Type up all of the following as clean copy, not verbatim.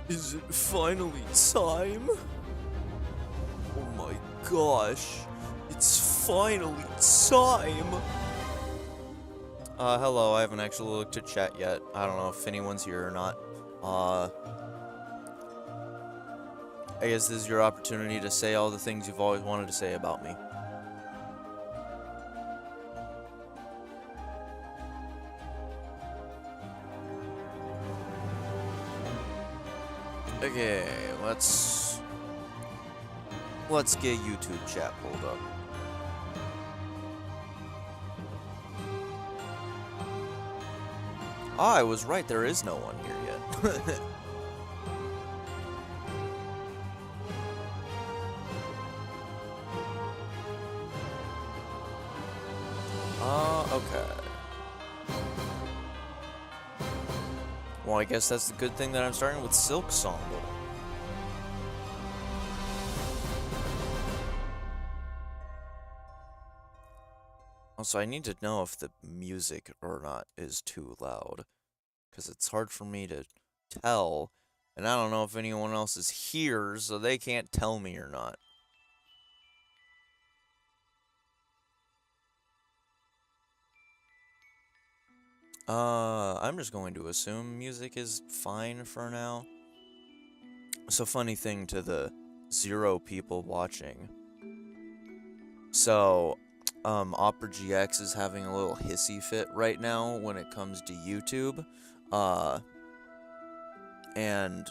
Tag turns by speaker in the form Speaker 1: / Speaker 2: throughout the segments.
Speaker 1: Is it finally time? Oh my gosh, it's finally time! Hello, I haven't actually looked at chat yet. I don't know if anyone's here or not. I guess this is your opportunity to say all the things you've always wanted to say about me. Okay, let's get YouTube chat pulled up. Ah, I was right, there is no one here yet. Okay. Well, I guess that's the good thing that I'm starting with Silksong. Also, I need to know if the music or not is too loud, because it's hard for me to tell, and I don't know if anyone else is here, so they can't tell me or not. I'm just going to assume music is fine for now. So, funny thing to the 0 people watching. So, Opera GX is having a little hissy fit right now when it comes to YouTube. And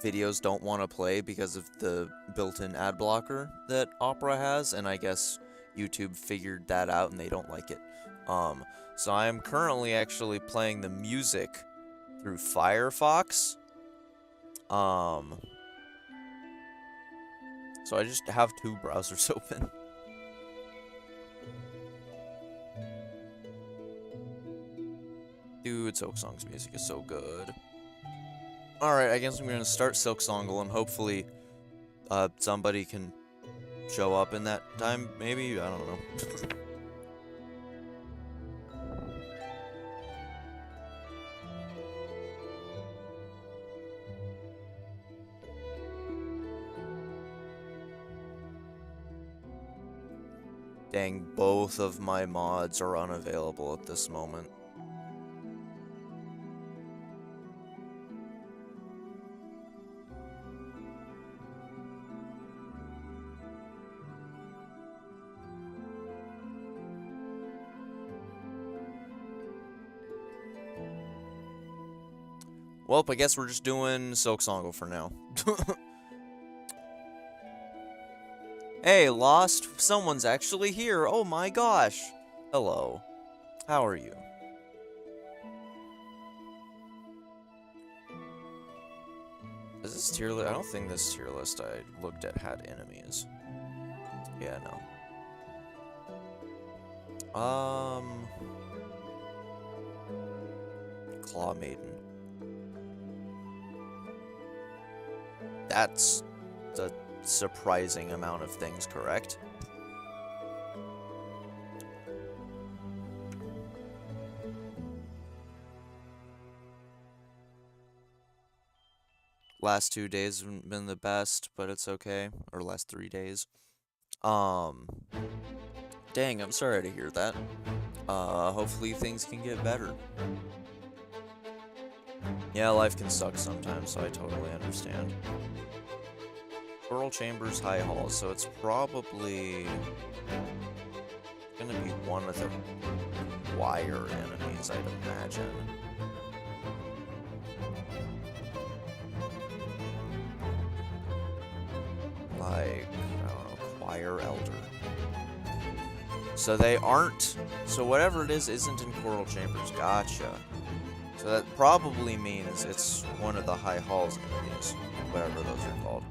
Speaker 1: videos don't want to play because of the built-in ad blocker that Opera has, and I guess YouTube figured that out and they don't like it. So I am currently actually playing the music through Firefox. So I just have 2 browsers open. Dude, Silksong's music is so good. Alright, I guess I'm gonna start Silksong and hopefully somebody can show up in that time, maybe? I don't know. Dang, both of my mods are unavailable at this moment. Well, I guess we're just doing Silksong for now. Hey, Lost, someone's actually here. Oh my gosh. Hello. How are you? Is this tier list? I don't think this tier list I looked at had enemies. Yeah, no. Claw Maiden. That's the surprising amount of things, correct? Last 2 days haven't been the best, but it's okay. Or last 3 days. Dang, I'm sorry to hear that. Hopefully things can get better. Yeah, life can suck sometimes, so I totally understand. Coral Chambers High Hall, so it's probably gonna be one of the wire enemies, I'd imagine. Like, I don't know, Choir Elder. So they aren't, so whatever it is isn't in Coral Chambers, gotcha. So that probably means it's one of the High Halls enemies, whatever those are called.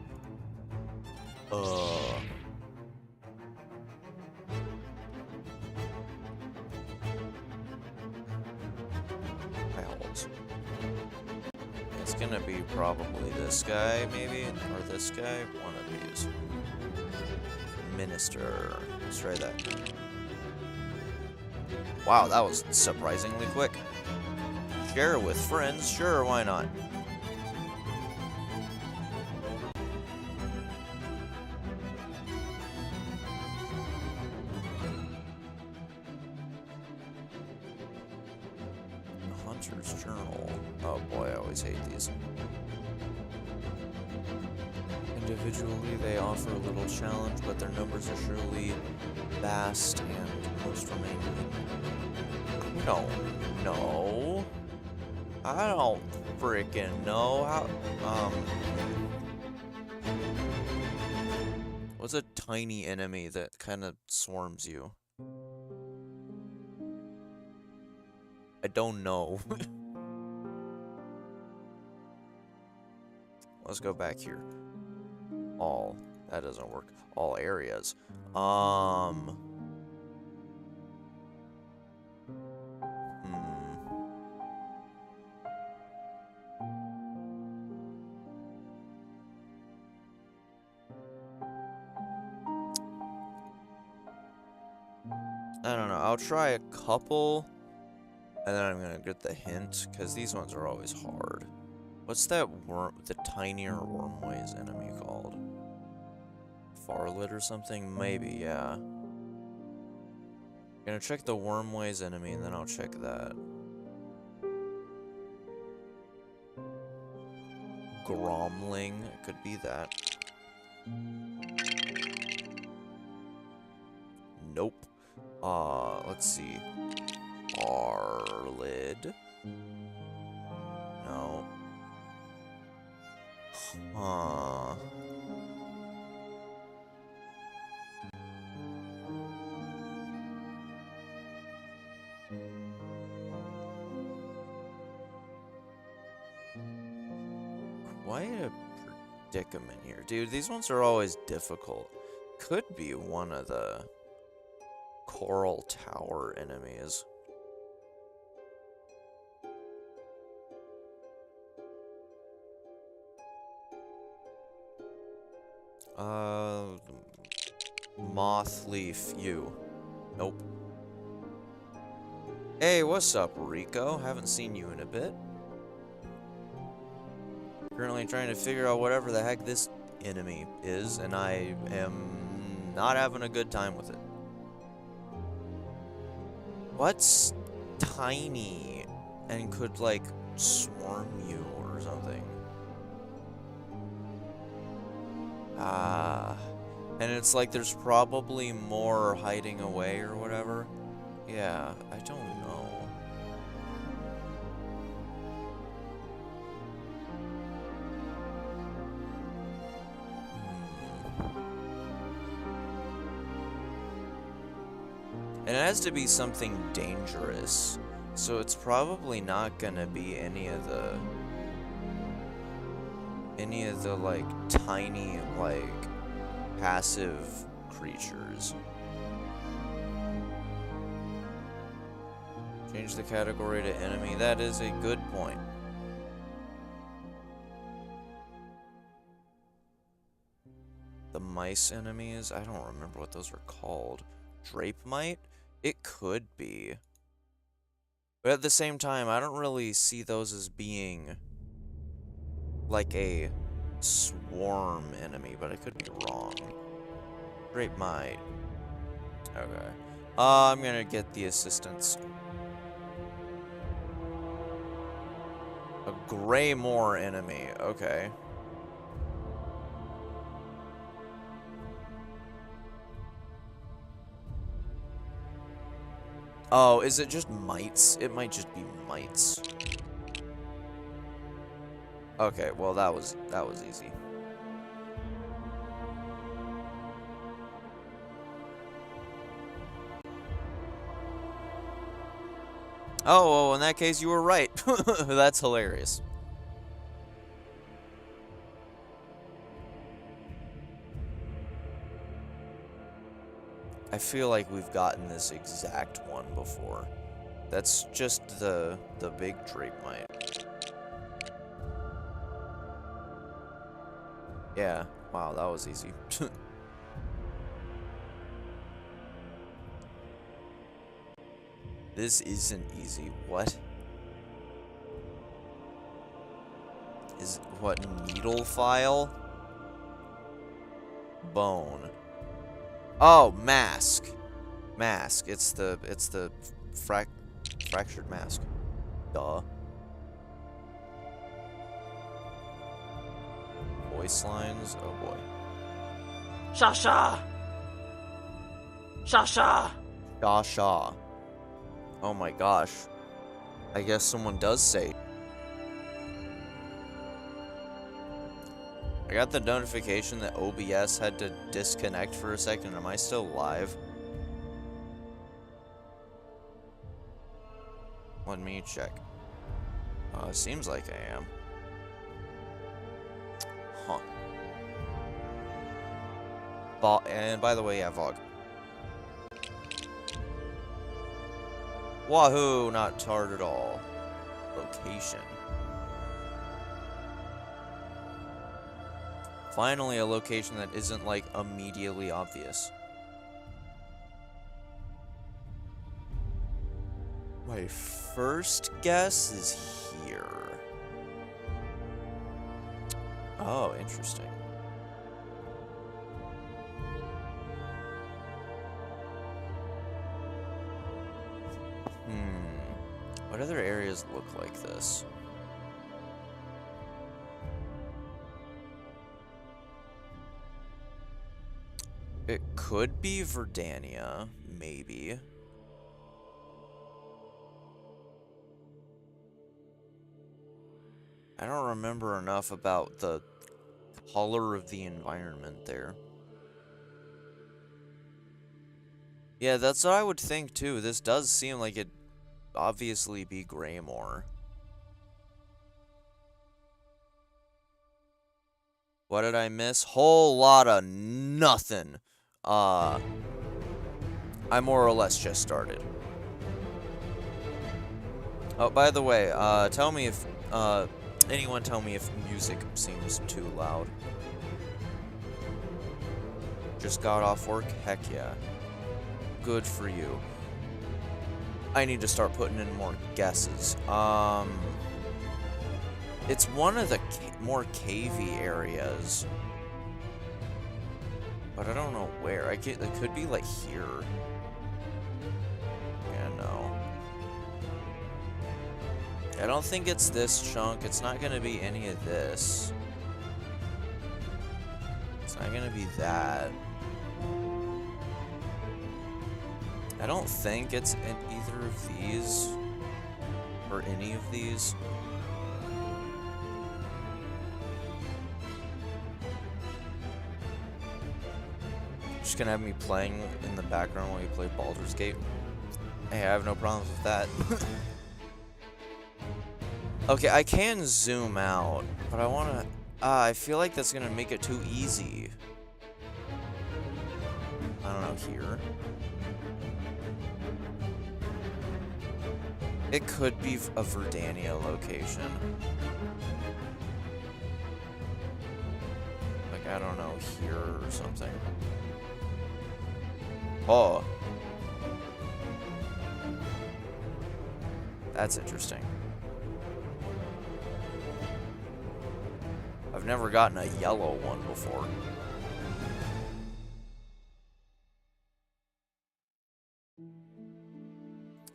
Speaker 1: High Halls. It's gonna be probably this guy, maybe, or this guy, one of these. Minister, let's try that. Wow, that was surprisingly quick. Share with friends? Sure, why not? Hunter's Journal. Oh boy, I always hate these. Individually, they offer a little challenge, but their numbers are surely vast and most remain hidden. I don't know. I don't freaking know how. What's a tiny enemy that kind of swarms you? I don't know. Let's go back here. All. That doesn't work. All areas. I don't know. I'll try a couple, and then I'm gonna get the hint, because these ones are always hard. What's that worm, the tinier wormways enemy called? Farlet or something? Maybe, yeah. I'm gonna check the wormways enemy, and then I'll check that. Gromling, it could be that. Nope. Let's see. Arlid. No. Huh. Quite a predicament here. Dude, these ones are always difficult. Could be one of the Coral Tower enemies. Mothleaf, you. Nope. Hey, what's up, Rico? Haven't seen you in a bit. Currently trying to figure out whatever the heck this enemy is, and I am not having a good time with it. What's tiny and could, like, swarm you or something? And it's like there's probably more hiding away or whatever. Yeah, I don't know. And it has to be something dangerous, so it's probably not gonna be any of the like tiny like passive creatures. Change the category to enemy. That is a good point. The mice enemies? I don't remember what those are called. Drape mite? It could be. But at the same time, I don't really see those as being like a swarm enemy, but I could be wrong. Drape mite. Okay. I'm gonna get the assistance. A Greymoor enemy. Okay. Oh, is it just mites? It might just be mites. Okay, well that was easy. Oh, well, in that case you were right. That's hilarious. I feel like we've gotten this exact one before. That's just the big drape mite. Yeah, wow, that was easy. This isn't easy. What? What, needle file? Bone. Oh, mask. Mask. It's the fractured mask. Duh. Voice lines? Oh boy.
Speaker 2: Shasha! Shasha!
Speaker 1: Shasha. Oh my gosh. I guess someone does say. I got the notification that OBS had to disconnect for a second. Am I still live? Let me check. Seems like I am. Huh. And by the way, yeah, Vlog. Wahoo! Not hard at all. Location. Finally, a location that isn't, like, immediately obvious. My first guess is here. Oh, interesting. What other areas look like this? It could be Verdania, maybe. I don't remember enough about the color of the environment there. Yeah, that's what I would think too. This does seem like it obviously be Greymore. What did I miss? Whole lot of nothing. I more or less just started. Oh, by the way, tell me if, anyone tell me if music seems too loud. Just got off work? Heck yeah. Good for you. I need to start putting in more guesses. It's one of the more cavey areas. But I don't know where. It could be like here. Yeah, no. I don't think it's this chunk. It's not gonna be any of this. It's not gonna be that. I don't think it's in either of these. Or any of these. Just gonna have me playing in the background while you play Baldur's Gate. Hey, I have no problems with that. Okay, I can zoom out, but I wanna... I feel like that's gonna make it too easy. I don't know, here. It could be a Verdania location. Like, I don't know, here or something. Oh. That's interesting. I've never gotten a yellow one before.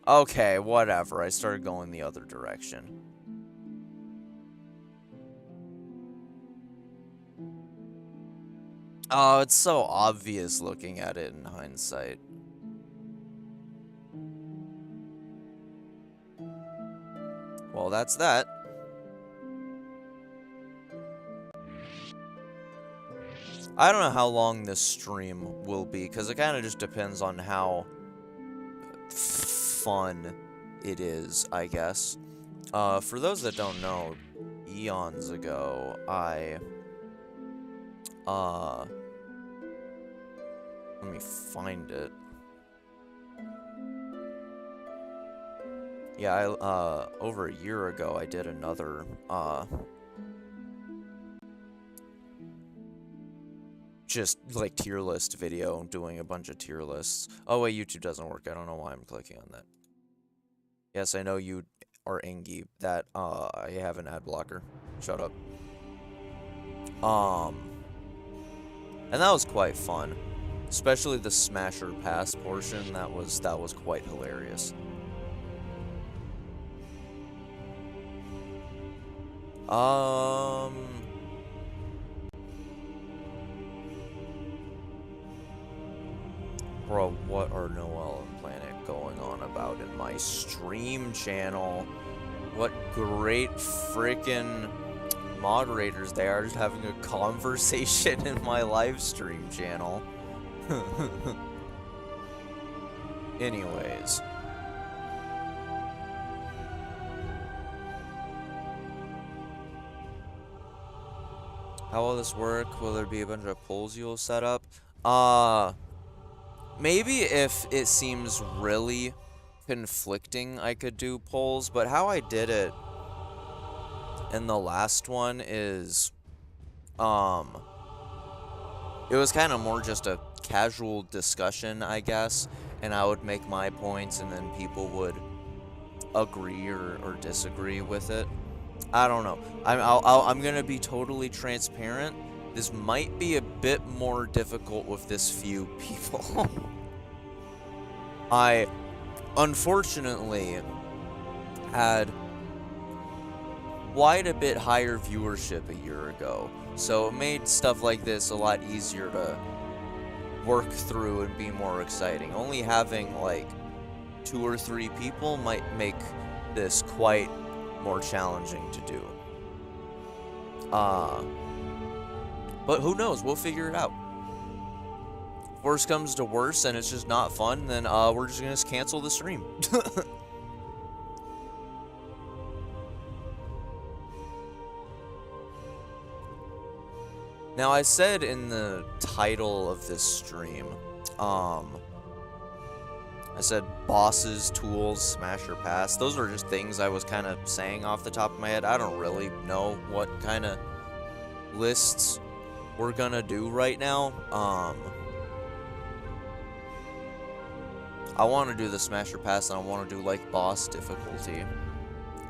Speaker 1: Okay, whatever. I started going the other direction. Oh, it's so obvious looking at it in hindsight. Well, that's that. I don't know how long this stream will be, because it kind of just depends on how fun it is, I guess. For those that don't know, eons ago, let me find it. Yeah, over a year ago, I did another, just, like, tier list video, doing a bunch of tier lists. Oh, wait, YouTube doesn't work. I don't know why I'm clicking on that. Yes, I know you are Engie. That, I have an ad blocker. Shut up. And that was quite fun. Especially the Smasher Pass portion. That was quite hilarious. Bro, what are Noel and Planet going on about in my stream channel? What great freaking moderators they are, just having a conversation in my live stream channel. Anyways. How will this work? Will there be a bunch of polls you'll set up? Maybe if it seems really conflicting, I could do polls, but how I did it in the last one is, it was kind of more just a casual discussion, I guess, and I would make my points and then people would agree or disagree with it. I don't know. I'm gonna be totally transparent. This might be a bit more difficult with this few people. I, unfortunately, had quite a bit higher viewership a year ago, so it made stuff like this a lot easier to work through and be more exciting. Only having like 2 or 3 people might make this quite more challenging to do. But who knows? We'll figure it out. If worst comes to worst and it's just not fun, then we're just gonna cancel the stream. Now, I said in the title of this stream, I said bosses, tools, smash or pass. Those are just things I was kind of saying off the top of my head. I don't really know what kind of lists we're gonna do right now. I want to do the smash or pass, and I want to do like boss difficulty.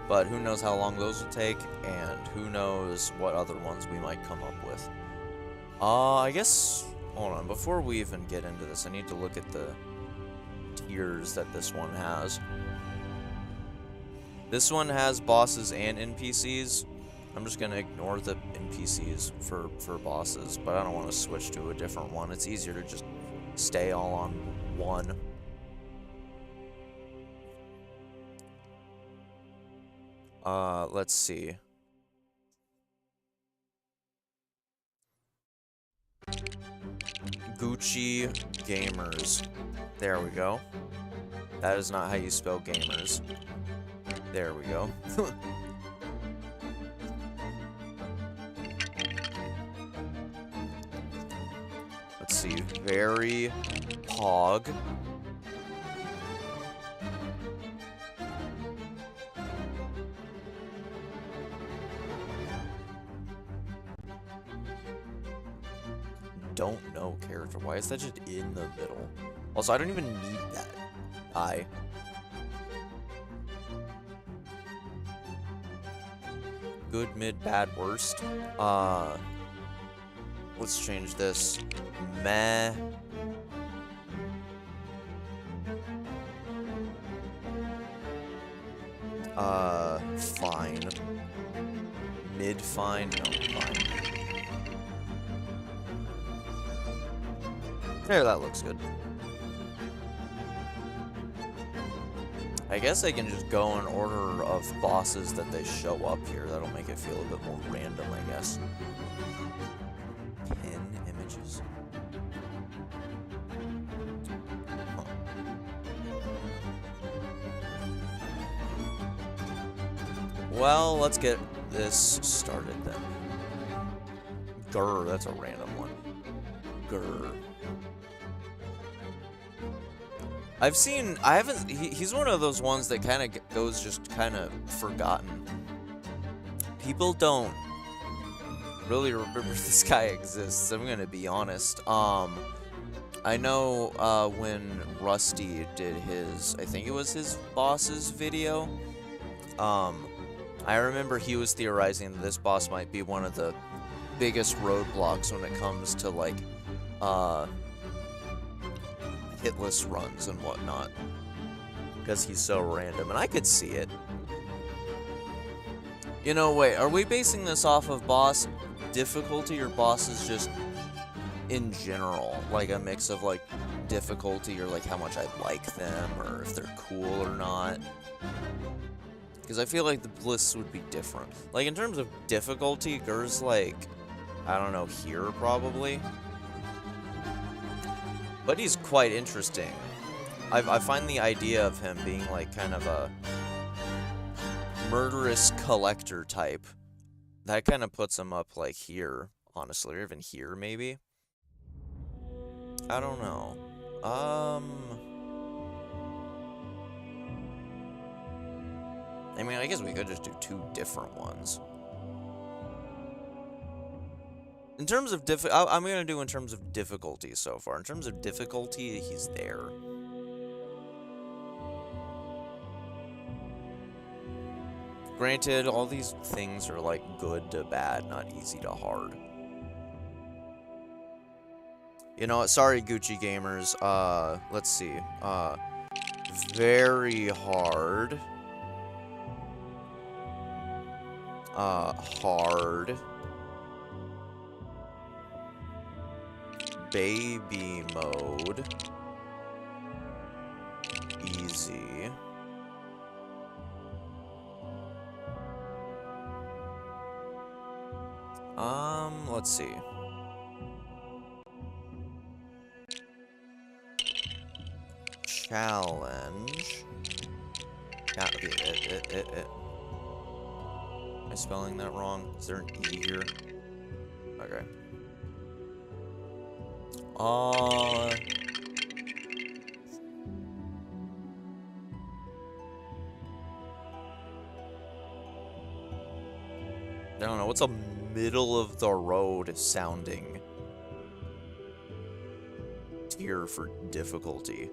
Speaker 1: But who knows how long those will take, and who knows what other ones we might come up with. I guess, hold on, before we even get into this, I need to look at the tiers that this one has. This one has bosses and NPCs. I'm just gonna ignore the NPCs for bosses, but I don't want to switch to a different one. It's easier to just stay all on one. Let's see. Gucci Gamers. There we go. That is not how you spell gamers. There we go. Let's see. Very Pog. Don't know character. Why is that just in the middle? Also, I don't even need that. Good, mid, bad, worst. Let's change this. Meh. Fine. Mid, fine. No, fine. There, that looks good. I guess I can just go in order of bosses that they show up here. That'll make it feel a bit more random, I guess. 10 images? Huh. Well, let's get this started then. Grr, that's a random one. Grr. He's one of those ones that kind of goes just kind of forgotten. People don't really remember this guy exists, I'm gonna be honest. I know when Rusty did his, I think it was his bosses video, I remember he was theorizing that this boss might be one of the biggest roadblocks when it comes to like, hitless runs and whatnot, because he's so random, and I could see it. You know, wait, are we basing this off of boss difficulty or bosses just in general? Like a mix of like difficulty or like how much I like them or if they're cool or not? Because I feel like the lists would be different. Like in terms of difficulty, Gur's like, I don't know, here probably. But he's quite interesting. I find the idea of him being like kind of a murderous collector type. That kind of puts him up like here, honestly, or even here maybe. I don't know. I mean, I guess we could just do two different ones. In terms of I'm gonna do in terms of difficulty so far. In terms of difficulty, he's there. Granted, all these things are like good to bad, not easy to hard. You know what? Sorry, Gucci gamers. Let's see. Very hard. Hard. Baby mode. Easy. Let's see. Challenge. Am I spelling that wrong? Is there an E here? Okay. I don't know, what's a middle of the road sounding tier for difficulty?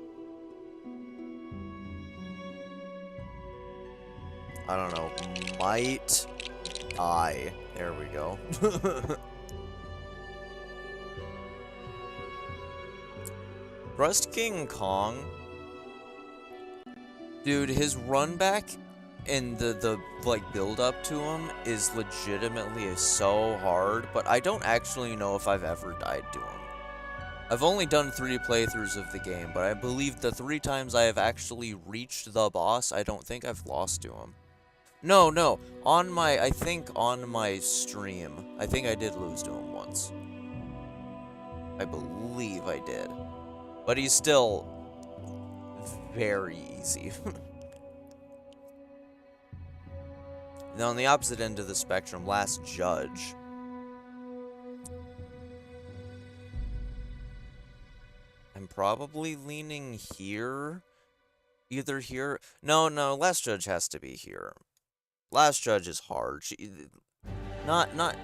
Speaker 1: I don't know, might I? There we go. Rust King Kong, dude, his run back and the like build up to him is legitimately so hard, but I don't actually know if I've ever died to him. I've only done 3 playthroughs of the game, but I believe the 3 times I have actually reached the boss, I don't think I've lost to him. No, I think on my stream, I think I did lose to him once. I believe I did. But he's still very easy. Now, on the opposite end of the spectrum, Last Judge. I'm probably leaning here. Either here. No, Last Judge has to be here. Last Judge is hard. Not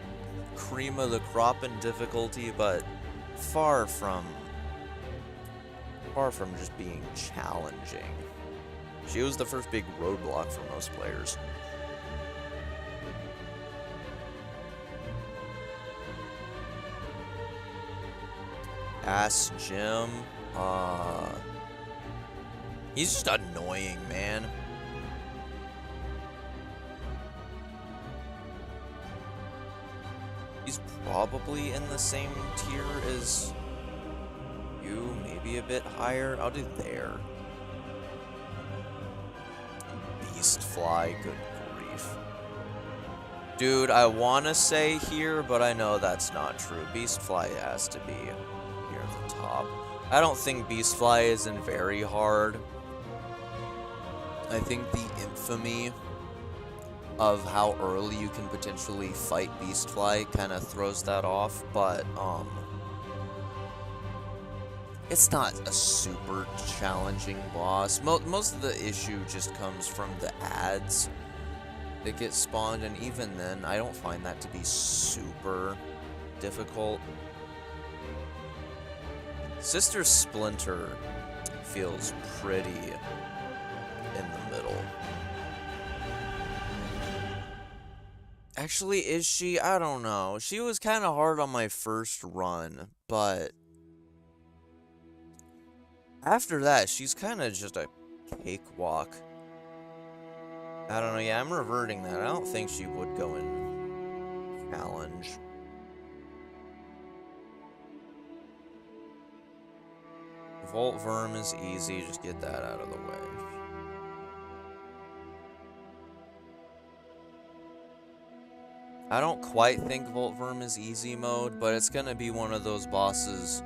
Speaker 1: cream of the crop in difficulty, but far from just being challenging. She was the first big roadblock for most players. Ass Jim. He's just annoying, man. He's probably in the same tier as you, maybe a bit higher. I'll do there. Beastfly, good grief. Dude, I want to say here, but I know that's not true. Beastfly has to be near the top. I don't think Beastfly isn't very hard. I think the infamy of how early you can potentially fight Beastfly kind of throws that off, but it's not a super challenging boss. Most of the issue just comes from the ads that get spawned, and even then, I don't find that to be super difficult. Sister Splinter feels pretty in the middle. Actually, is she? I don't know. She was kind of hard on my first run, but after that, she's kind of just a cakewalk. I don't know, yeah, I'm reverting that. I don't think she would go in challenge. Volt Verm is easy, just get that out of the way. I don't quite think Volt Verm is easy mode, but it's gonna be one of those bosses.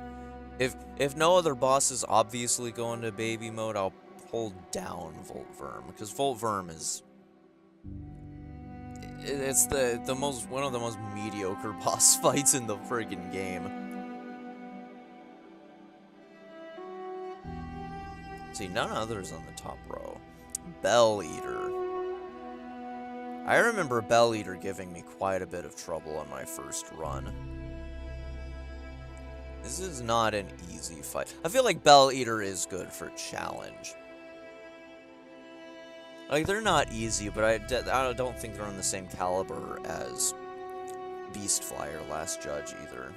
Speaker 1: If no other bosses obviously go into baby mode, I'll hold down Volt Verm, because Volt Verm is it's one of the most mediocre boss fights in the friggin' game. See, none others on the top row. Bell Eater. I remember Bell Eater giving me quite a bit of trouble on my first run. This is not an easy fight. I feel like Bell Eater is good for challenge. Like, they're not easy, but I don't think they're on the same caliber as Beast Flyer Last Judge either.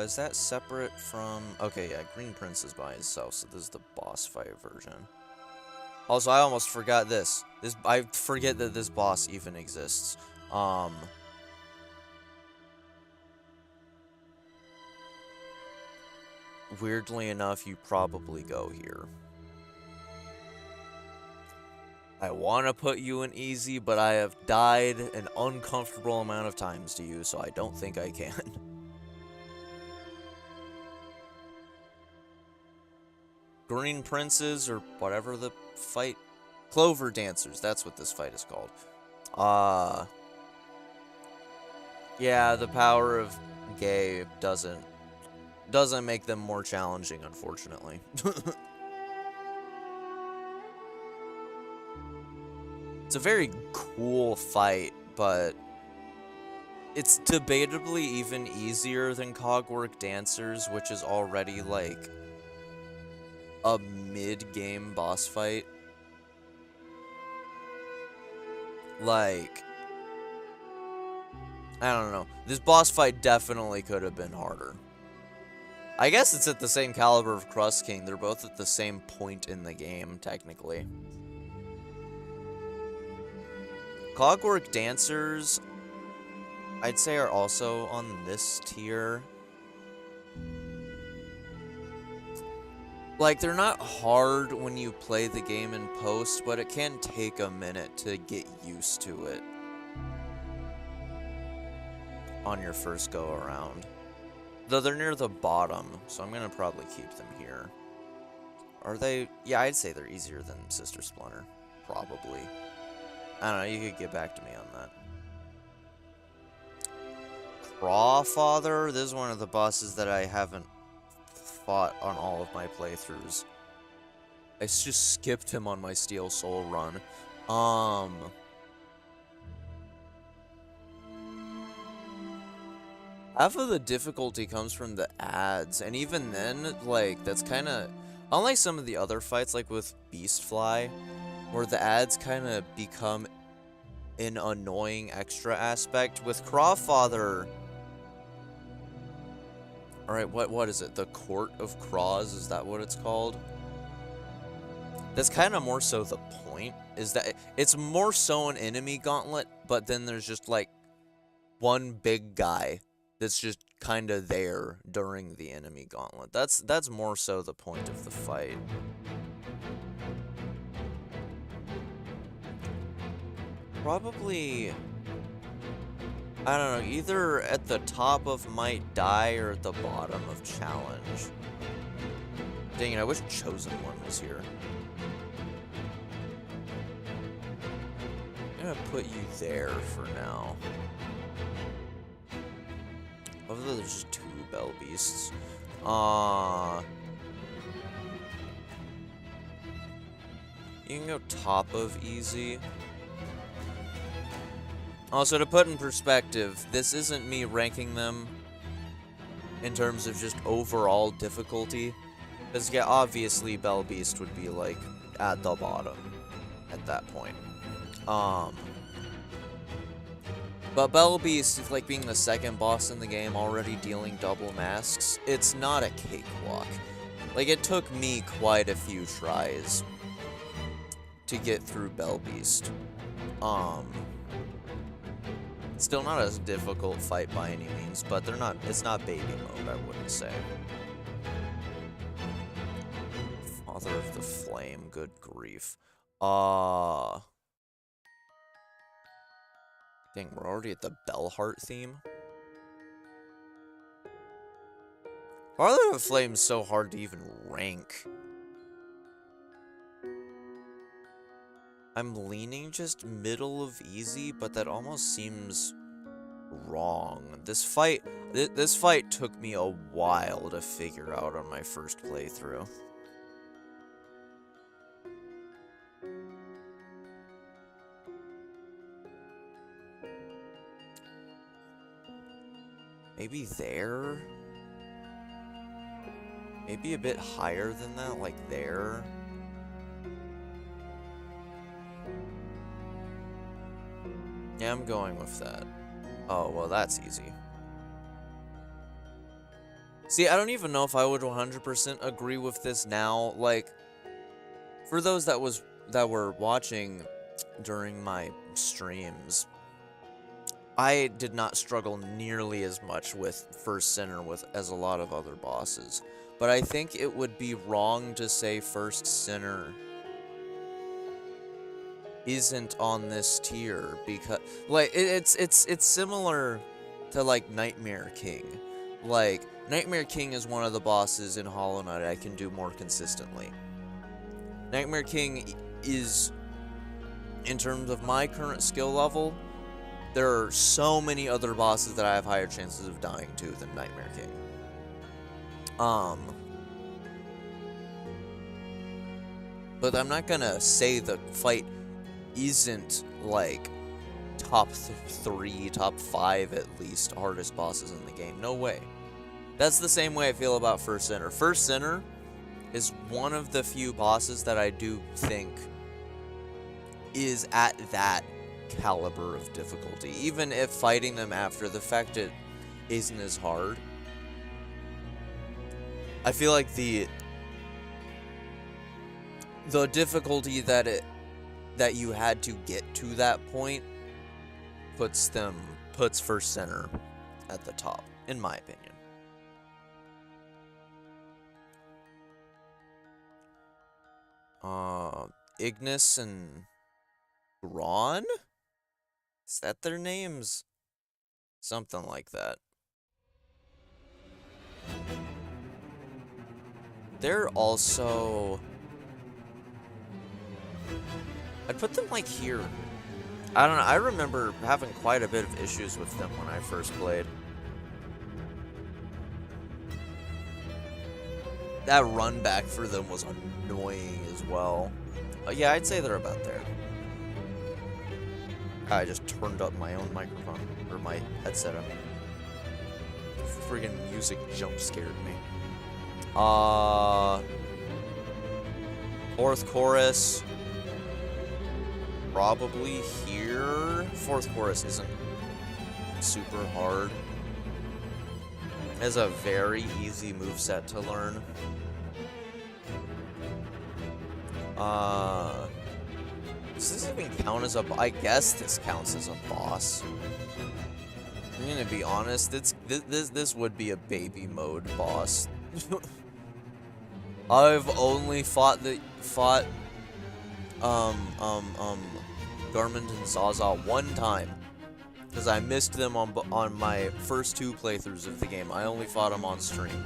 Speaker 1: Is that separate from... Okay, yeah, Green Prince is by himself, so this is the boss fight version. Also, I almost forgot this. I forget that this boss even exists. Weirdly enough, you probably go here. I want to put you in easy, but I have died an uncomfortable amount of times to you, so I don't think I can. Green Princes, or whatever the fight... Clover Dancers, that's what this fight is called. Yeah, the power of gay doesn't make them more challenging, unfortunately. It's a very cool fight, but it's debatably even easier than Cogwork Dancers, which is already, like, a mid-game boss fight. Like, I don't know. This boss fight definitely could have been harder. I guess it's at the same caliber of Crust King. They're both at the same point in the game, technically. Clockwork Dancers, I'd say, are also on this tier. Like, they're not hard when you play the game in post, but it can take a minute to get used to it on your first go around. Though they're near the bottom, so I'm gonna probably keep them here. Are they? Yeah, I'd say they're easier than Sister Splinter. Probably. I don't know, you could get back to me on that. Crawfather, this is one of the bosses that I haven't fought on all of my playthroughs. I just skipped him on my Steel Soul run. Half of the difficulty comes from the ads, and even then, like, that's kind of... Unlike some of the other fights, like with Beastfly, where the ads kind of become an annoying extra aspect, with Crawfather... Alright, what is it? The Court of Craws? Is that what it's called? That's kind of more so the point, is that it's more so an enemy gauntlet, but then there's just, like, one big guy that's just kind of there during the enemy gauntlet. That's more so the point of the fight. Probably... I don't know, either at the top of Might Die or at the bottom of Challenge. Dang it, I wish Chosen One was here. I'm gonna put you there for now. Although there's just 2 Bell Beasts. You can go top of easy. Also, to put in perspective, this isn't me ranking them in terms of just overall difficulty. Because, yeah, obviously Bell Beast would be, like, at the bottom at that point. But Bell Beast, like being the second boss in the game, already dealing double masks, it's not a cakewalk. Like, it took me quite a few tries to get through Belbeast. Still not a difficult fight by any means, but it's not baby mode, I wouldn't say. Father of the Flame, good grief. Dang, we're already at the Bellheart theme. Father of the Flame is so hard to even rank. I'm leaning just middle of easy, but that almost seems wrong. This fight took me a while to figure out on my first playthrough. Maybe there? Maybe a bit higher than that, like there? Yeah, I'm going with that. Oh, well, that's easy. See, I don't even know if I would 100% agree with this now. Like, for those that were watching during my streams, I did not struggle nearly as much with First Sinner as a lot of other bosses. But I think it would be wrong to say First Sinner isn't on this tier, because like it's similar to like Nightmare King. Like, Nightmare King is one of the bosses in Hollow Knight I can do more consistently. Nightmare King is, in terms of my current skill level, there are so many other bosses that I have higher chances of dying to than Nightmare King. But I'm not gonna say the fight isn't, like, top 3, top 5 at least hardest bosses in the game. No way. That's the same way I feel about First Sinner. First Sinner is one of the few bosses that I do think is at that caliber of difficulty. Even if fighting them after the fact it isn't as hard. I feel like the difficulty that you had to get to that point puts First Sinner at the top, in my opinion. Ignis and Ron? Is that their names? Something like that. They're also... I'd put them, like, here. I don't know, I remember having quite a bit of issues with them when I first played. That run back for them was annoying as well. Yeah, I'd say they're about there. I just turned up my own microphone, or my headset. Friggin' music jump scared me. Fourth chorus. Probably here. Fourth chorus isn't super hard. It has a very easy moveset to learn. Does this even count as a... I guess this counts as a boss. I'm gonna be honest, this would be a baby mode boss. I've only fought Garment and Zaza one time, because I missed them on my first 2 playthroughs of the game. I only fought them on stream.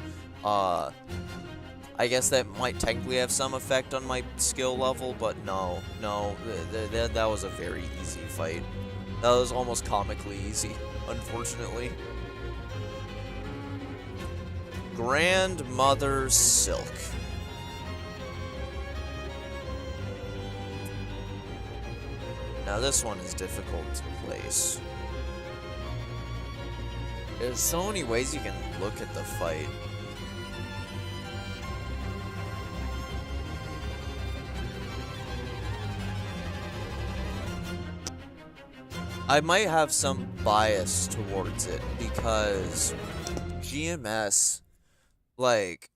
Speaker 1: I guess that might technically have some effect on my skill level, but no, that was a very easy fight. That was almost comically easy, unfortunately. Grandmother Silk. Now this one is difficult to place. There's so many ways you can look at the fight. I might have some bias towards it because GMS, like,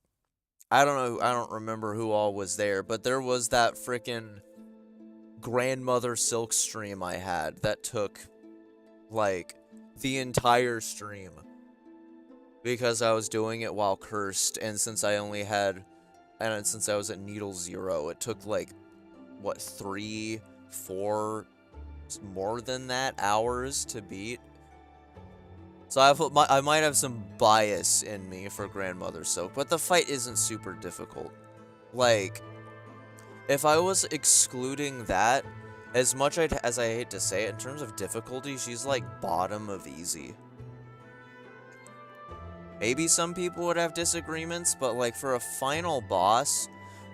Speaker 1: I don't know, I don't remember who all was there, but there was that frickin' grandmother Silk stream I had that took, like, the entire stream. Because I was doing it while cursed, and since I only had, and since I was at Needle 0, it took, like, what, 3, 4, more than that hours to beat? So I might have some bias in me for Grandmother Silk, but the fight isn't super difficult. Like, if I was excluding that, as much as I hate to say it, in terms of difficulty, she's like bottom of easy. Maybe some people would have disagreements, but like for a final boss,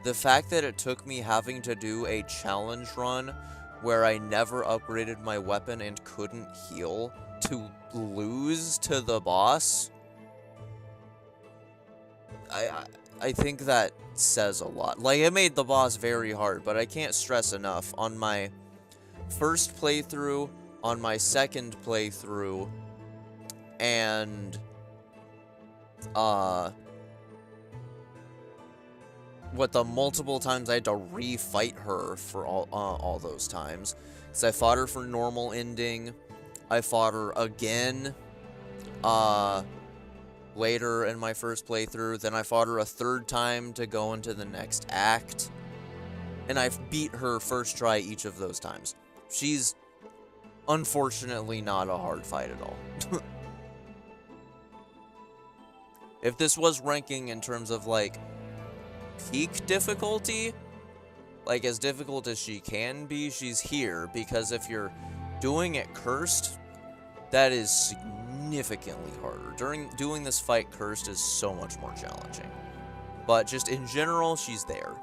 Speaker 1: the fact that it took me having to do a challenge run where I never upgraded my weapon and couldn't heal to lose to the boss, I think that says a lot. Like, it made the boss very hard, but I can't stress enough. On my first playthrough, on my second playthrough, and what the multiple times I had to refight her for all those times. Because I fought her for normal ending. I fought her again, later in my first playthrough. Then I fought her a third time to go into the next act. And I've beat her first try each of those times. She's unfortunately not a hard fight at all. If this was ranking in terms of, like, peak difficulty, like, as difficult as she can be, she's here. Because if you're doing it cursed, that is significantly harder. Doing this fight cursed is so much more challenging. But just in general, she's there.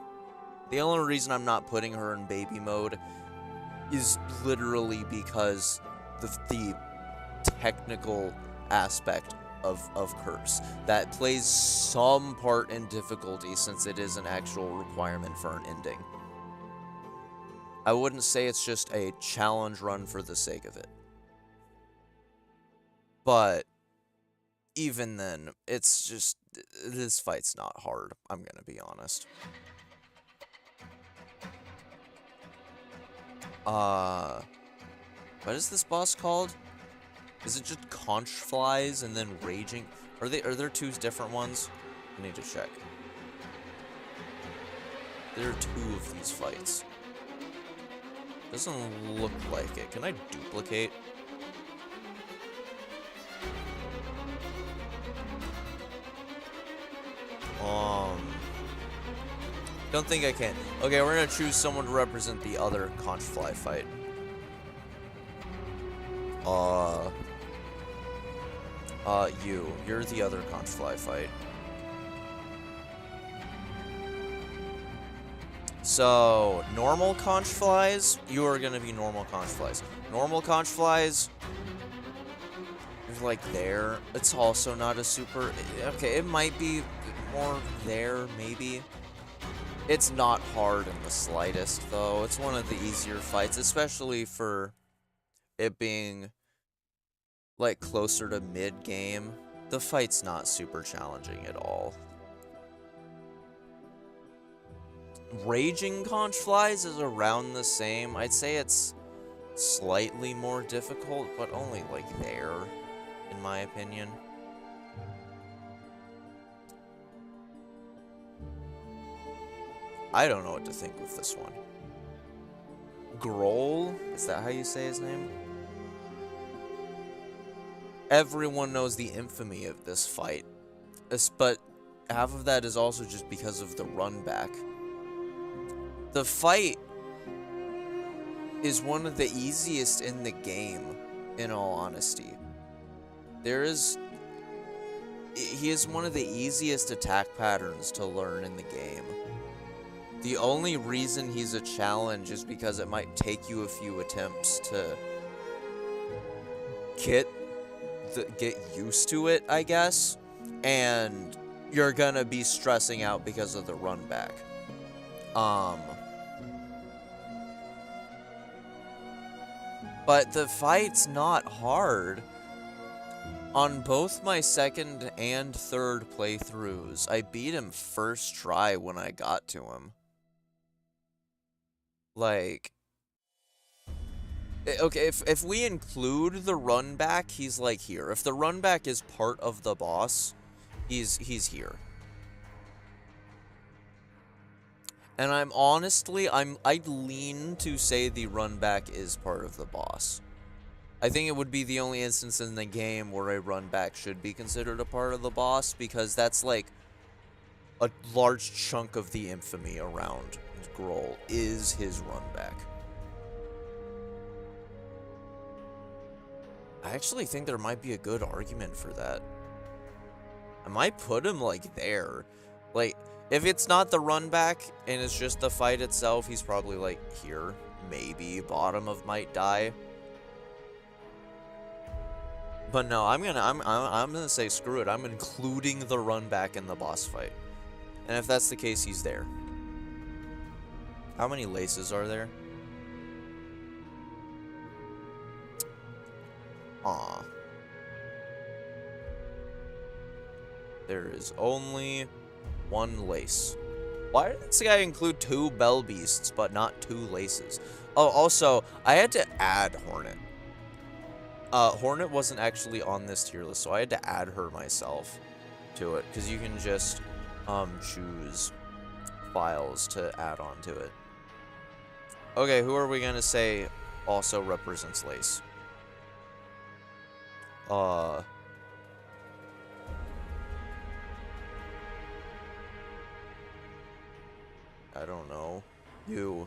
Speaker 1: The only reason I'm not putting her in baby mode is literally because the technical aspect of curse that plays some part in difficulty, since it is an actual requirement for an ending. I wouldn't say it's just a challenge run for the sake of it. But even then, it's just, this fight's not hard, I'm gonna be honest. What is this boss called? Is it just conch flies and then raging? Are there two different ones? I need to check. There are two of these fights. Doesn't look like it. Can I duplicate? Don't think I can. Okay, we're gonna choose someone to represent the other conch fly fight. You're the other conch fly fight. So, normal conch flies, you are gonna be normal conch flies. Normal conch flies, you're like there. It's also not a super, okay, it might be more there, maybe. It's not hard in the slightest, though. It's one of the easier fights, especially for it being, like, closer to mid-game. The fight's not super challenging at all. Raging conch flies is around the same. I'd say it's slightly more difficult, but only, like, there, in my opinion. I don't know what to think with this one. Grohl? Is that how you say his name? Everyone knows the infamy of this fight. But half of that is also just because of the run back. The fight is one of the easiest in the game, in all honesty. He is one of the easiest attack patterns to learn in the game. The only reason he's a challenge is because it might take you a few attempts to get used to it, I guess, and you're gonna be stressing out because of the run back. But the fight's not hard. On both my second and third playthroughs, I beat him first try when I got to him. Like, okay, if we include the run back, he's like here. If the run back is part of the boss, he's here. And I'd lean to say the run back is part of the boss. I think it would be the only instance in the game where a run back should be considered a part of the boss, because that's like a large chunk of the infamy around Grohl is his run back. I actually think there might be a good argument for that. I might put him like there. Like, if it's not the run back and it's just the fight itself, he's probably like here, maybe bottom of Might Die. But no, I'm gonna say screw it. I'm including the run back in the boss fight. And if that's the case, he's there. How many laces are there? Aw. There is only one lace. Why did this guy include 2 bell beasts but not 2 laces? Oh, also, I had to add Hornet. Hornet wasn't actually on this tier list, so I had to add her myself to it, because you can just choose files to add on to it. Okay, who are we gonna say also represents lace? I don't know. You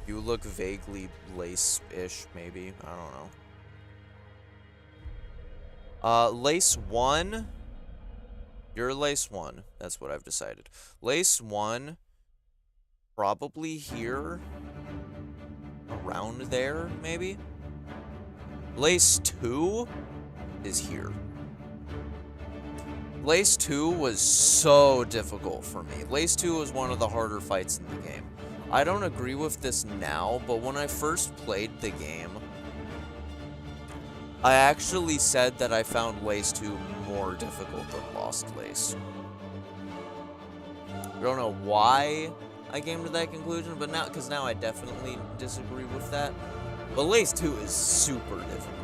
Speaker 1: look vaguely lace-ish, maybe. I don't know. Lace 1. You're Lace 1. That's what I've decided. Lace 1, probably here. Around there, maybe? Lace 2 is here. Lace 2 was so difficult for me. Lace 2 was one of the harder fights in the game. I don't agree with this now, but when I first played the game, I actually said that I found Lace 2 more difficult than Lost Lace. I don't know why I came to that conclusion, but now, because now I definitely disagree with that. But Lace 2 is super difficult.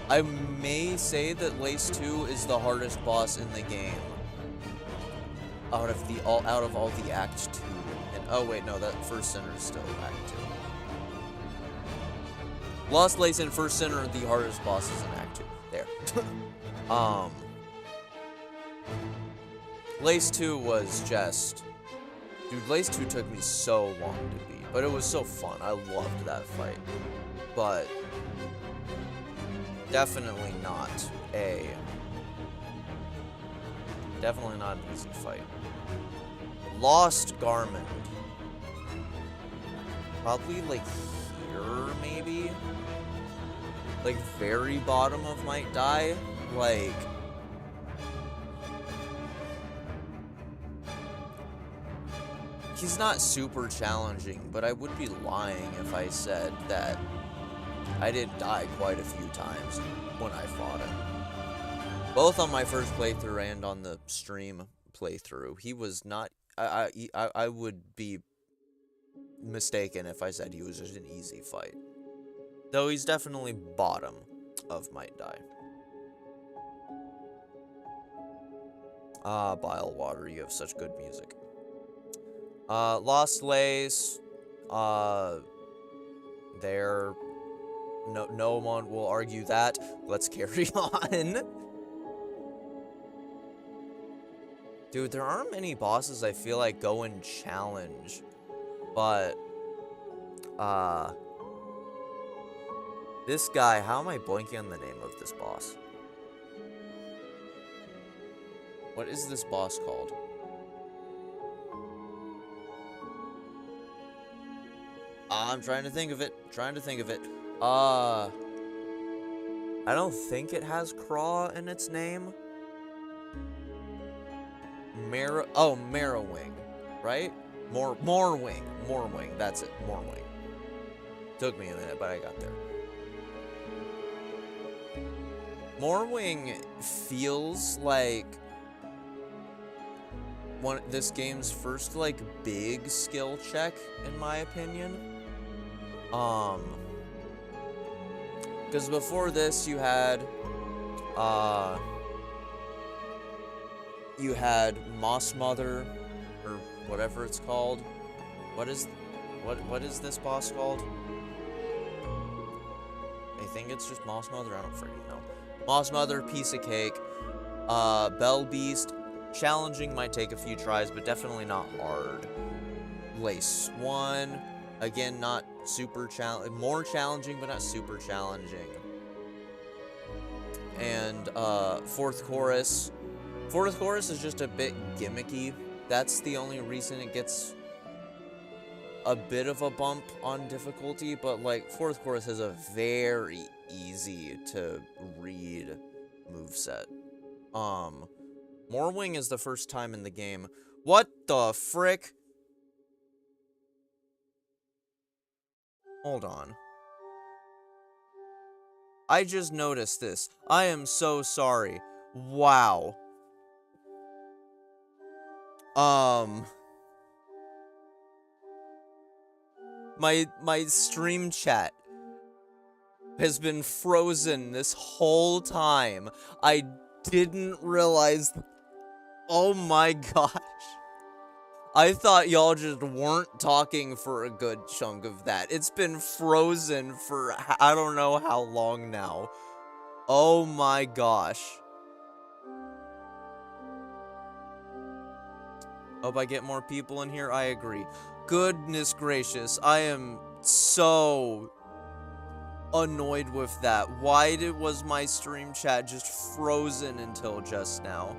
Speaker 1: I may say that Lace 2 is the hardest boss in the game out of all the Act 2. And oh wait, no, that First Sinner is still Act 2. Lost Lace and First Sinner are the hardest bosses in Act 2. There. Lace 2 was just... Dude, Lace 2 took me so long to beat, but it was so fun. I loved that fight. But... definitely not an easy fight. Lost Garment. Probably like here, maybe? Like very bottom of Might Die? Like... he's not super challenging, but I would be lying if I said that I did die quite a few times when I fought him. Both on my first playthrough and on the stream playthrough. He was not... I would be mistaken if I said he was just an easy fight. Though he's definitely bottom of Might Die. Ah, Bile Water, you have such good music. Lost Lace. There... No one will argue that. Let's carry on. Dude, there aren't many bosses I feel like go and challenge. But, this guy, how am I blanking on the name of this boss? What is this boss called? I'm trying to think of it. I don't think it has Craw in its name. Marrowwing, right? Morwing, that's it, Morwing. Took me a minute, but I got there. Morwing feels like this game's first like big skill check, in my opinion. Because before this you had Moss Mother, or whatever it's called. What is this boss called? I think it's just Moss Mother. I don't freaking know. Moss Mother, piece of cake. Bell Beast, challenging, might take a few tries, but definitely not hard. Lace Swan, again, not super more challenging, but not super challenging. And Fourth Chorus. Fourth Chorus is just a bit gimmicky. That's the only reason it gets a bit of a bump on difficulty, but like Fourth Chorus has a very easy to read moveset. Morwing is the first time in the game. What the frick? Hold on. I just noticed this. I am so sorry. Wow. My stream chat has been frozen this whole time. I didn't realize. Oh my gosh. I thought y'all just weren't talking for a good chunk of that. It's been frozen for I don't know how long now. Oh my gosh. Hope I get more people in here. I agree. Goodness gracious. I am so annoyed with that. Why was my stream chat just frozen until just now?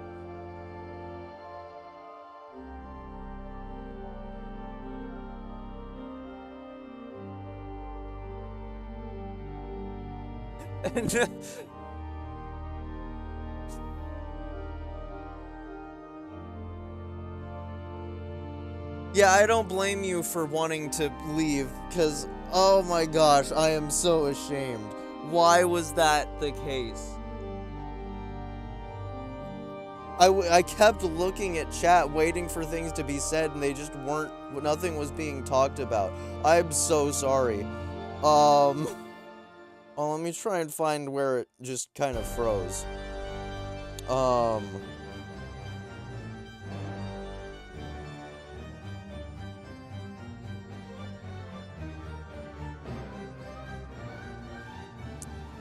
Speaker 1: Yeah, I don't blame you for wanting to leave, because, oh my gosh, I am so ashamed. Why was that the case? I kept looking at chat, waiting for things to be said, and they just weren't, nothing was being talked about. I'm so sorry. Well, let me try and find where it just kind of froze.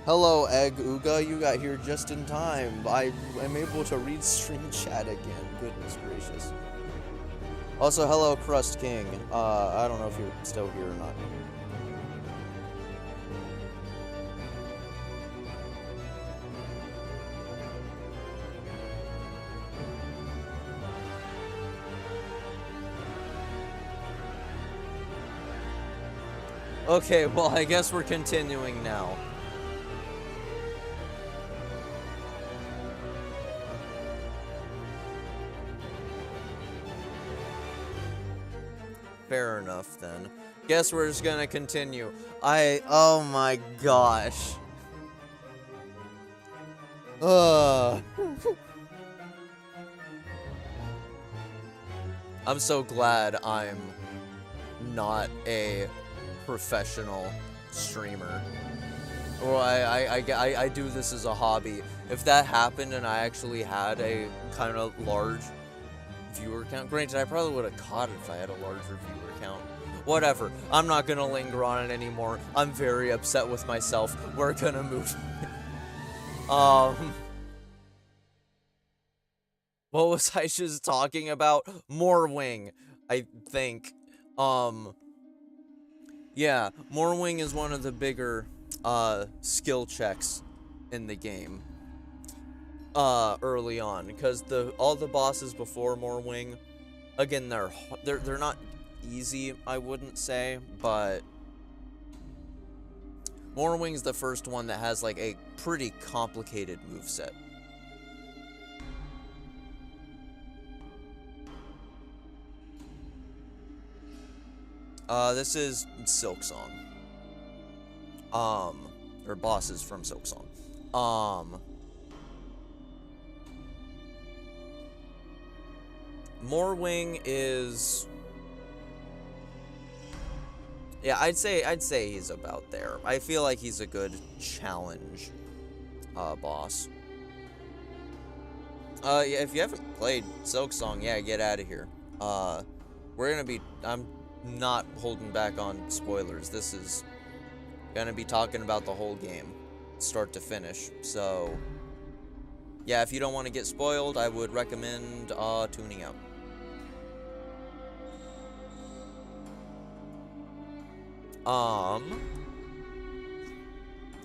Speaker 1: Hello, Egg Uga, you got here just in time. I am able to read stream chat again. Goodness gracious. Also, hello, Crust King. I don't know if you're still here or not. Okay, well, I guess we're continuing now. Fair enough, then. Guess we're just gonna continue. Oh my gosh. I'm so glad I'm not a professional streamer. Or I do this as a hobby. If that happened and I actually had a kind of large viewer count, granted, I probably would have caught it if I had a larger viewer count. Whatever. I'm not gonna linger on it anymore. I'm very upset with myself. We're gonna move. What was I just talking about? Morwing, I think. Yeah, Morwing is one of the bigger skill checks in the game early on, because all the bosses before Morwing, again, they're not easy, I wouldn't say, but Morwing's the first one that has like a pretty complicated moveset. This is Silksong. Or bosses from Silksong. Morwing is... Yeah, I'd say he's about there. I feel like he's a good challenge boss. Yeah, if you haven't played Silksong, yeah, get out of here. We're gonna be... I'm not holding back on spoilers. This is gonna be talking about the whole game, start to finish. So, yeah, if you don't want to get spoiled, I would recommend tuning out.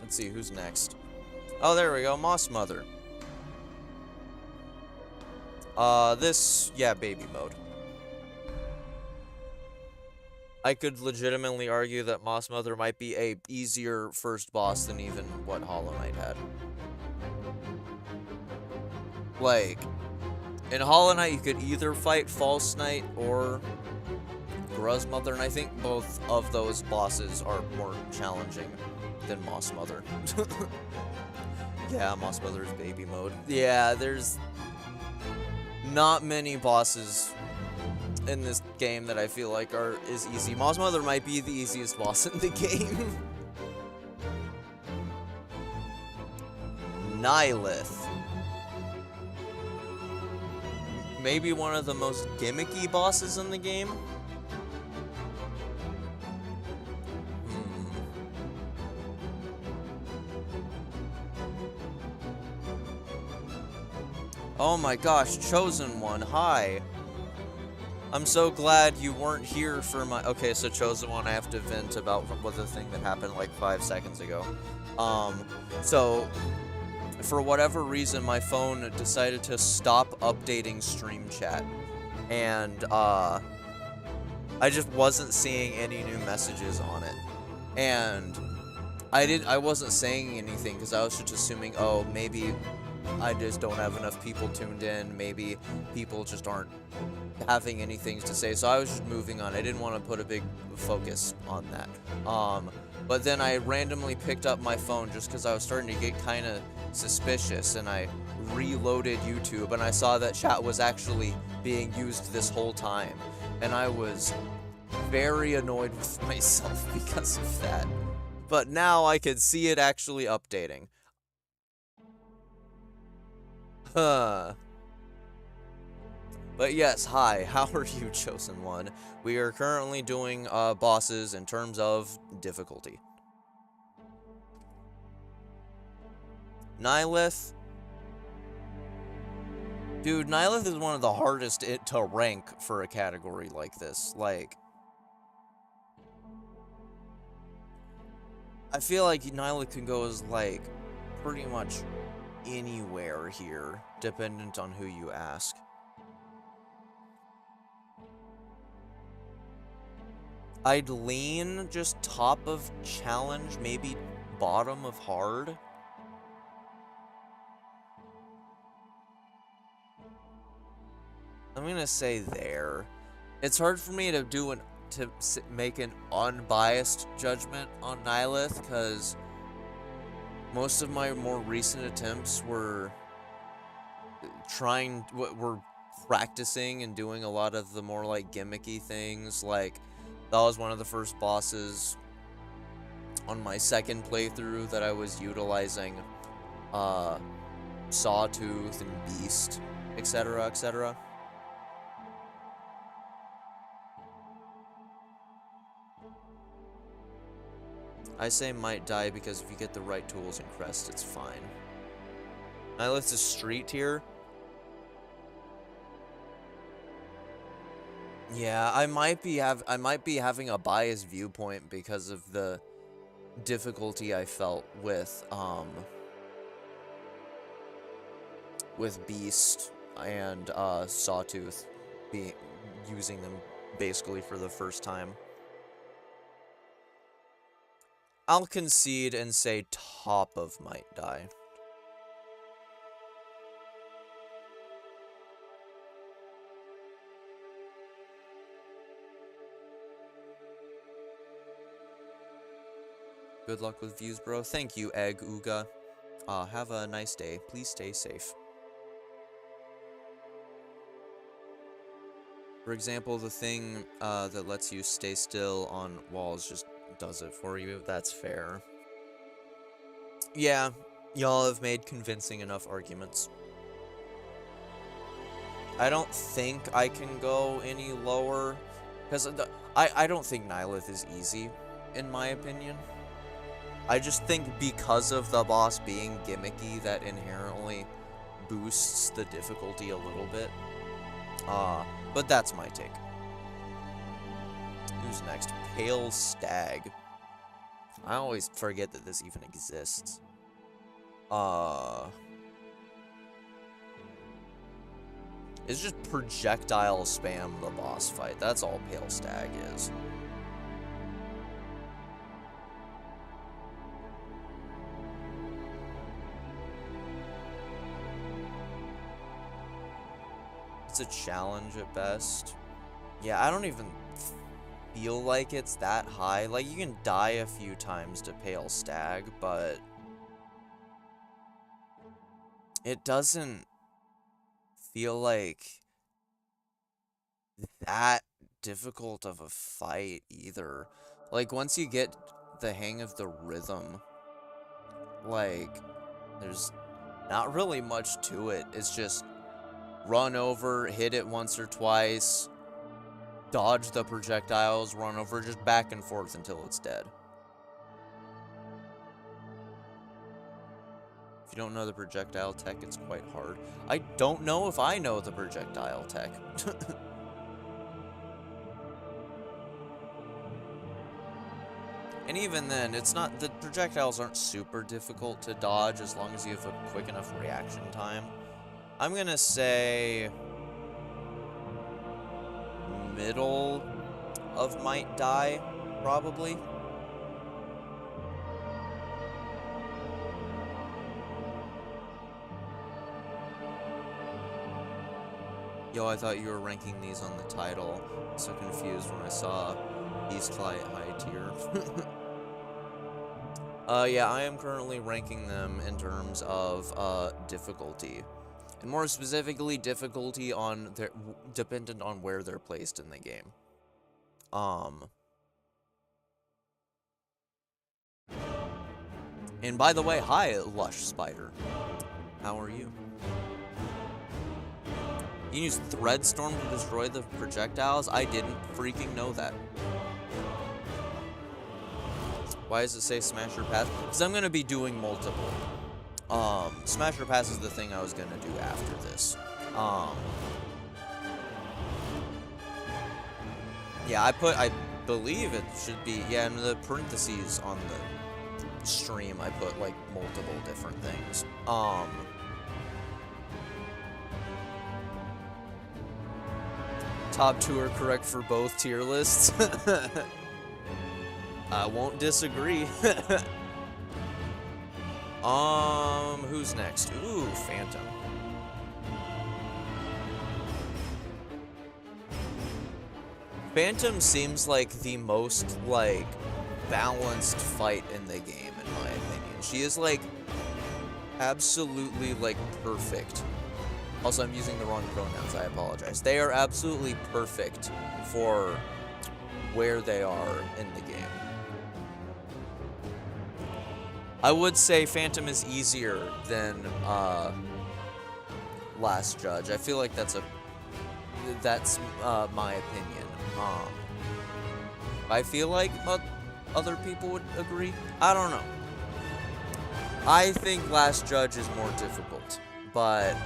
Speaker 1: Let's see, who's next? Oh, there we go, Moss Mother. Yeah, baby mode. I could legitimately argue that Moss Mother might be a easier first boss than even what Hollow Knight had. Like, in Hollow Knight, you could either fight False Knight or Gruz Mother, and I think both of those bosses are more challenging than Moss Mother. Yeah, Moss Mother's baby mode. Yeah, there's not many bosses in this game that I feel like is easy. Moss Mother might be the easiest boss in the game. Nihilith. Maybe one of the most gimmicky bosses in the game. Oh my gosh, Chosen One, hi. I'm so glad you weren't here for my... Okay, so Chosen One, I have to vent about what the thing that happened like 5 seconds ago. So, for whatever reason, my phone decided to stop updating Stream Chat. And, I just wasn't seeing any new messages on it. And I wasn't saying anything because I was just assuming, oh, maybe I just don't have enough people tuned in. Maybe people just aren't having anything to say. So I was just moving on. I didn't want to put a big focus on that. But then I randomly picked up my phone just because I was starting to get kind of suspicious, and I reloaded YouTube, and I saw that chat was actually being used this whole time. And I was very annoyed with myself because of that. But now I can see it actually updating. Huh. But yes, hi, how are you, Chosen One? We are currently doing bosses in terms of difficulty. Nihilith. Dude, Nihilith is one of the hardest to rank for a category like this. Like, I feel like Nihilith can go as, like, pretty much anywhere here, dependent on who you ask. I'd lean just top of challenge, maybe bottom of hard. I'm gonna say there. It's hard for me to make an unbiased judgment on Nihilith, because most of my more recent attempts were practicing and doing a lot of the more like gimmicky things. Like, that was one of the first bosses on my second playthrough that I was utilizing Sawtooth and Beast, etc., etc. I say might die because if you get the right tools and crest, it's fine. Nihilith is street tier. Yeah, I might be having a biased viewpoint because of the difficulty I felt with Beast and Sawtooth using them basically for the first time. I'll concede and say top of might die. Good luck with views, bro. Thank you, Egg Uga. Have a nice day. Please stay safe. For example, the thing that lets you stay still on walls just does it for you. That's fair. Yeah, y'all have made convincing enough arguments. I don't think I can go any lower, because I don't think Nihilith is easy, in my opinion. I just think because of the boss being gimmicky, that inherently boosts the difficulty a little bit. But that's my take. Who's next? Pale Stag. I always forget that this even exists. It's just projectile spam the boss fight. That's all Pale Stag is. It's a challenge at best. Yeah, I don't even feel like it's that high. Like, you can die a few times to Pale Stag, but it doesn't feel like that difficult of a fight either. Like, once you get the hang of the rhythm, like, there's not really much to it. It's just run over, hit it once or twice, dodge the projectiles, run over, just back and forth until it's dead. If you don't know the projectile tech, it's quite hard. I don't know if I know the projectile tech. And even then, it's not, the projectiles aren't super difficult to dodge as long as you have a quick enough reaction time. I'm gonna say middle of might die, probably. Yo, I thought you were ranking these on the title. So confused when I saw East Light High Tier. Yeah, I am currently ranking them in terms of difficulty. And more specifically, difficulty on their dependent on where they're placed in the game. And by the way, hi, Lush Spider. How are you? You can use Threadstorm to destroy the projectiles? I didn't freaking know that. Why does it say Smash or Pass? Because I'm going to be doing multiple. Smash or Pass is the thing I was going to do after this. Yeah, I believe it should be, yeah, in the parentheses on the stream, I put, like, multiple different things. Top 2 are correct for both tier lists. I won't disagree. Who's next? Ooh, Phantom. Phantom seems like the most, like, balanced fight in the game, in my opinion. She is, like, absolutely, like, perfect. Also, I'm using the wrong pronouns, I apologize. They are absolutely perfect for where they are in the game. I would say Phantom is easier than Last Judge. I feel like that's my opinion. I feel like other people would agree. I don't know. I think Last Judge is more difficult, but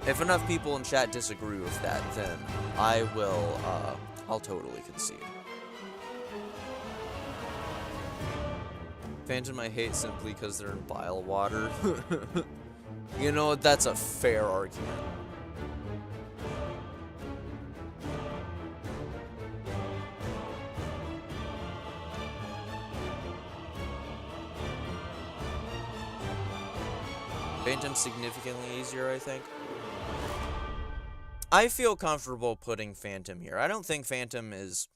Speaker 1: if enough people in chat disagree with that, then I'll totally concede. Phantom I hate simply because they're in bile water. You know, that's a fair argument. Phantom's significantly easier, I think. I feel comfortable putting Phantom here. I don't think Phantom is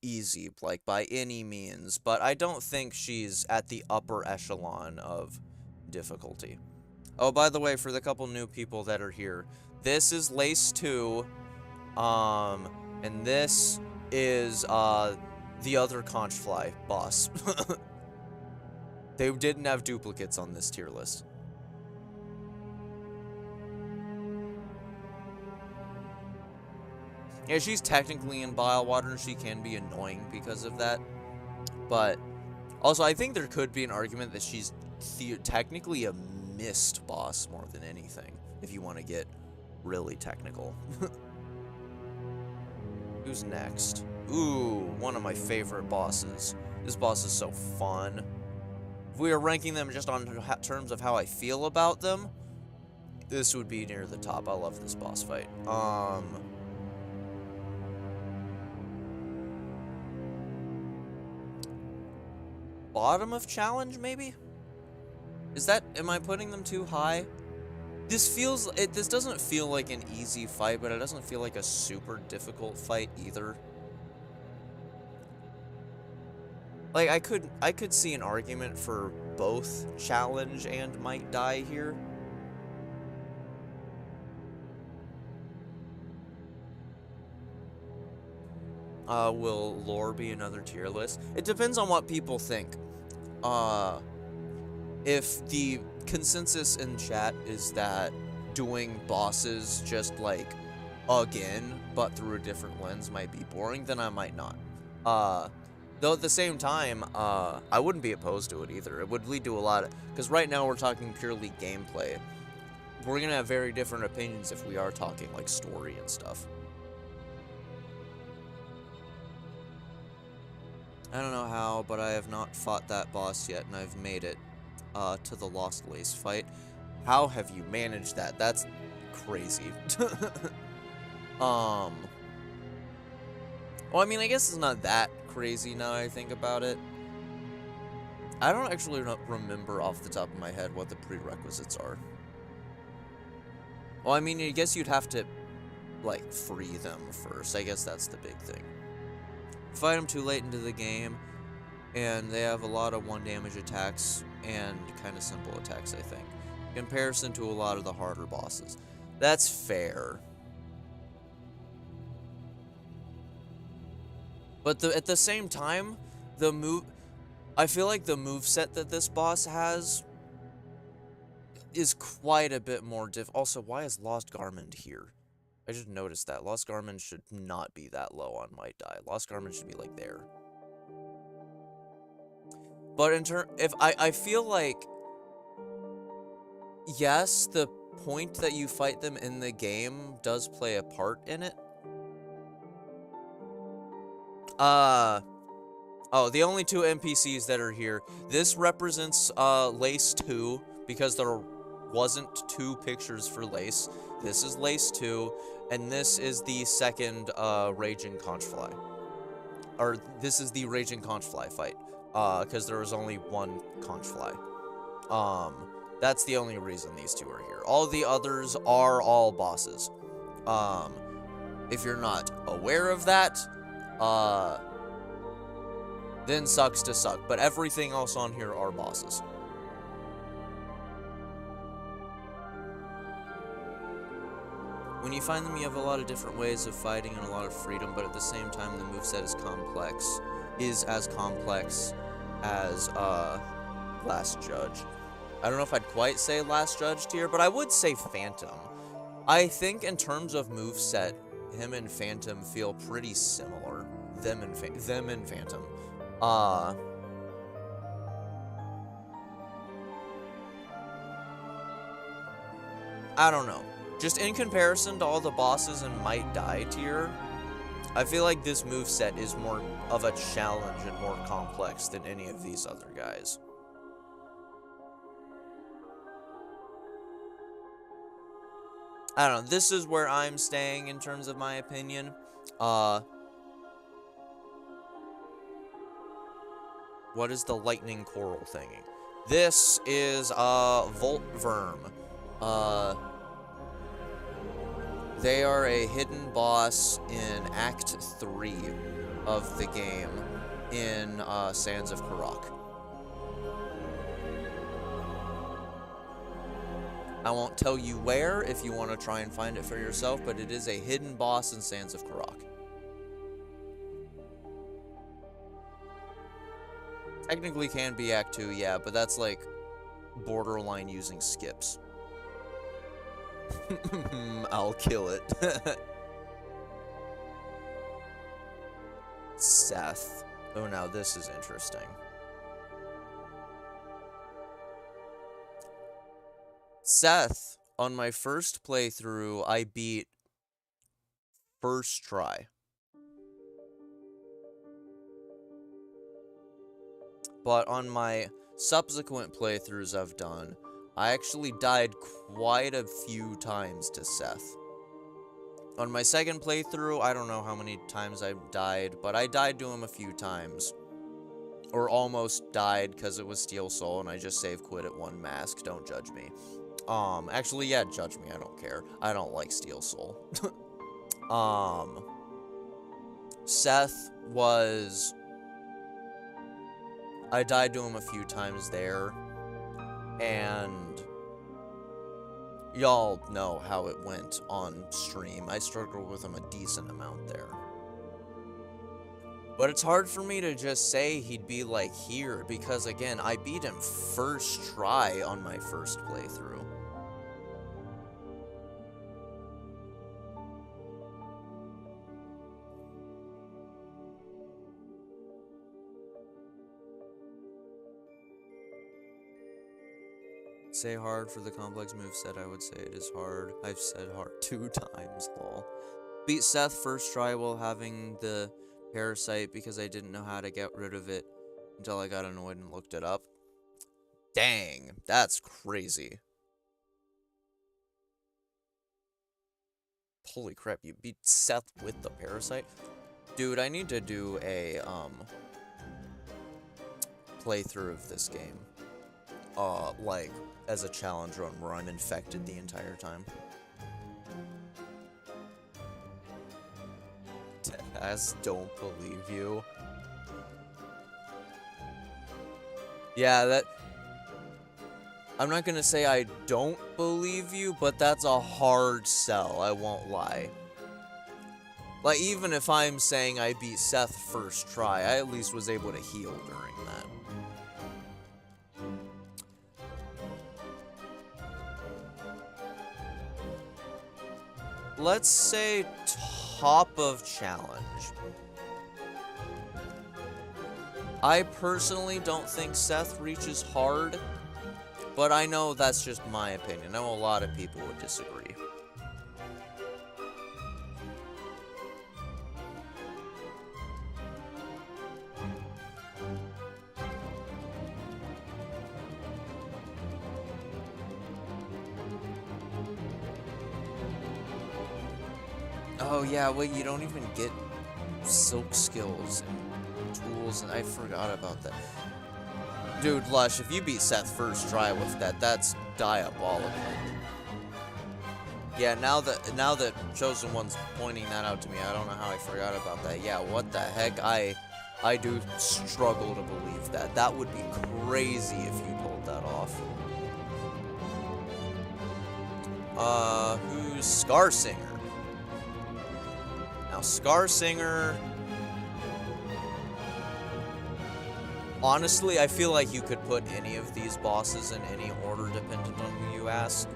Speaker 1: easy, like, by any means, but I don't think she's at the upper echelon of difficulty. Oh, by the way, for the couple new people that are here, this is Lace 2. And this is, the other Conchfly boss. They didn't have duplicates on this tier list. Yeah, she's technically in Bile Water, and she can be annoying because of that. But also, I think there could be an argument that she's technically a mist boss more than anything, if you want to get really technical. Who's next? Ooh, one of my favorite bosses. This boss is so fun. If we were ranking them just on terms of how I feel about them, this would be near the top. I love this boss fight. Bottom of challenge, maybe? Is that, am I putting them too high? This doesn't feel like an easy fight, but it doesn't feel like a super difficult fight either. Like, I could see an argument for both challenge and might die here. Will lore be another tier list? It depends on what people think. If the consensus in chat is that doing bosses just like again, but through a different lens might be boring, then I might not. Though at the same time, I wouldn't be opposed to it either. It would lead to a lot of, because right now we're talking purely gameplay. We're gonna have very different opinions if we are talking like story and stuff. I don't know how, but I have not fought that boss yet, and I've made it to the Lost Lace fight. How have you managed that? That's crazy. Well, I mean, I guess it's not that crazy now I think about it. I don't actually remember off the top of my head what the prerequisites are. Well, I mean, I guess you'd have to, like, free them first. I guess that's the big thing. Fight them too late into the game, and they have a lot of 1-damage attacks and kind of simple attacks, I think, in comparison to a lot of the harder bosses. That's fair. But at the same time, I feel like the moveset that this boss has is quite a bit more Also, why is Lost Garment here? I just noticed that. Lost Garment should not be that low on Might Die. Lost Garment should be, like, there. But I feel like, yes, the point that you fight them in the game does play a part in it. Oh, the only two NPCs that are here. This represents, Lace 2, because there wasn't 2 pictures for Lace. This is Lace 2, and this is the second, Raging Conchfly. Or, this is the Raging Conchfly fight, because there was only one Conchfly. That's the only reason these two are here. All the others are all bosses. If you're not aware of that, then sucks to suck. But everything else on here are bosses. When you find them, you have a lot of different ways of fighting and a lot of freedom, but at the same time, the moveset is as complex as, Last Judge. I don't know if I'd quite say Last Judge tier, but I would say Phantom. I think in terms of moveset, him and Phantom feel pretty similar. Them and Phantom. I don't know. Just in comparison to all the bosses in Might Die tier, I feel like this moveset is more of a challenge and more complex than any of these other guys. I don't know. This is where I'm staying in terms of my opinion. What is the lightning coral thingy? This is, Voltverm. They are a hidden boss in Act 3 of the game in, Sands of Karak. I won't tell you where if you want to try and find it for yourself, but it is a hidden boss in Sands of Karak. Technically can be Act 2, yeah, but that's like borderline using skips. I'll kill it. Seth. Oh, now this is interesting. Seth, on my first playthrough, I beat first try. But on my subsequent playthroughs I've done, I actually died quite a few times to Seth. On my second playthrough, I don't know how many times I died, but I died to him a few times. Or almost died because it was Steel Soul and I just save quit at one mask. Don't judge me. Actually, yeah, judge me. I don't care. I don't like Steel Soul. Seth was... I died to him a few times there, and y'all know how it went on stream. I struggled with him a decent amount there. But it's hard for me to just say he'd be like here, because again, I beat him first try on my first playthrough. Say hard for the complex moveset, I would say it is hard. I've said hard 2 times, lol. Beat Seth first try while having the parasite because I didn't know how to get rid of it until I got annoyed and looked it up. Dang, that's crazy. Holy crap, you beat Seth with the parasite? Dude, I need to do a, playthrough of this game. Like, as a challenge run where I'm infected the entire time. Taz, don't believe you. Yeah, that... I'm not gonna say I don't believe you, but that's a hard sell, I won't lie. Like, even if I'm saying I beat Seth first try, I at least was able to heal during that. Let's say top of challenge. I personally don't think Seth reaches hard, but I know that's just my opinion. I know a lot of people would disagree. Oh yeah, wait, you don't even get silk skills and tools, and I forgot about that. Dude, Lush, if you beat Seth first try with that, that's diabolical. Yeah, now that Chosen One's pointing that out to me, I don't know how I forgot about that. Yeah, what the heck? I do struggle to believe that. That would be crazy if you pulled that off. Who's Scarsinger? Now, Scarsinger... Honestly, I feel like you could put any of these bosses in any order dependent on who you ask.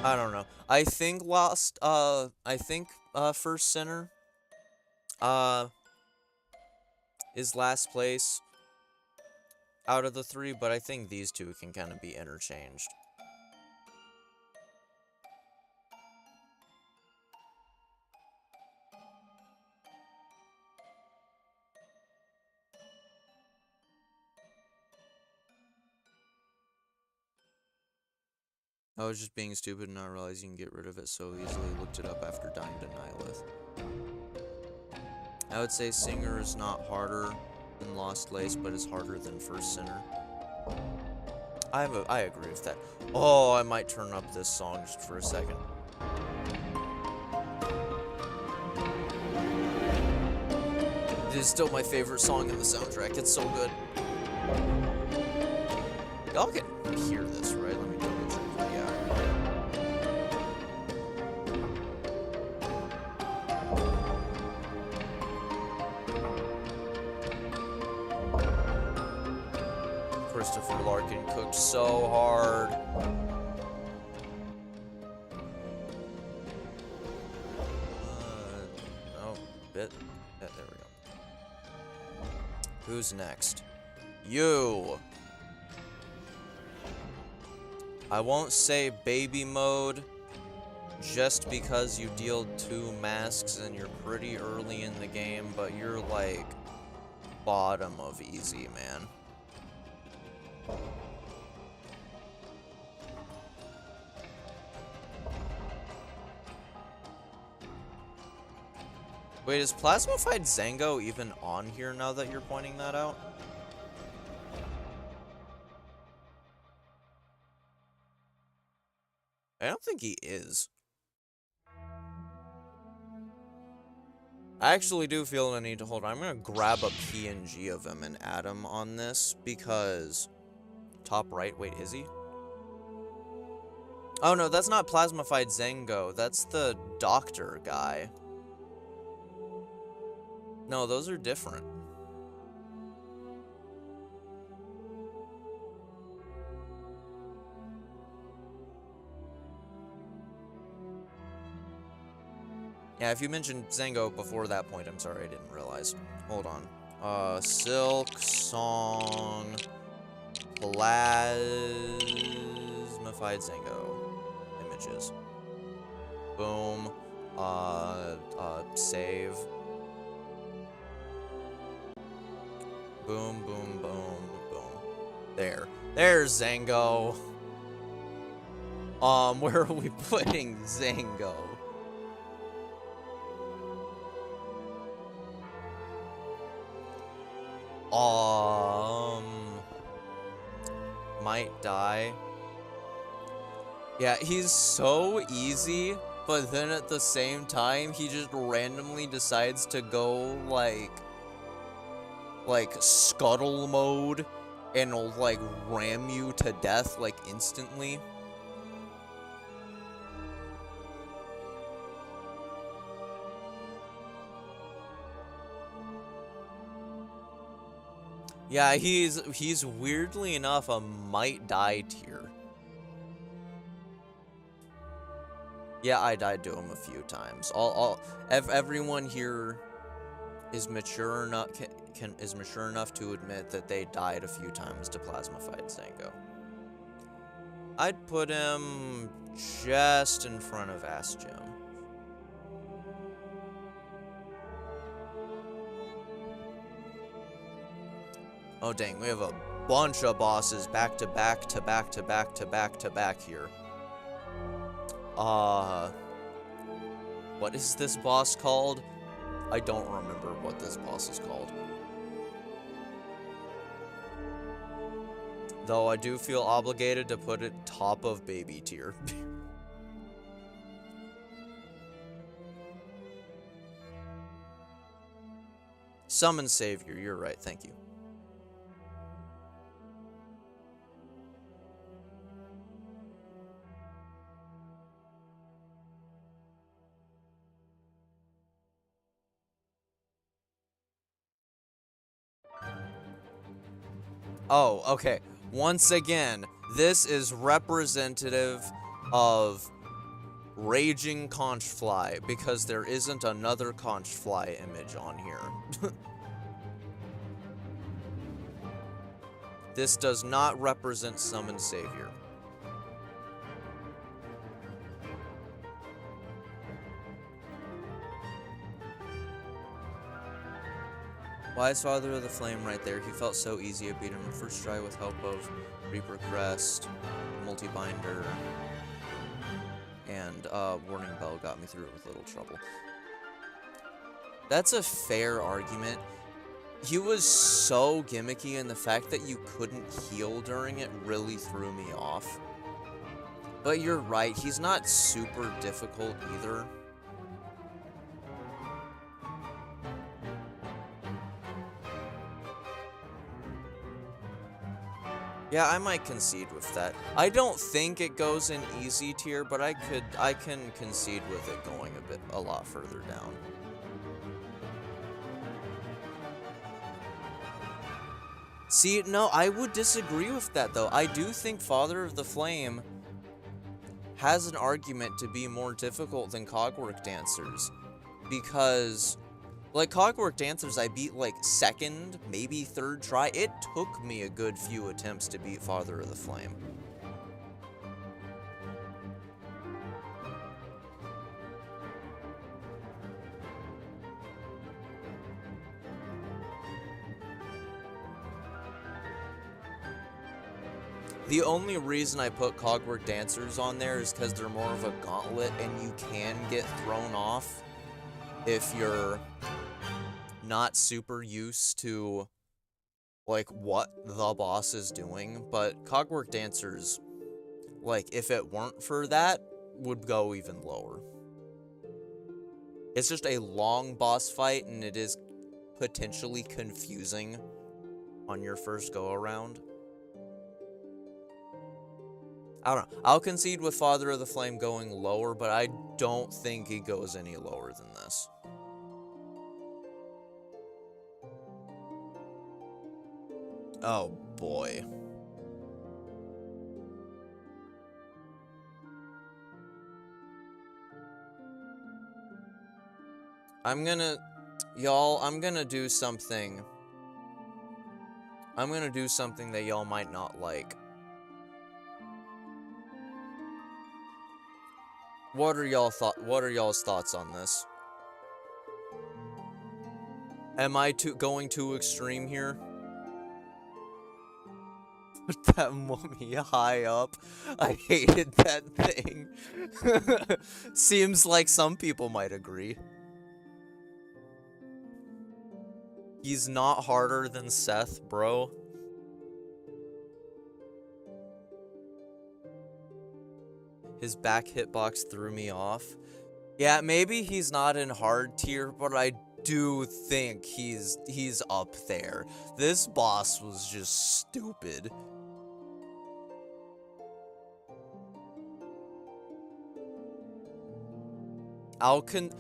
Speaker 1: I don't know. I think First Sinner, is last place out of the 3, but I think these 2 can kind of be interchanged. I was just being stupid and not realizing you can get rid of it so easily. Looked it up after dying to Nihilith. I would say Singer is not harder than Lost Lace, but is harder than First Sinner. I agree with that. Oh, I might turn up this song just for a second. It is still my favorite song in the soundtrack. It's so good. Y'all can hear this, right? Let me double check. Yeah. Christopher Larkin cooked so hard. Oh, bit. Yeah, there we go. Who's next? You. I won't say baby mode just because you deal 2 masks and you're pretty early in the game, but you're like bottom of easy, man. Wait, is Plasmified Zango even on here now that you're pointing that out? I don't think he is. I actually do feel the need to hold on. I'm gonna grab a PNG of him and add him on this because top right. Wait, is he? Oh no, that's not Plasmified Zango. That's the doctor guy. No, those are different. Yeah, if you mentioned Zango before that point, I'm sorry, I didn't realize. Hold on. Silksong Plasmified Zango images. Boom. Save. Boom, boom, boom, boom. There. There's Zango. Where are we putting Zango? Might die. Yeah, he's so easy, but then at the same time, he just randomly decides to go, like scuttle mode and will, like, ram you to death, like, instantly. Yeah, he's weirdly enough a might die tier. Yeah, I died to him a few times. Everyone here is mature enough is mature enough to admit that they died a few times to Plasmified Zango. I'd put him just in front of Ass Jim. Oh dang, we have a bunch of bosses back to back to back to back to back to back here. What is this boss called? I don't remember what this boss is called. Though I do feel obligated to put it top of baby tier. Summon Savior, you're right, thank you. Oh, okay. Once again, this is representative of Raging Conchfly, because there isn't another Conchfly image on here. This does not represent Summon Savior. Wise Father of the Flame right there. He felt so easy. I beat him first try with help of Reaper Crest, Multi-Binder, and Warning Bell got me through it with little trouble. That's a fair argument. He was so gimmicky, and the fact that you couldn't heal during it really threw me off. But you're right, he's not super difficult either. Yeah, I might concede with that. I don't think it goes in easy tier, but I can concede with it going a lot further down. See, no, I would disagree with that, though. I do think Father of the Flame has an argument to be more difficult than Cogwork Dancers. Because, like, Cogwork Dancers, I beat, like, second, maybe third try. It took me a good few attempts to beat Father of the Flame. The only reason I put Cogwork Dancers on there is because they're more of a gauntlet, and you can get thrown off if you're not super used to, like, what the boss is doing. But Cogwork Dancers, like, if it weren't for that, would go even lower. It's just a long boss fight, and it is potentially confusing on your first go-around. I don't know. I'll concede with Father of the Flame going lower, but I don't think it goes any lower than this. Oh, boy. Y'all, I'm gonna do something. I'm gonna do something that y'all might not like. What are y'all's thoughts on this? Am I going too extreme here? Put that mummy high up. I hated that thing. Seems like some people might agree. He's not harder than Seth, bro. His back hitbox threw me off. Yeah, maybe he's not in hard tier, but I do think he's up there. This boss was just stupid. I don't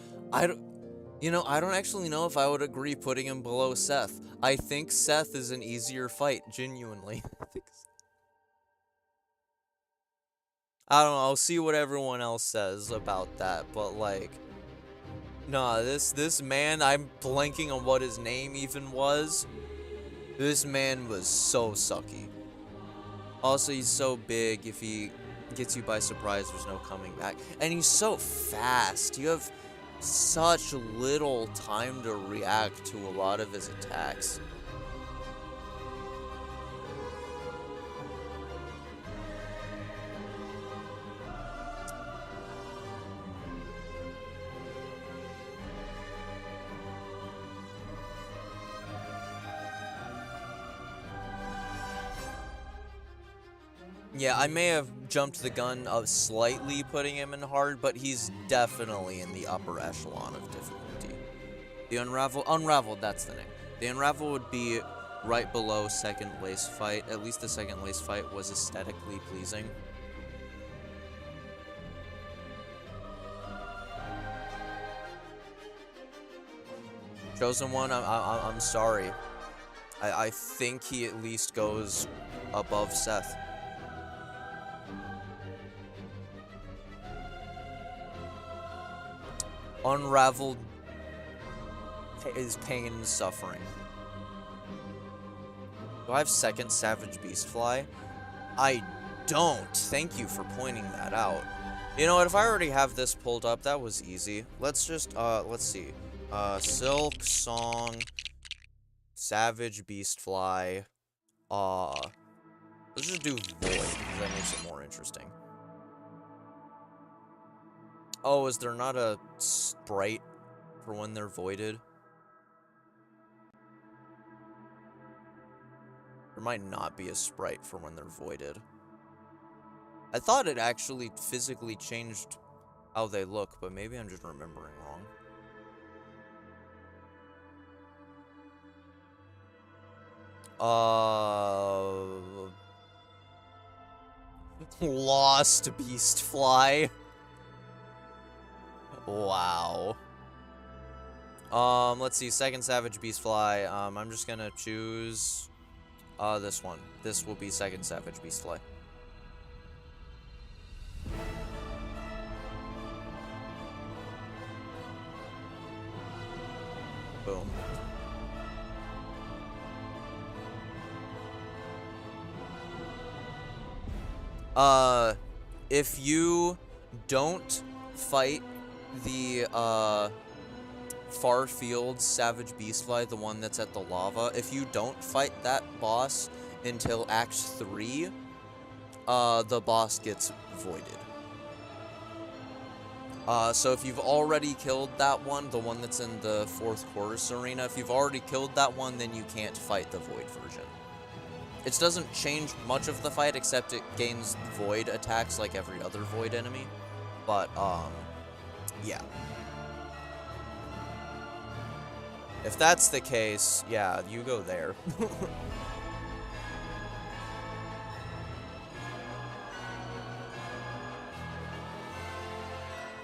Speaker 1: actually know if I would agree putting him below Seth. I think Seth is an easier fight, genuinely. I don't know, I'll see what everyone else says about that, but like, nah, this man, I'm blanking on what his name even was. This man was so sucky. Also, he's so big, if he gets you by surprise, there's no coming back. And he's so fast. You have such little time to react to a lot of his attacks. Yeah, I may have jumped the gun of slightly putting him in hard, but he's definitely in the upper echelon of difficulty. The Unraveled, that's the name. The Unravel would be right below second lace fight. At least the second lace fight was aesthetically pleasing. Chosen One, I'm sorry. I think he at least goes above Seth. Unraveled is pain and suffering. Do I have second Savage Beastfly? I don't. Thank you for pointing that out. You know what, if I already have this pulled up, that was easy. Let's just, let's see. Silksong, Savage Beastfly, let's just do Void, because that makes it more interesting. Oh, is there not a sprite for when they're voided? There might not be a sprite for when they're voided. I thought it actually physically changed how they look, but maybe I'm just remembering wrong. Lost beast fly. Wow. Let's see, second savage beast fly. I'm just gonna choose this one. This will be second savage beast fly. Boom. If you don't fight the, far field savage beastfly, the one that's at the lava, if you don't fight that boss until Act 3, the boss gets voided. So if you've already killed that one, the one that's in the 4th chorus arena, if you've already killed that one, then you can't fight the void version. It doesn't change much of the fight, except it gains void attacks like every other void enemy. But, yeah. If that's the case, yeah, you go there. We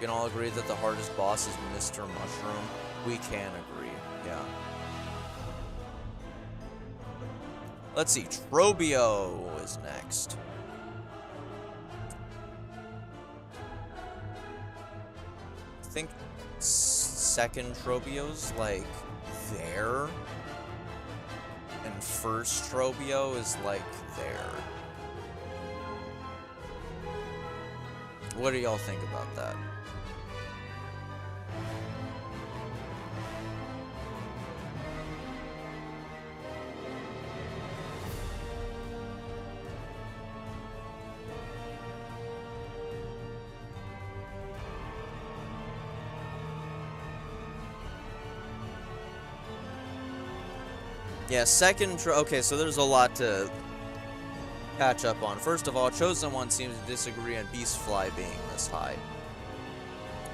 Speaker 1: can all agree that the hardest boss is Mr. Mushroom. We can agree, yeah. Let's see, Trobio is next. I think second Trobio's like there, and first Trobio is like there. What do y'all think about that? Yeah, okay, so there's a lot to catch up on. First of all, Chosen One seems to disagree on Beastfly being this high.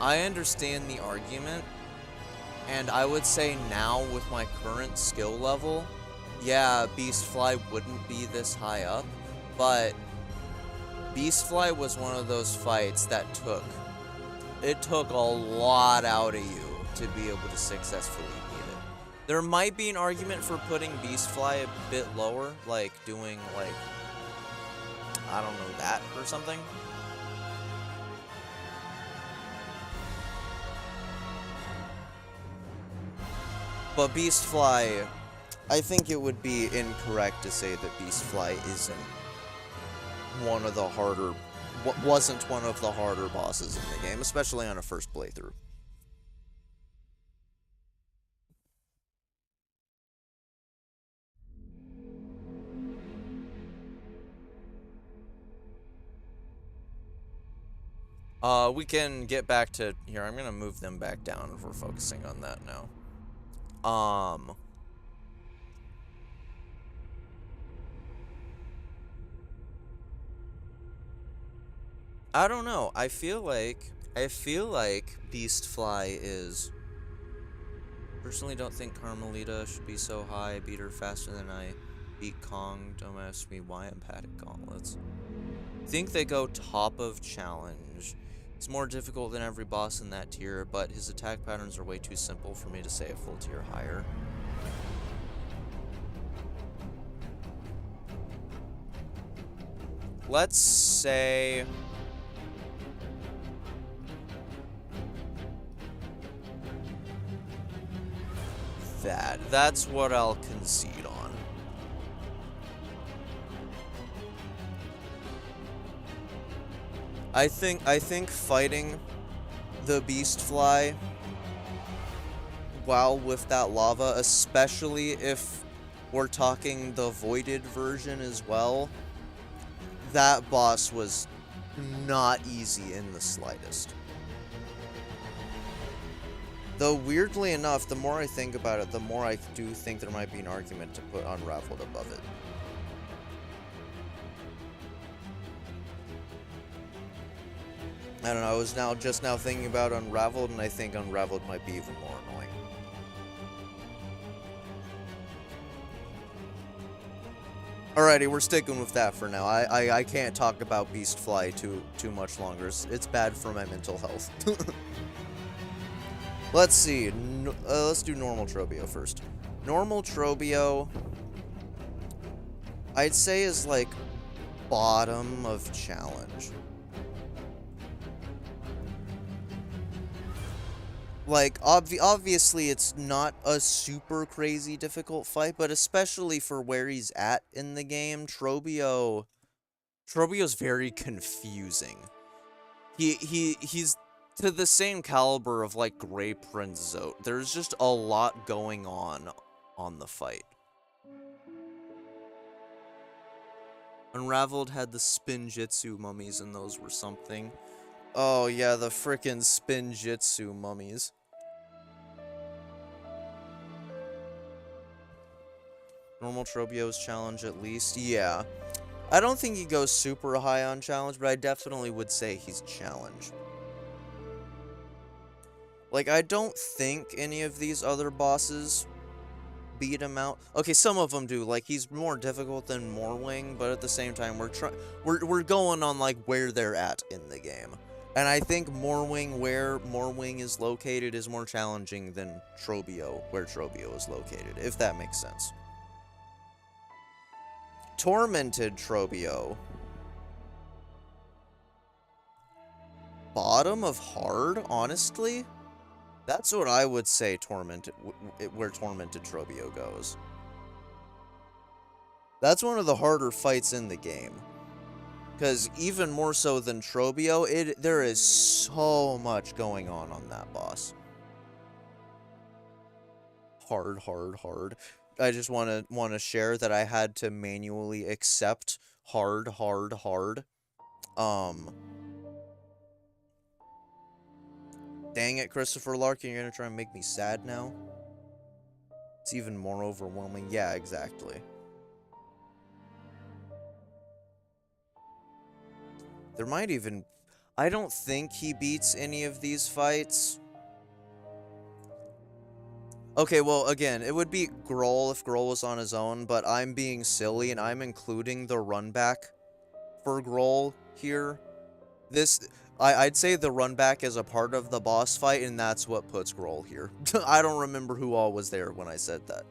Speaker 1: I understand the argument, and I would say now with my current skill level, yeah, Beastfly wouldn't be this high up, but Beastfly was one of those fights that took a lot out of you to be able to successfully beat it. There might be an argument for putting Beastfly a bit lower, like doing, like, I don't know, that or something. But Beastfly, I think it would be incorrect to say that Beastfly isn't one of the harder, wasn't one of the harder bosses in the game, especially on a first playthrough. We can get back to here. I'm gonna move them back down if we're focusing on that now. I don't know. I feel like Beastfly is. Personally, don't think Carmelita should be so high. I beat her faster than I beat Kong. Don't ask me why I'm bad at gauntlets. Think they go top of challenge. It's more difficult than every boss in that tier, but his attack patterns are way too simple for me to say a full tier higher. Let's say that's what I'll concede on. I think fighting the Beastfly while with that lava, especially if we're talking the voided version as well, that boss was not easy in the slightest. Though, weirdly enough, the more I think about it, the more I do think there might be an argument to put Unraveled above it. I don't know, I was just now thinking about Unraveled, and I think Unraveled might be even more annoying. Alrighty, we're sticking with that for now. I can't talk about Beastfly too much longer. It's bad for my mental health. Let's see. Let's do normal Trobio first. Normal Trobio, I'd say, is like bottom of challenge. Like, obviously, it's not a super crazy difficult fight, but especially for where he's at in the game, Trobio's very confusing. He's to the same caliber of, like, Grey Prince Zote. There's just a lot going on the fight. Unraveled had the Spinjitzu mummies, and those were something. Oh, yeah, the frickin' Spinjitzu mummies. Normal Trobio's challenge, at least. Yeah. I don't think he goes super high on challenge, but I definitely would say he's challenge. Like, I don't think any of these other bosses beat him out. Okay, some of them do. Like, he's more difficult than Morwing, but at the same time, we're going on, like, where they're at in the game. And I think Morwing, where Morwing is located, is more challenging than Trobio, where Trobio is located, if that makes sense. Tormented Trobio. Bottom of hard, honestly? That's what I would say where Tormented Trobio goes. That's one of the harder fights in the game. Because even more so than Trobio, there is so much going on that boss. Hard, hard, hard. I just want to share that I had to manually accept hard, hard, hard. Dang it, Christopher Larkin, you're gonna try and make me sad now? It's even more overwhelming. Yeah, exactly. There might even... I don't think he beats any of these fights. Okay, well, again, it would be Grohl if Grohl was on his own, but I'm being silly, and I'm including the run back for Grohl here. I'd say the run back is a part of the boss fight, and that's what puts Grohl here. I don't remember who all was there when I said that.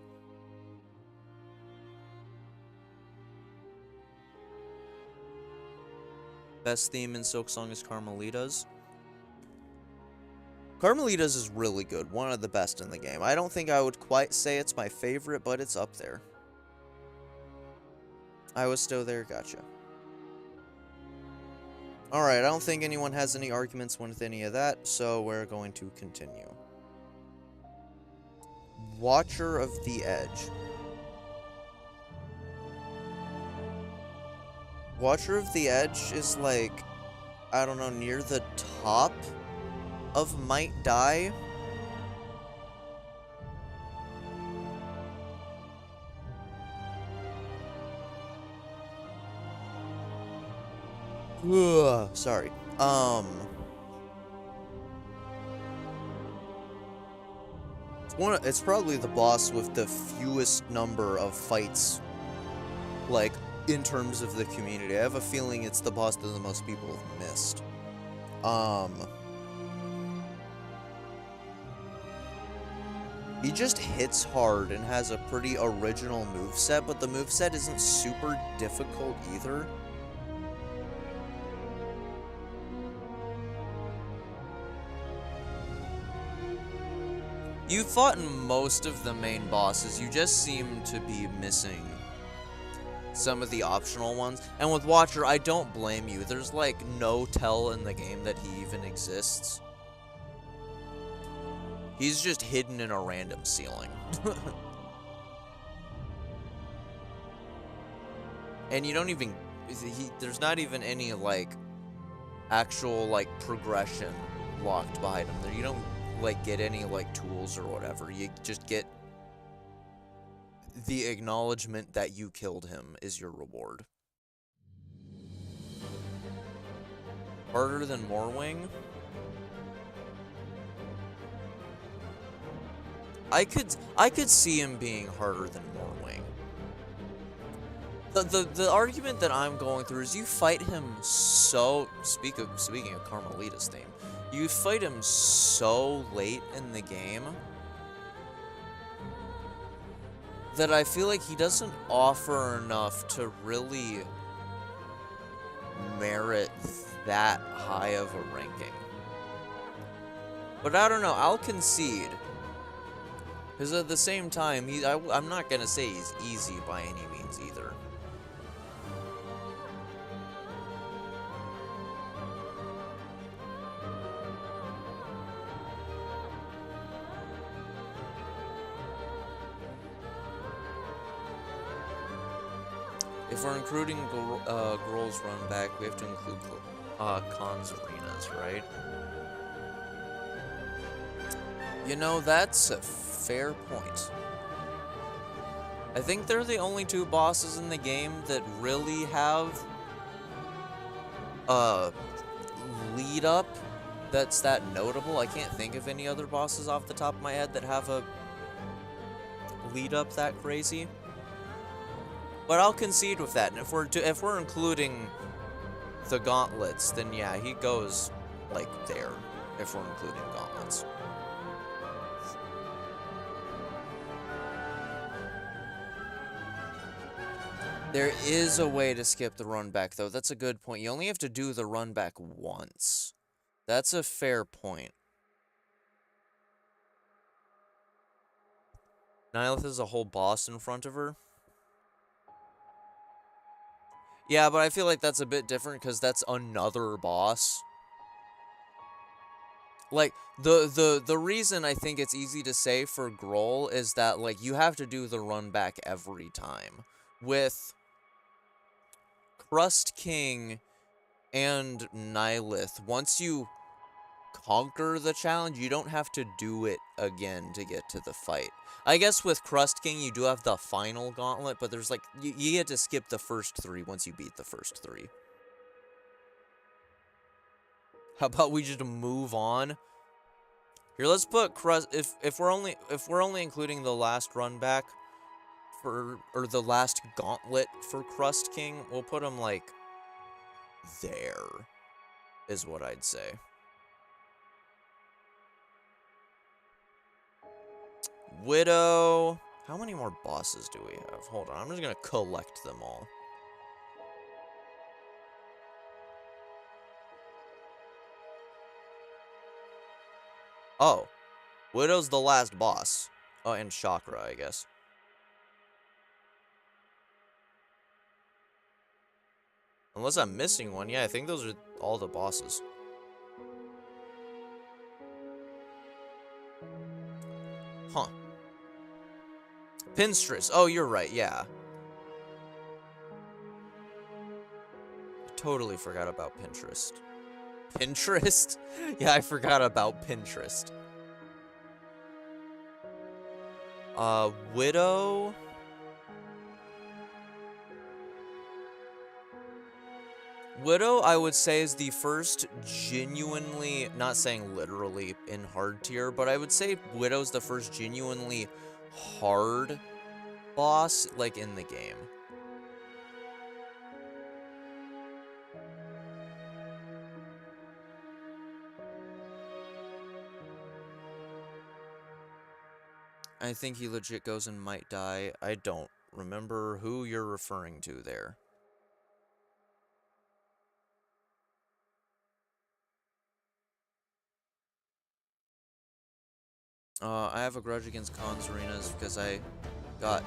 Speaker 1: Best theme in Silksong is Carmelita's. Carmelita's is really good, one of the best in the game. I don't think I would quite say it's my favorite, but it's up there. I was still there, gotcha. Alright, I don't think anyone has any arguments with any of that, so we're going to continue. Watcher of the Edge. Watcher of the Edge is like, I don't know, near the top of Might Die. Ugh, sorry. It's probably the boss with the fewest number of fights, like, in terms of the community. I have a feeling it's the boss that the most people have missed. He just hits hard and has a pretty original moveset, but the moveset isn't super difficult either. You fought in most of the main bosses, you just seem to be missing some of the optional ones. And with Watcher, I don't blame you. There's like no tell in the game that he even exists. He's just hidden in a random ceiling. And you don't even... there's not even any, like, actual, like, progression locked behind him. You don't, like, get any, like, tools or whatever. You just get the acknowledgement that you killed him is your reward. Harder than Morwing? I could see him being harder than Morwing. The argument that I'm going through is you fight him so speaking of Carmelita's theme, you fight him so late in the game that I feel like he doesn't offer enough to really merit that high of a ranking. But I don't know, I'll concede. Because at the same time, I'm not going to say he's easy by any means either. If we're including Grohl's run back, we have to include Khan's arenas, right? You know, that's a fair point. I think they're the only two bosses in the game that really have a lead up that's that notable. I can't think of any other bosses off the top of my head that have a lead up that crazy. But I'll concede with that. And if we're including the gauntlets, then yeah, he goes like there. If we're including gauntlets. There is a way to skip the run back, though. That's a good point. You only have to do the run back once. That's a fair point. Nihilith is a whole boss in front of her. Yeah, but I feel like that's a bit different because that's another boss. Like, the reason I think it's easy to say for Grohl is that, like, you have to do the run back every time. With Crust King and Nihilith, once you conquer the challenge, you don't have to do it again to get to the fight. I guess with Crust King, you do have the final gauntlet, but there's like, you get to skip the first three once you beat the first three. How about we just move on? Here, let's put Crust, if we're only including the last run back for, or the last gauntlet for Crust King, we'll put him like there, is what I'd say. Widow. How many more bosses do we have? Hold on, I'm just gonna collect them all. Oh. Widow's the last boss. Oh, and Chakra, I guess. Unless I'm missing one. Yeah, I think those are all the bosses. Huh. Pinstress. Oh, you're right, yeah. Totally forgot about Pinterest. Pinterest? Yeah, I forgot about Pinterest. Widow? Widow, I would say, is the first genuinely, not saying literally in hard tier, but I would say Widow's the first genuinely hard boss, like, in the game. I think he legit goes and might die. I don't remember who you're referring to there. I have a grudge against Khan's arenas because I got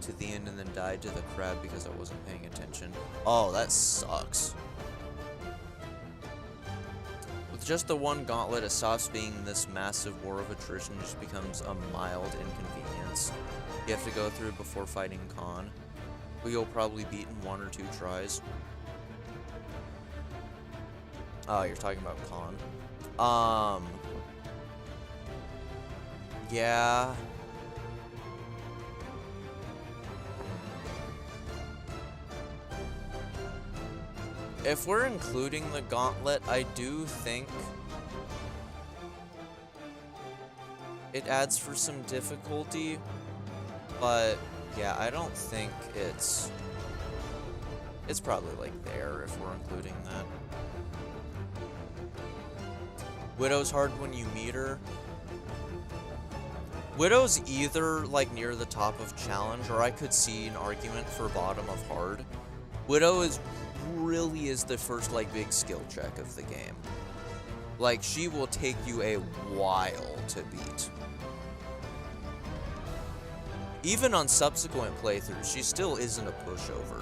Speaker 1: to the end and then died to the crab because I wasn't paying attention. Oh, that sucks. With just the one gauntlet, it stops being this massive war of attrition and just becomes a mild inconvenience. You have to go through before fighting Khan, who you'll probably beat in 1 or 2 tries. Oh, you're talking about Khan. Yeah. If we're including the gauntlet, I do think it adds for some difficulty, but yeah, I don't think it's It's probably like there if we're including that. Widow's hard when you meet her. Widow's either like near the top of challenge, or I could see an argument for bottom of hard. Widow really is the first like big skill check of the game. Like, she will take you a while to beat. Even on subsequent playthroughs, she still isn't a pushover.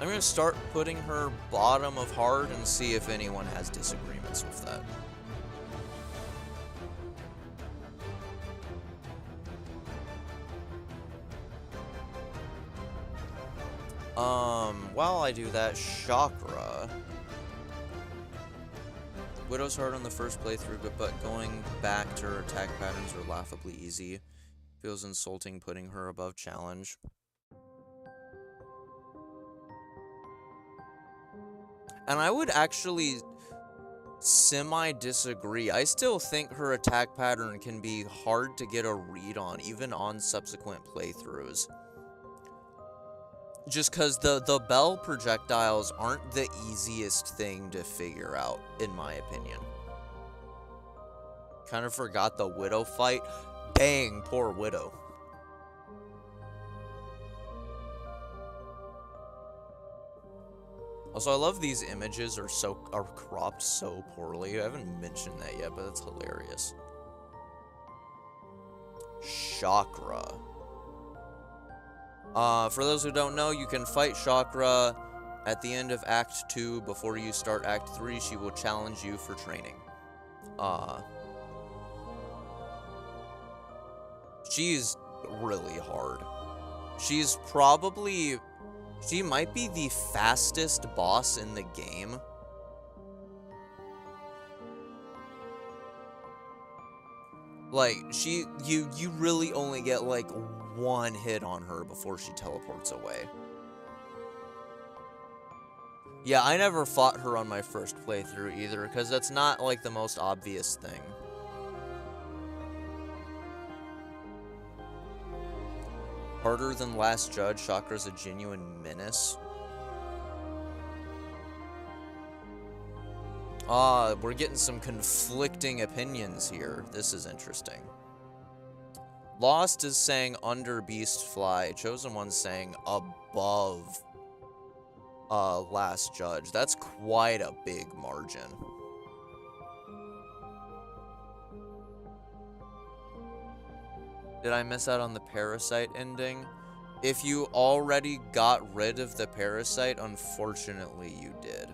Speaker 1: I'm gonna start putting her bottom of hard and see if anyone has disagreements with that. While I do that, Chakra. Widow's hard on the first playthrough, but going back to her attack patterns are laughably easy. Feels insulting putting her above challenge. And I would actually semi-disagree. I still think her attack pattern can be hard to get a read on, even on subsequent playthroughs. Just because the bell projectiles aren't the easiest thing to figure out, in my opinion. Kind of forgot the Widow fight. Dang, poor Widow. Also, I love these images are cropped so poorly. I haven't mentioned that yet, but that's hilarious. Chakra. For those who don't know, you can fight Chakra at the end of Act 2 before you start Act 3. She will challenge you for training. She's really hard. She might be the fastest boss in the game. Like, you really only get, like, one hit on her before she teleports away. Yeah, I never fought her on my first playthrough either, because that's not, like, the most obvious thing. Harder than Last Judge, Chakra's a genuine menace. We're getting some conflicting opinions here. This is interesting. Lost is saying under Beastfly. Chosen One's saying above Last Judge. That's quite a big margin. Did I miss out on the Parasite ending? If you already got rid of the Parasite, unfortunately you did.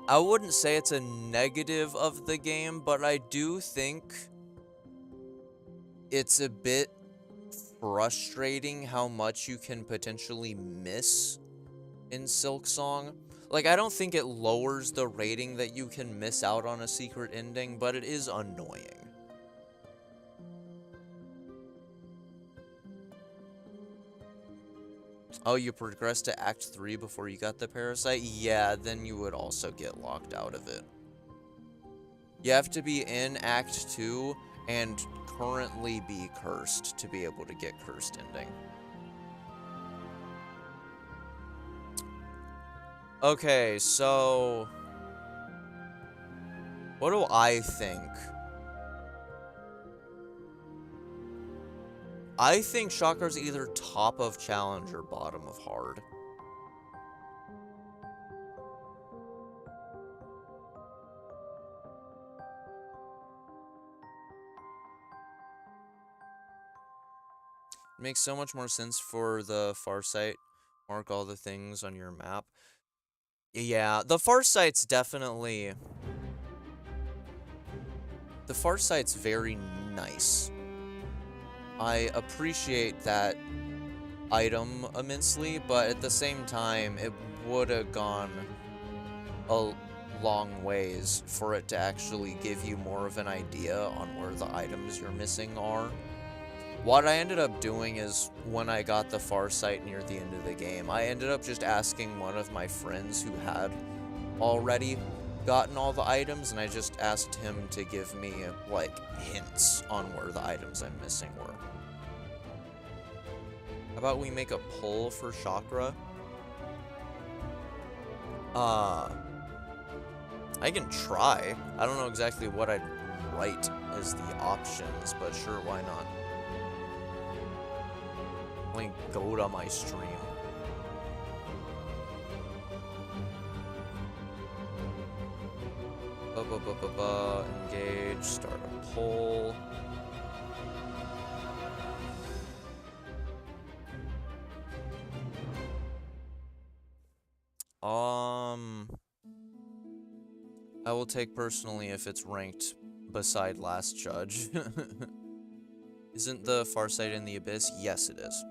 Speaker 1: I wouldn't say it's a negative of the game, but I do think it's a bit frustrating how much you can potentially miss in Silksong. Like, I don't think it lowers the rating that you can miss out on a secret ending, but it is annoying. Oh, you progressed to Act 3 before you got the Parasite? Yeah, then you would also get locked out of it. You have to be in Act 2 and currently be cursed to be able to get cursed ending. Okay, so what do I think? I think Chakra's either top of challenge or bottom of hard. It makes so much more sense for the Farsight. Mark all the things on your map. Yeah, the Farsight's definitely... The Farsight's very nice. I appreciate that item immensely, but at the same time, it would have gone a long ways for it to actually give you more of an idea on where the items you're missing are. What I ended up doing is, when I got the Farsight near the end of the game, I ended up just asking one of my friends who had already gotten all the items, and I just asked him to give me, like, hints on where the items I'm missing were. How about we make a poll for chakra? I can try. I don't know exactly what I'd write as the options, but sure, why not? Let me go to my stream. Engage, start a poll. I will take personally if it's ranked beside Last Judge. Isn't the Farsight in the Abyss? Yes, it is.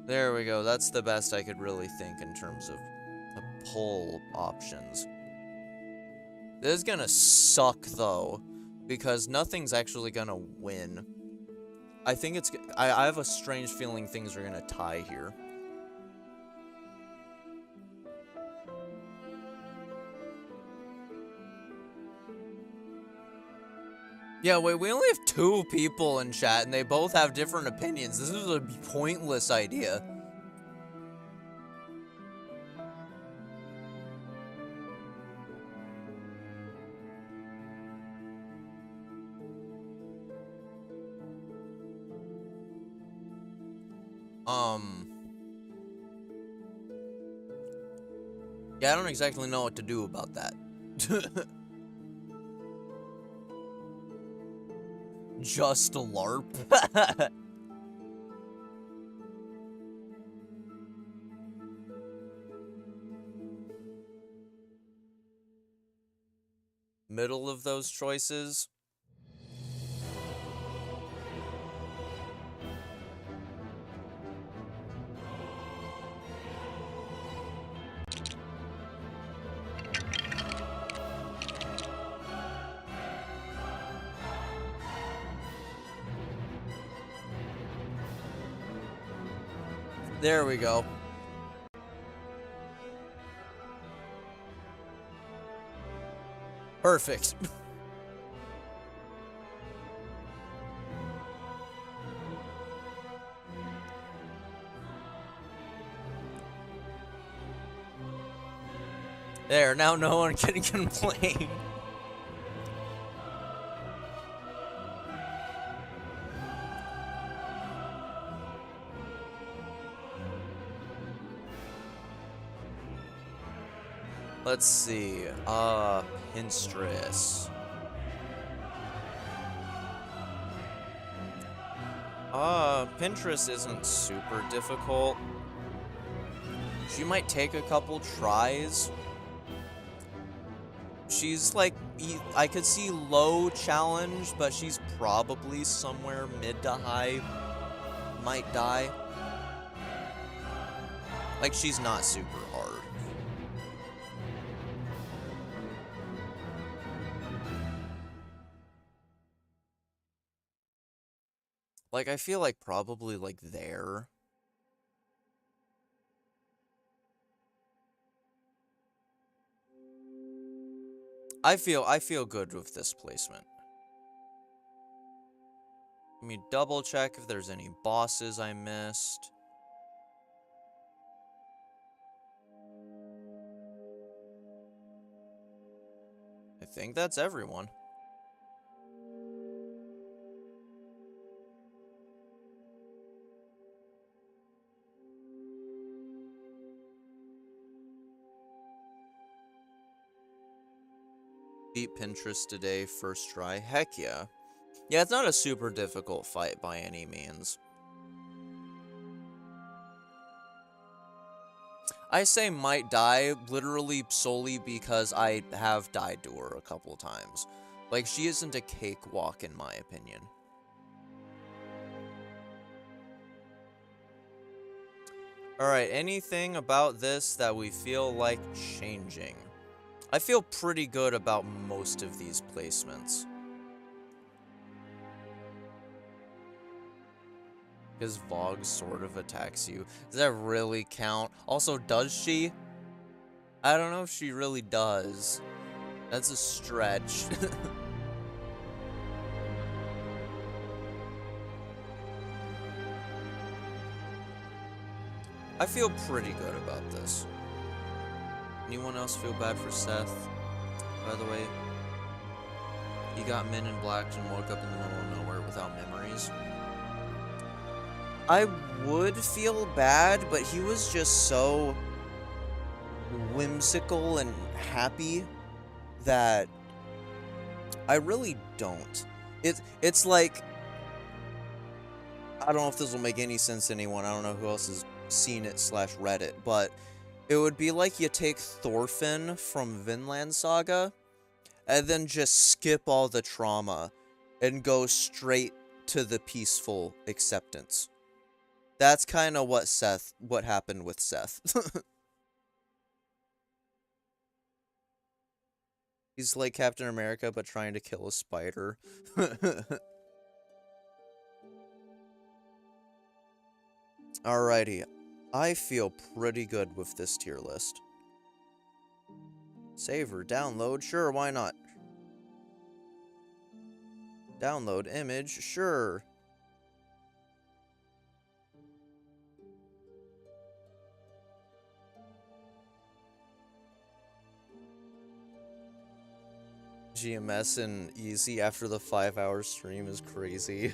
Speaker 1: There we go. That's the best I could really think in terms of the poll options. This is gonna suck, though, because nothing's actually gonna win. I think it's... I have a strange feeling things are gonna tie here. Yeah, wait, we only have 2 people in chat, and they both have different opinions. This is a pointless idea. Yeah, I don't exactly know what to do about that. Just a LARP? Middle of those choices? There we go. Perfect. There, now no one can complain. Let's see. Pinstress. Pinterest isn't super difficult. She might take a couple tries. She's like, I could see low challenge, but she's probably somewhere mid to high. Might die. Like, she's not super hard. Like, I feel like probably, like, there. I feel good with this placement. Let me double check if there's any bosses I missed. I think that's everyone. Beat Pinterest today, first try. Heck yeah. Yeah, it's not a super difficult fight by any means. I say might die literally solely because I have died to her a couple times. Like, she isn't a cakewalk in my opinion. Alright, anything about this that we feel like changing? I feel pretty good about most of these placements. Because Vogue sort of attacks you. Does that really count? Also, does she? I don't know if she really does. That's a stretch. I feel pretty good about this. Anyone else feel bad for Seth? By the way, he got Men in Black and woke up in the middle of nowhere without memories. I would feel bad, but he was just so whimsical and happy that I really don't. It's like, I don't know if this will make any sense to anyone. I don't know who else has seen it / read it, but it would be like you take Thorfinn from Vinland Saga and then just skip all the trauma and go straight to the peaceful acceptance. That's kind of what happened with Seth. He's like Captain America, but trying to kill a spider. Alrighty. I feel pretty good with this tier list. Save or download? Sure, why not? Download image? Sure. GMS and easy after the 5-hour stream is crazy.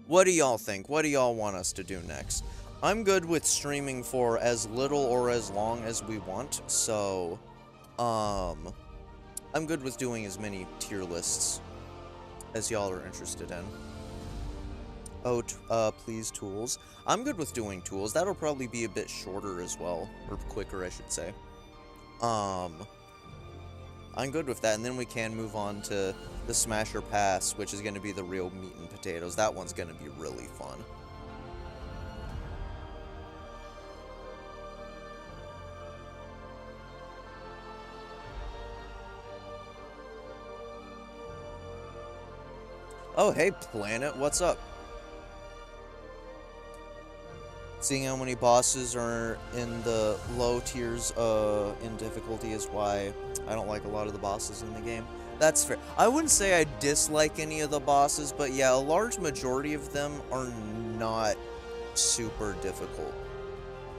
Speaker 1: What do y'all think? What do y'all want us to do next? I'm good with streaming for as little or as long as we want, so I'm good with doing as many tier lists as y'all are interested in. Oh, please, tools. I'm good with doing tools. That'll probably be a bit shorter as well. Or quicker, I should say. I'm good with that. And then we can move on to the Smash or Pass, which is going to be the real meat and potatoes. That one's going to be really fun. Oh, hey, Planet. What's up? Seeing how many bosses are in the low tiers in difficulty is why I don't like a lot of the bosses in the game. That's fair. I wouldn't say I dislike any of the bosses, but yeah, a large majority of them are not super difficult.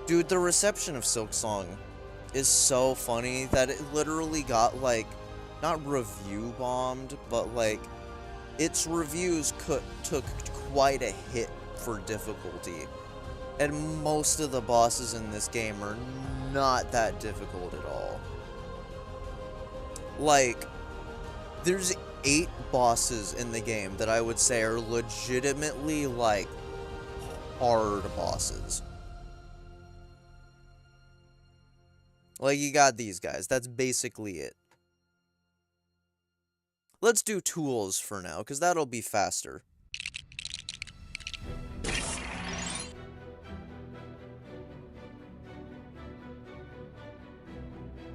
Speaker 1: Dude, the reception of Silksong is so funny that it literally got, like, not review bombed, but, like, its reviews took quite a hit for difficulty. And most of the bosses in this game are not that difficult at all. Like, there's 8 bosses in the game that I would say are legitimately, like, hard bosses. Like, you got these guys. That's basically it. Let's do tools for now, because that'll be faster.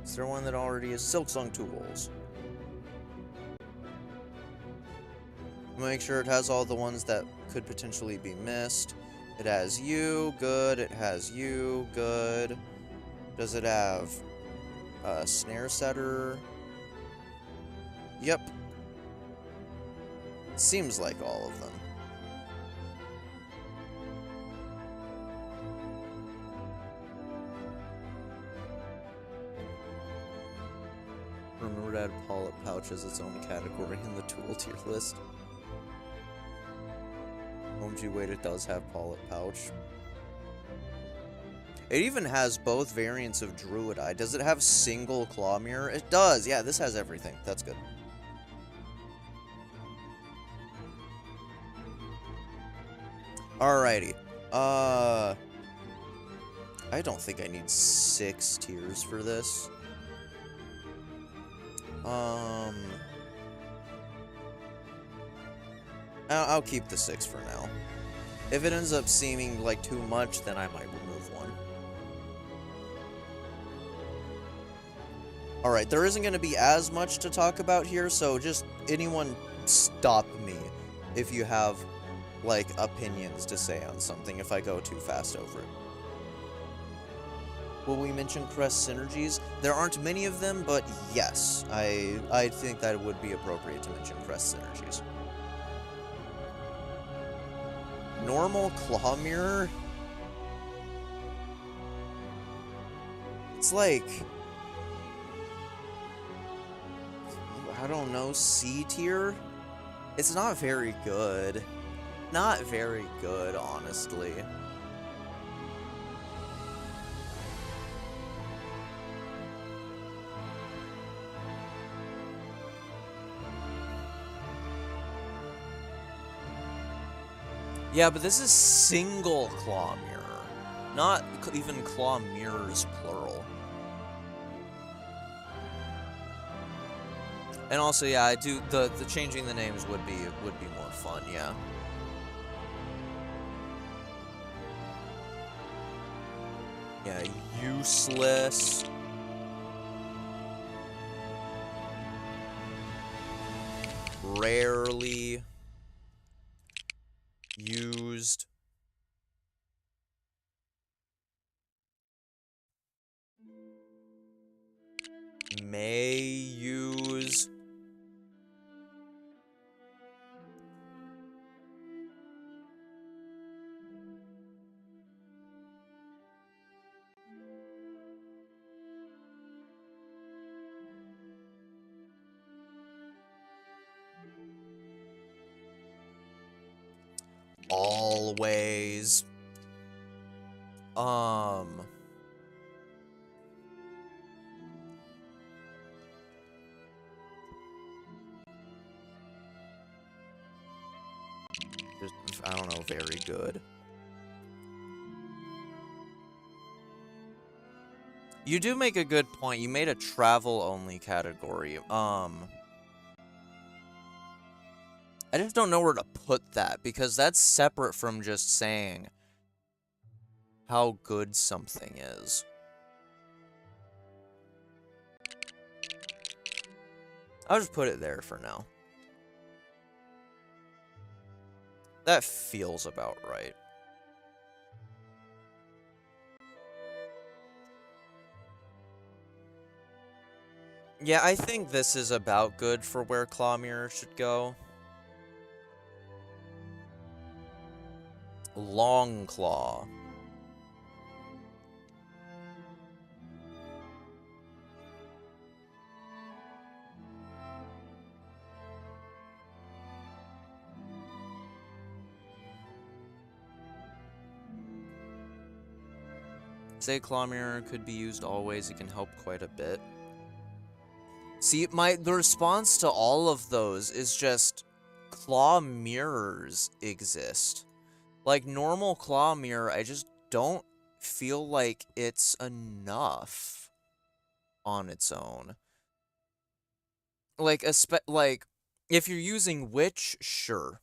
Speaker 1: Is there one that already is? Silksong tools. Make sure it has all the ones that could potentially be missed. It has you, good. It has you, good. Does it have a snare setter? Yep. Seems like all of them. Remember to add polyp pouch as its own category in the tool tier list. OMG, wait, it does have polyp pouch. It even has both variants of Druid Eye. Does it have single claw mirror? It does! Yeah, this has everything. That's good. Alrighty. I don't think I need 6 tiers for this. I'll keep the 6 for now. If it ends up seeming like too much, then I might remove one. Alright, there isn't going to be as much to talk about here, so just anyone stop me if you have, like, opinions to say on something if I go too fast over it. Will we mention crest synergies? There aren't many of them, but yes, I think that it would be appropriate to mention crest synergies. Normal claw mirror? It's like, I don't know, C tier? It's not very good. Not very good, honestly. Yeah, but this is single claw mirror, not even claw mirrors plural. And also, yeah, I do the changing the names would be more fun, yeah. Yeah, useless. Rarely used. May use. Always. Just, I don't know, very good. You do make a good point. You made a travel-only category. I just don't know where to put that, because that's separate from just saying how good something is. I'll just put it there for now. That feels about right. Yeah, I think this is about good for where Claw Mirror should go. Long Claw. Say Claw Mirror could be used always. It can help quite a bit. See, the response to all of those is just claw mirrors exist. Like, normal claw mirror, I just don't feel like it's enough on its own. Like, if you're using Witch, sure.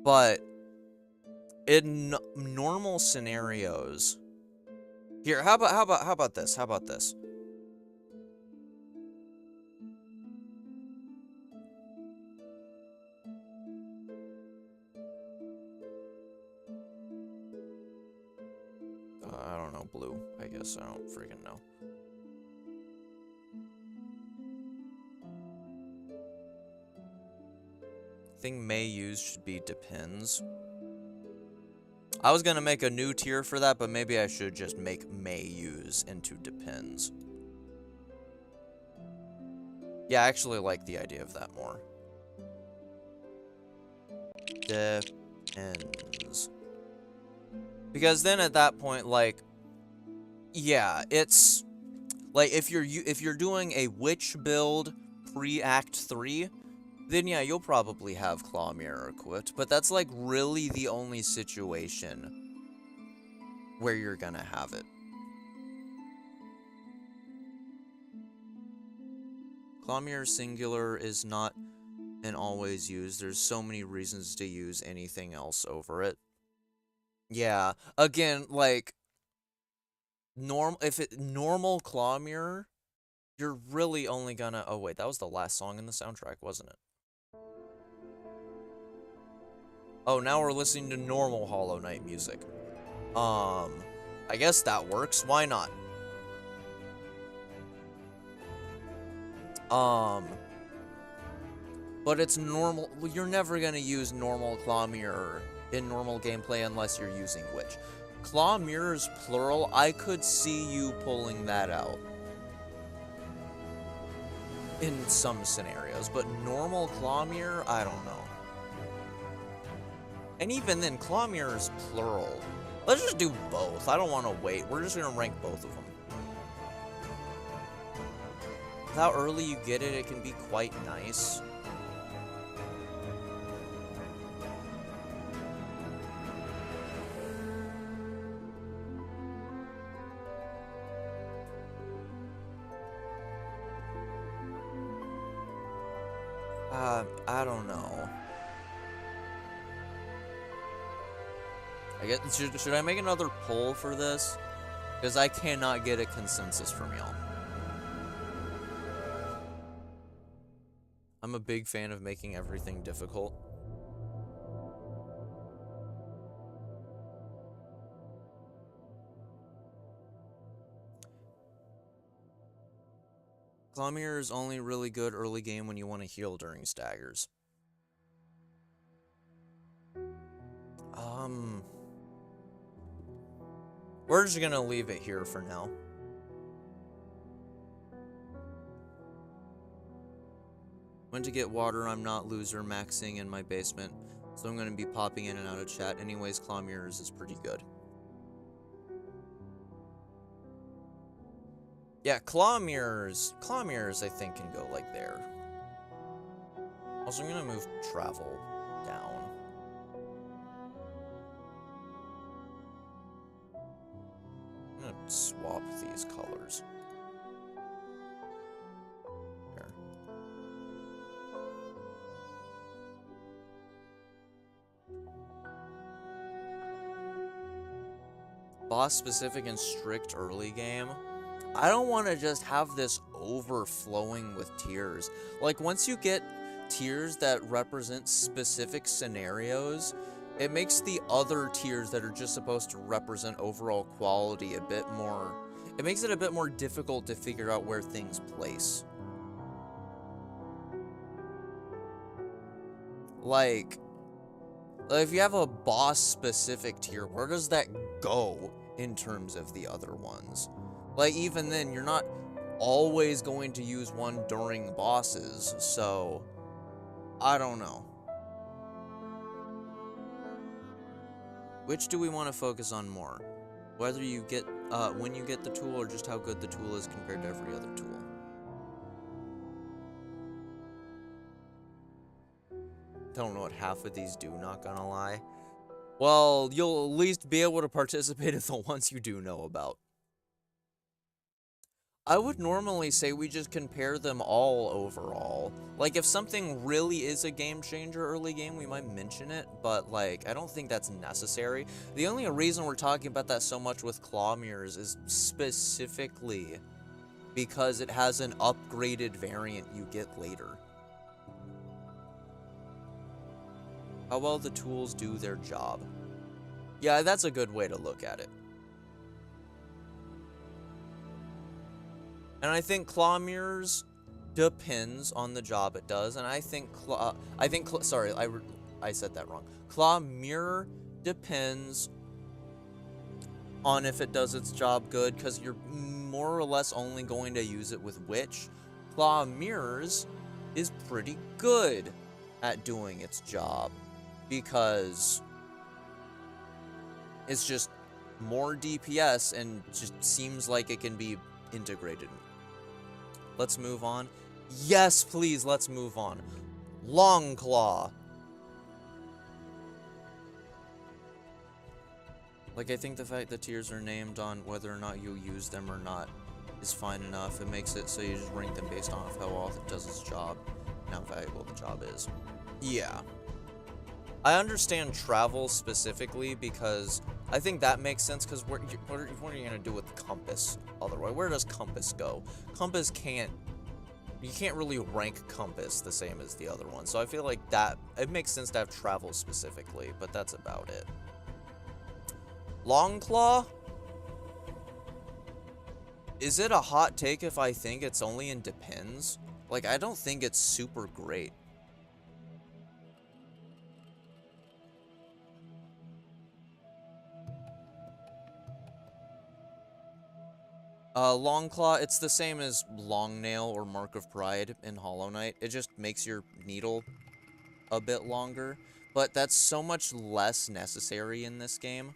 Speaker 1: But in normal scenarios... Here, how about this? How about this? I don't know, blue. I guess I don't freaking know. I think may use should be depends. I was gonna make a new tier for that, but maybe I should just make may use into depends. Yeah, I actually like the idea of that more. Depends. Because then at that point, like, yeah, it's like if you're doing a witch build pre-Act 3, then yeah, you'll probably have Claw Mirror equipped, but that's like really the only situation where you're gonna have it. Claw Mirror singular is not an always used. There's so many reasons to use anything else over it. Yeah, again, like normal Claw Mirror, you're really only gonna. Oh wait, that was the last song in the soundtrack, wasn't it? Oh, now we're listening to normal Hollow Knight music. I guess that works. Why not? But it's normal. You're never gonna use normal Claw Mirror in normal gameplay unless you're using Witch. Claw Mirrors plural, I could see you pulling that out in some scenarios, but normal Claw Mirror, I don't know. And even then, Claw Mirrors plural. Let's just do both. I don't want to wait. We're just gonna rank both of them. With how early you get it, it can be quite nice. I don't know. I guess should I make another poll for this? Because I cannot get a consensus from y'all. I'm a big fan of making everything difficult. Claw Mirror is only really good early game when you want to heal during staggers. We're just gonna leave it here for now. Went to get water, I'm not loser maxing in my basement, so I'm gonna be popping in and out of chat. Anyways, Claw Mirrors is pretty good. Yeah, Claw Mirrors I think can go like there. Also, I'm gonna move travel down. I'm gonna swap these colors. There. Boss specific and strict early game. I don't want to just have this overflowing with tiers. Like, once you get tiers that represent specific scenarios, it makes the other tiers that are just supposed to represent overall quality a bit more... It makes it a bit more difficult to figure out where things place. Like, if you have a boss-specific tier, where does that go in terms of the other ones? Like, even then, you're not always going to use one during bosses, so I don't know. Which do we want to focus on more? Whether you get, when you get the tool, or just how good the tool is compared to every other tool? Don't know what half of these do, not gonna lie. Well, you'll at least be able to participate in the ones you do know about. I would normally say we just compare them all overall. Like, if something really is a game changer early game, we might mention it, but, like, I don't think that's necessary. The only reason we're talking about that so much with Claw Mirrors is specifically because it has an upgraded variant you get later. How well the tools do their job. Yeah, that's a good way to look at it. And I think Claw Mirrors depends on the job it does, and I think sorry, I said that wrong. Claw Mirror depends on if it does its job good, because you're more or less only going to use it with Witch. Claw Mirrors is pretty good at doing its job, because it's just more DPS and just seems like it can be integrated. Let's move on. Yes, please, let's move on. Long Claw. Like, I think the fact that tiers are named on whether or not you use them or not is fine enough. It makes it so you just rank them based on how well it does its job and how valuable the job is. Yeah. I understand travel specifically because I think that makes sense, because what are you going to do with the compass otherwise? Where does compass go? Compass can't... You can't really rank compass the same as the other one. So I feel like that... It makes sense to have travel specifically, but that's about it. Long Claw? Is it a hot take if I think it's only in Depends? Like, I don't think it's super great. Long Claw, it's the same as Long Nail or Mark of Pride in Hollow Knight. It just makes your needle a bit longer, but that's so much less necessary in this game.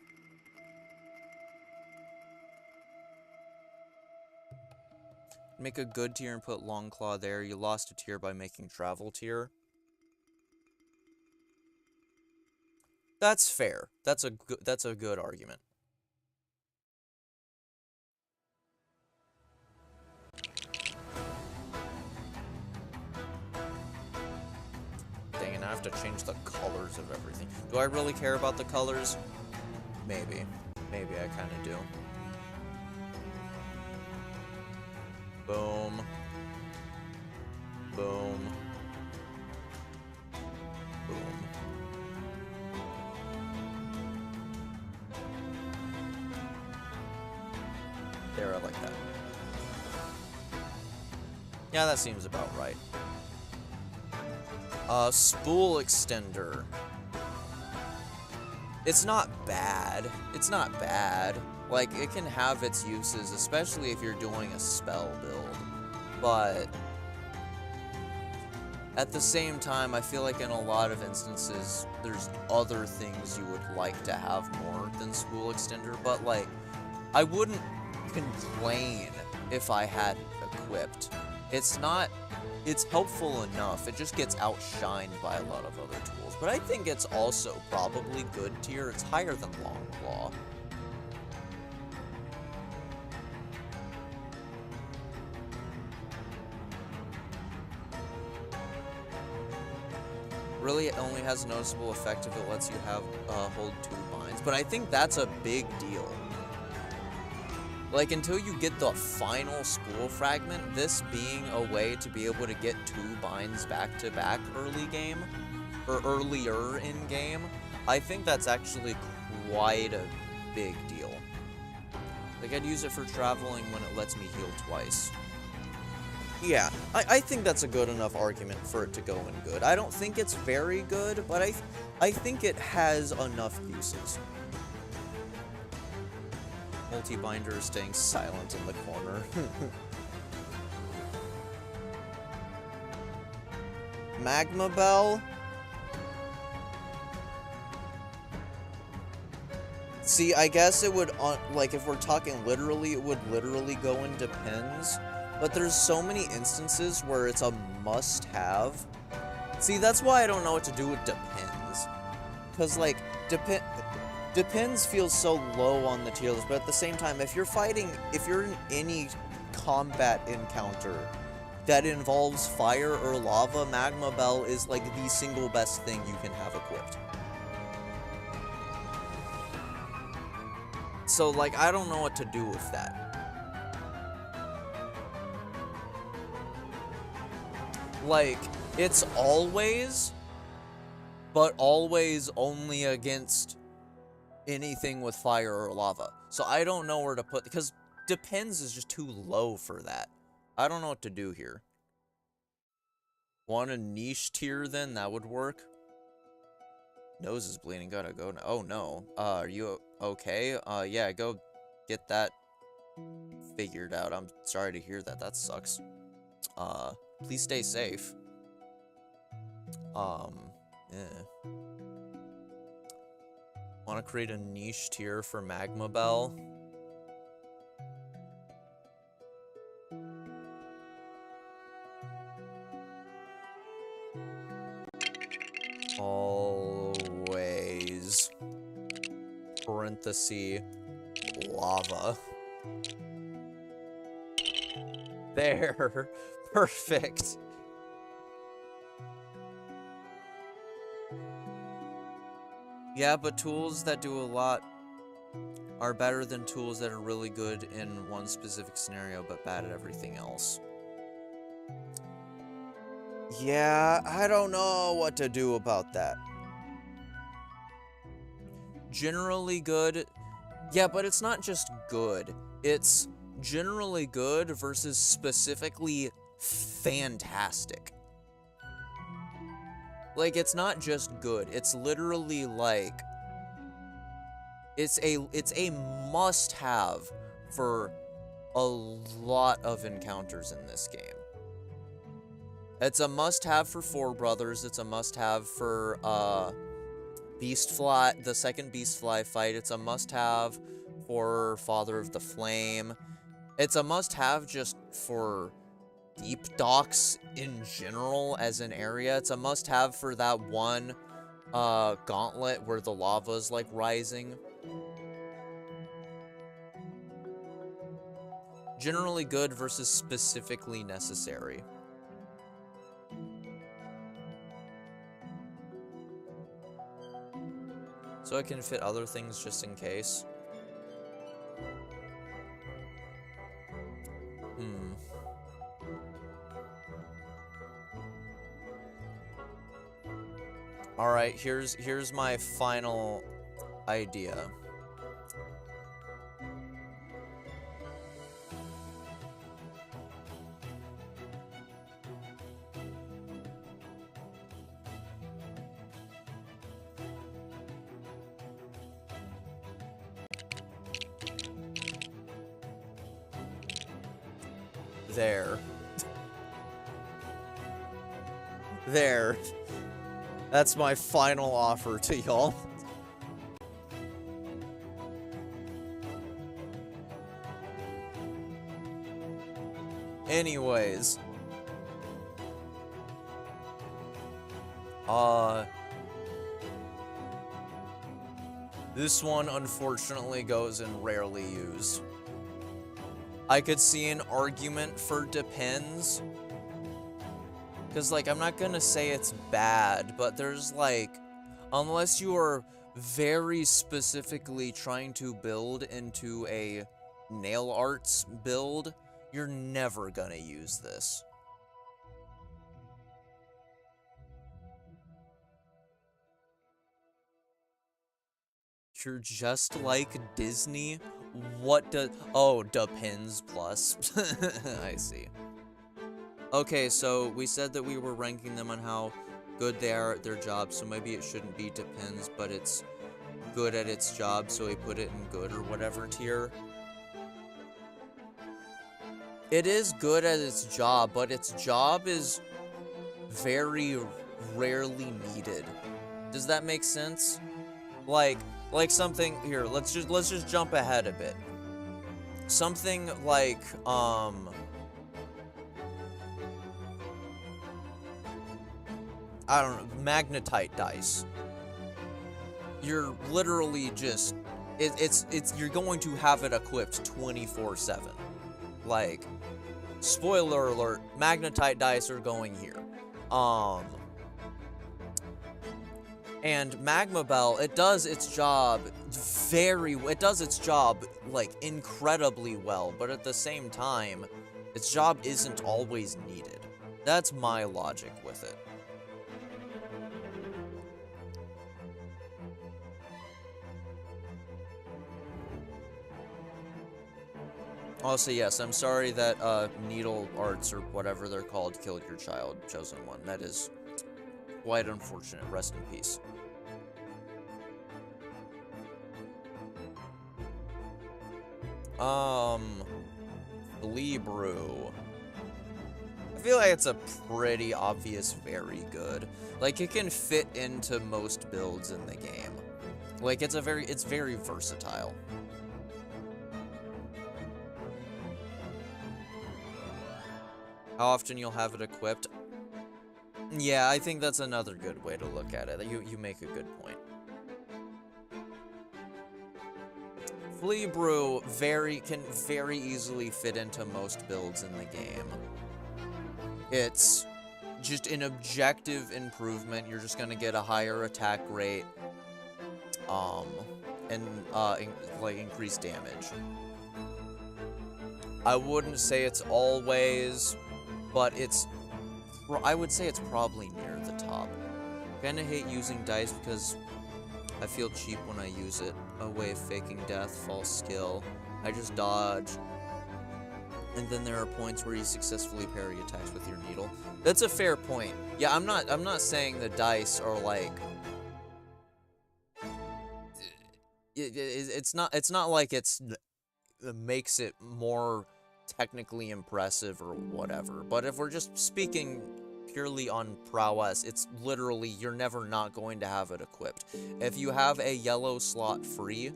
Speaker 1: Make a good tier and put Long Claw there. You lost a tier by making Travel tier. That's fair. That's a good argument. Dang it, I have to change the colors of everything. Do I really care about the colors? Maybe. Maybe I kind of do. Boom. Boom. Boom. There, I like that. Yeah, that seems about right. Spool extender. It's not bad. It's not bad. Like, it can have its uses, especially if you're doing a spell build. But at the same time, I feel like in a lot of instances, there's other things you would like to have more than spool extender. But, like, I wouldn't complain if I had equipped. It's not... It's helpful enough. It just gets outshined by a lot of other tools. But I think it's also probably good tier. It's higher than Long Claw. Really, it only has a noticeable effect if it lets you have hold 2 binds. But I think that's a big deal. Like, until you get the final school fragment, this being a way to be able to get 2 binds back-to-back early game, or earlier in-game, I think that's actually quite a big deal. Like, I'd use it for traveling when it lets me heal twice. Yeah, I think that's a good enough argument for it to go in good. I don't think it's very good, but I think it has enough uses. Multi-binder is staying silent in the corner. Magma Bell? See, I guess it would, like, if we're talking literally, it would literally go in Depends. But there's so many instances where it's a must-have. See, that's why I don't know what to do with Depends. Because, like, Depends feels so low on the tier list, but at the same time, if you're in any combat encounter that involves fire or lava, Magma Bell is like the single best thing you can have equipped. So, like, I don't know what to do with that. Like, it's always, but always only against anything with fire or lava. So I don't know where to put, because Depends is just too low for that. I don't know what to do here. Want a niche tier then? That would work. Nose is bleeding. Gotta go now. Oh no. Are you okay? Yeah, go get that figured out. I'm sorry to hear that. That sucks. Please stay safe. Yeah. Want to create a niche tier for Magma Bell? parenthesis, lava. There. Perfect. Yeah, but tools that do a lot are better than tools that are really good in one specific scenario but bad at everything else. Yeah, I don't know what to do about that. Generally good. Yeah, but it's not just good. It's generally good versus specifically fantastic. Like, it's not just good. It's literally like it's a must-have for a lot of encounters in this game. It's a must-have for Four Brothers. It's a must-have for Beastfly, the second Beastfly fight. It's a must-have for Father of the Flame. It's a must-have just for Deep Docks in general as an area. It's a must-have for that one gauntlet where the lava's like rising. Generally good versus specifically necessary. So I can fit other things just in case. Alright, here's my final idea. There. There. That's my final offer to y'all. Anyways. This one unfortunately goes and rarely used. I could see an argument for depends. Because, like, I'm not gonna say it's bad, but there's, like, unless you are very specifically trying to build into a nail arts build, you're never gonna use this. You're just like Disney? What does... Oh, depends plus. I see. Okay, so we said that we were ranking them on how good they are at their job, so maybe it shouldn't be depends, but it's good at its job, so we put it in good or whatever tier. It is good at its job, but its job is very rarely needed. Does that make sense? Like something here, let's just jump ahead a bit. Something like I don't know, magnetite dice. You're literally just you're going to have it equipped 24/7. Like, spoiler alert, magnetite dice are going here. And Magma Bell, it does its job like incredibly well, but at the same time, its job isn't always needed. That's my logic with it. Also, yes, I'm sorry that needle arts or whatever they're called killed your child, chosen one. That is quite unfortunate. Rest in peace. Bleebrew. I feel like it's a pretty obvious very good. Like, it can fit into most builds in the game. Like, it's very versatile. How often you'll have it equipped? Yeah, I think that's another good way to look at it. You make a good point. Flea Brew can very easily fit into most builds in the game. It's just an objective improvement. You're just gonna get a higher attack rate, and like increased damage. I wouldn't say it's always, but I would say it's probably near the top. Kinda hate using dice because I feel cheap when I use it. A way of faking death, false skill. I just dodge. And then there are points where you successfully parry attacks with your needle. That's a fair point. Yeah, I'm not saying the dice are like it's not like it makes it more technically impressive or whatever. But if we're just speaking purely on prowess, it's literally you're never not going to have it equipped. If you have a yellow slot free,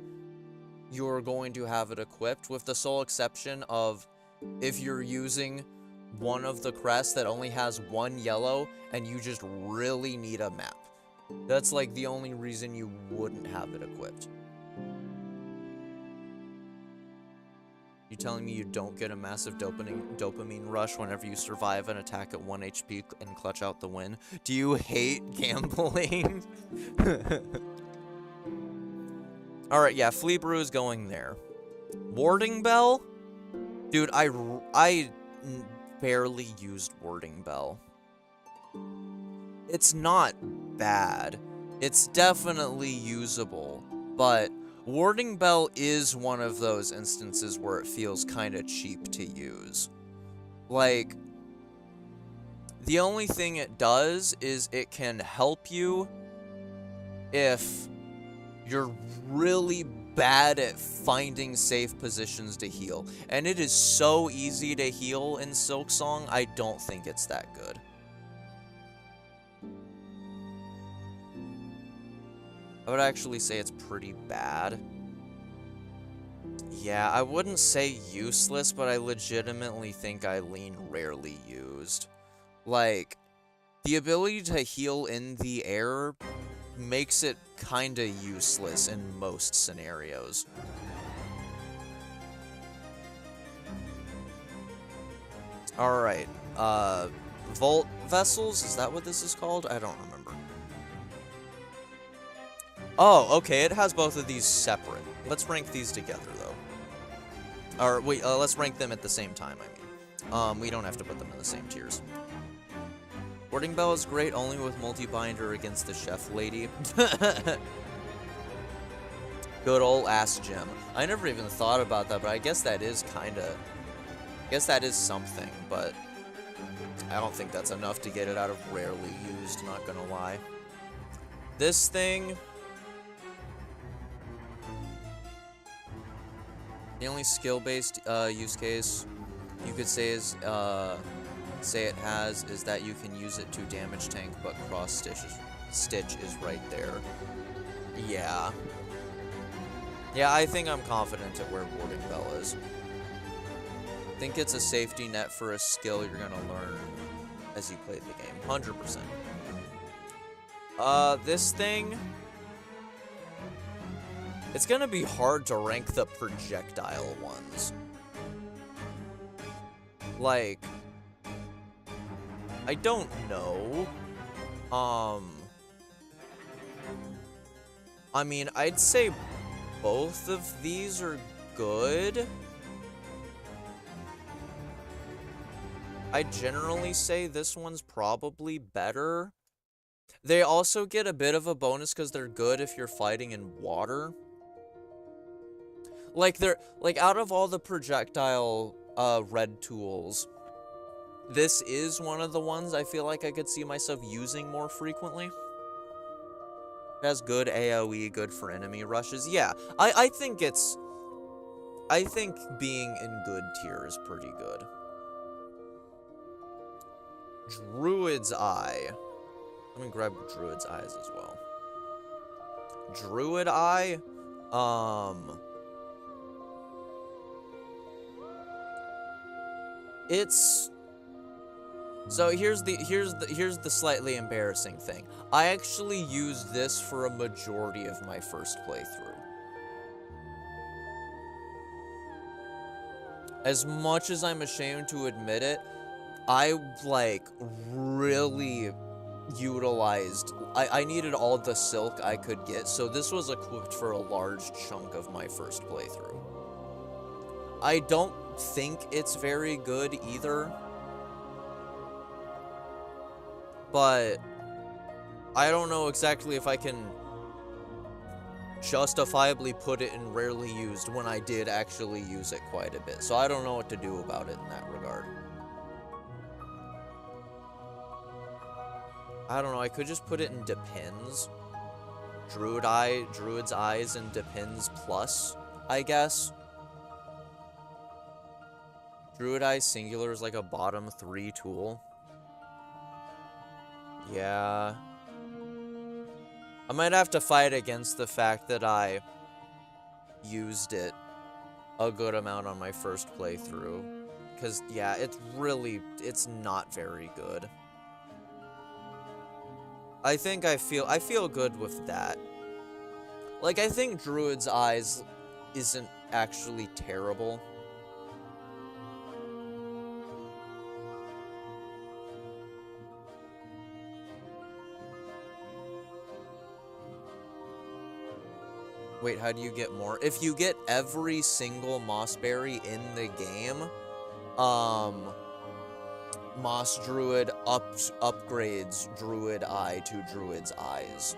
Speaker 1: you're going to have it equipped, with the sole exception of if you're using one of the crests that only has one yellow and you just really need a map. That's like the only reason you wouldn't have it equipped. You telling me you don't get a massive dopamine rush whenever you survive an attack at 1 HP and clutch out the win? Do you hate gambling? Alright, yeah, Flea Brew is going there. Warding Bell? Dude, I barely used Warding Bell. It's not bad. It's definitely usable, but Warding Bell is one of those instances where it feels kind of cheap to use. Like, the only thing it does is it can help you if you're really bad at finding safe positions to heal. And it is so easy to heal in Silksong, I don't think it's that good. I would actually say it's pretty bad. Yeah, I wouldn't say useless, but I legitimately think Eileen rarely used. Like, the ability to heal in the air makes it kinda useless in most scenarios. Alright, Volt Vessels, is that what this is called? I don't remember. Oh, okay, it has both of these separate. Let's rank these together, though. Or, wait, let's rank them at the same time, I mean. We don't have to put them in the same tiers. Warding Bell is great only with multi-binder against the chef lady. Good old ass gem. I never even thought about that, but I guess that is kinda... I guess that is something, but... I don't think that's enough to get it out of rarely used, not gonna lie. This thing... The only skill-based use case you could say is it has is that you can use it to damage tank, but cross stitch is right there. Yeah. Yeah, I think I'm confident at where Warding Bell is. I think it's a safety net for a skill you're gonna learn as you play the game. 100%. This thing... It's gonna be hard to rank the projectile ones. Like... I don't know. I mean, I'd say both of these are good. I generally say this one's probably better. They also get a bit of a bonus because they're good if you're fighting in water. Like, out of all the projectile, red tools, this is one of the ones I feel like I could see myself using more frequently. It has good AoE, good for enemy rushes. Yeah, I think being in good tier is pretty good. Druid's Eye. Let me grab Druid's Eyes as well. Druid Eye, it's... So here's the slightly embarrassing thing. I actually used this for a majority of my first playthrough. As much as I'm ashamed to admit it, I, like, really utilized... I needed all the silk I could get, so this was equipped for a large chunk of my first playthrough. I don't think it's very good either, but I don't know exactly if I can justifiably put it in rarely used when I did actually use it quite a bit, so I don't know what to do about it in that regard. I don't know, I could just put it in Depends. Druid's Eyes and Depends Plus, I guess. Druid Eyes Singular is like a bottom 3 tool. Yeah. I might have to fight against the fact that I used it a good amount on my first playthrough. Because, yeah, it's not very good. I feel good with that. Like, I think Druid's Eyes isn't actually terrible. Wait, how do you get more? If you get every single Mossberry in the game, Moss Druid upgrades Druid Eye to Druid's Eyes.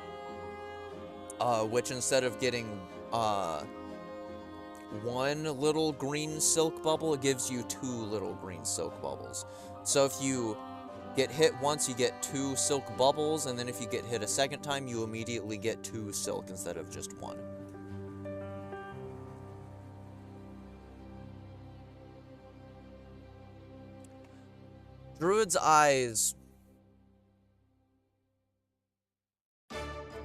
Speaker 1: Which instead of getting, one little green silk bubble, it gives you 2 little green silk bubbles. So if you get hit once, you get 2 silk bubbles, and then if you get hit a second time, you immediately get 2 silk instead of just 1. Druid's Eyes...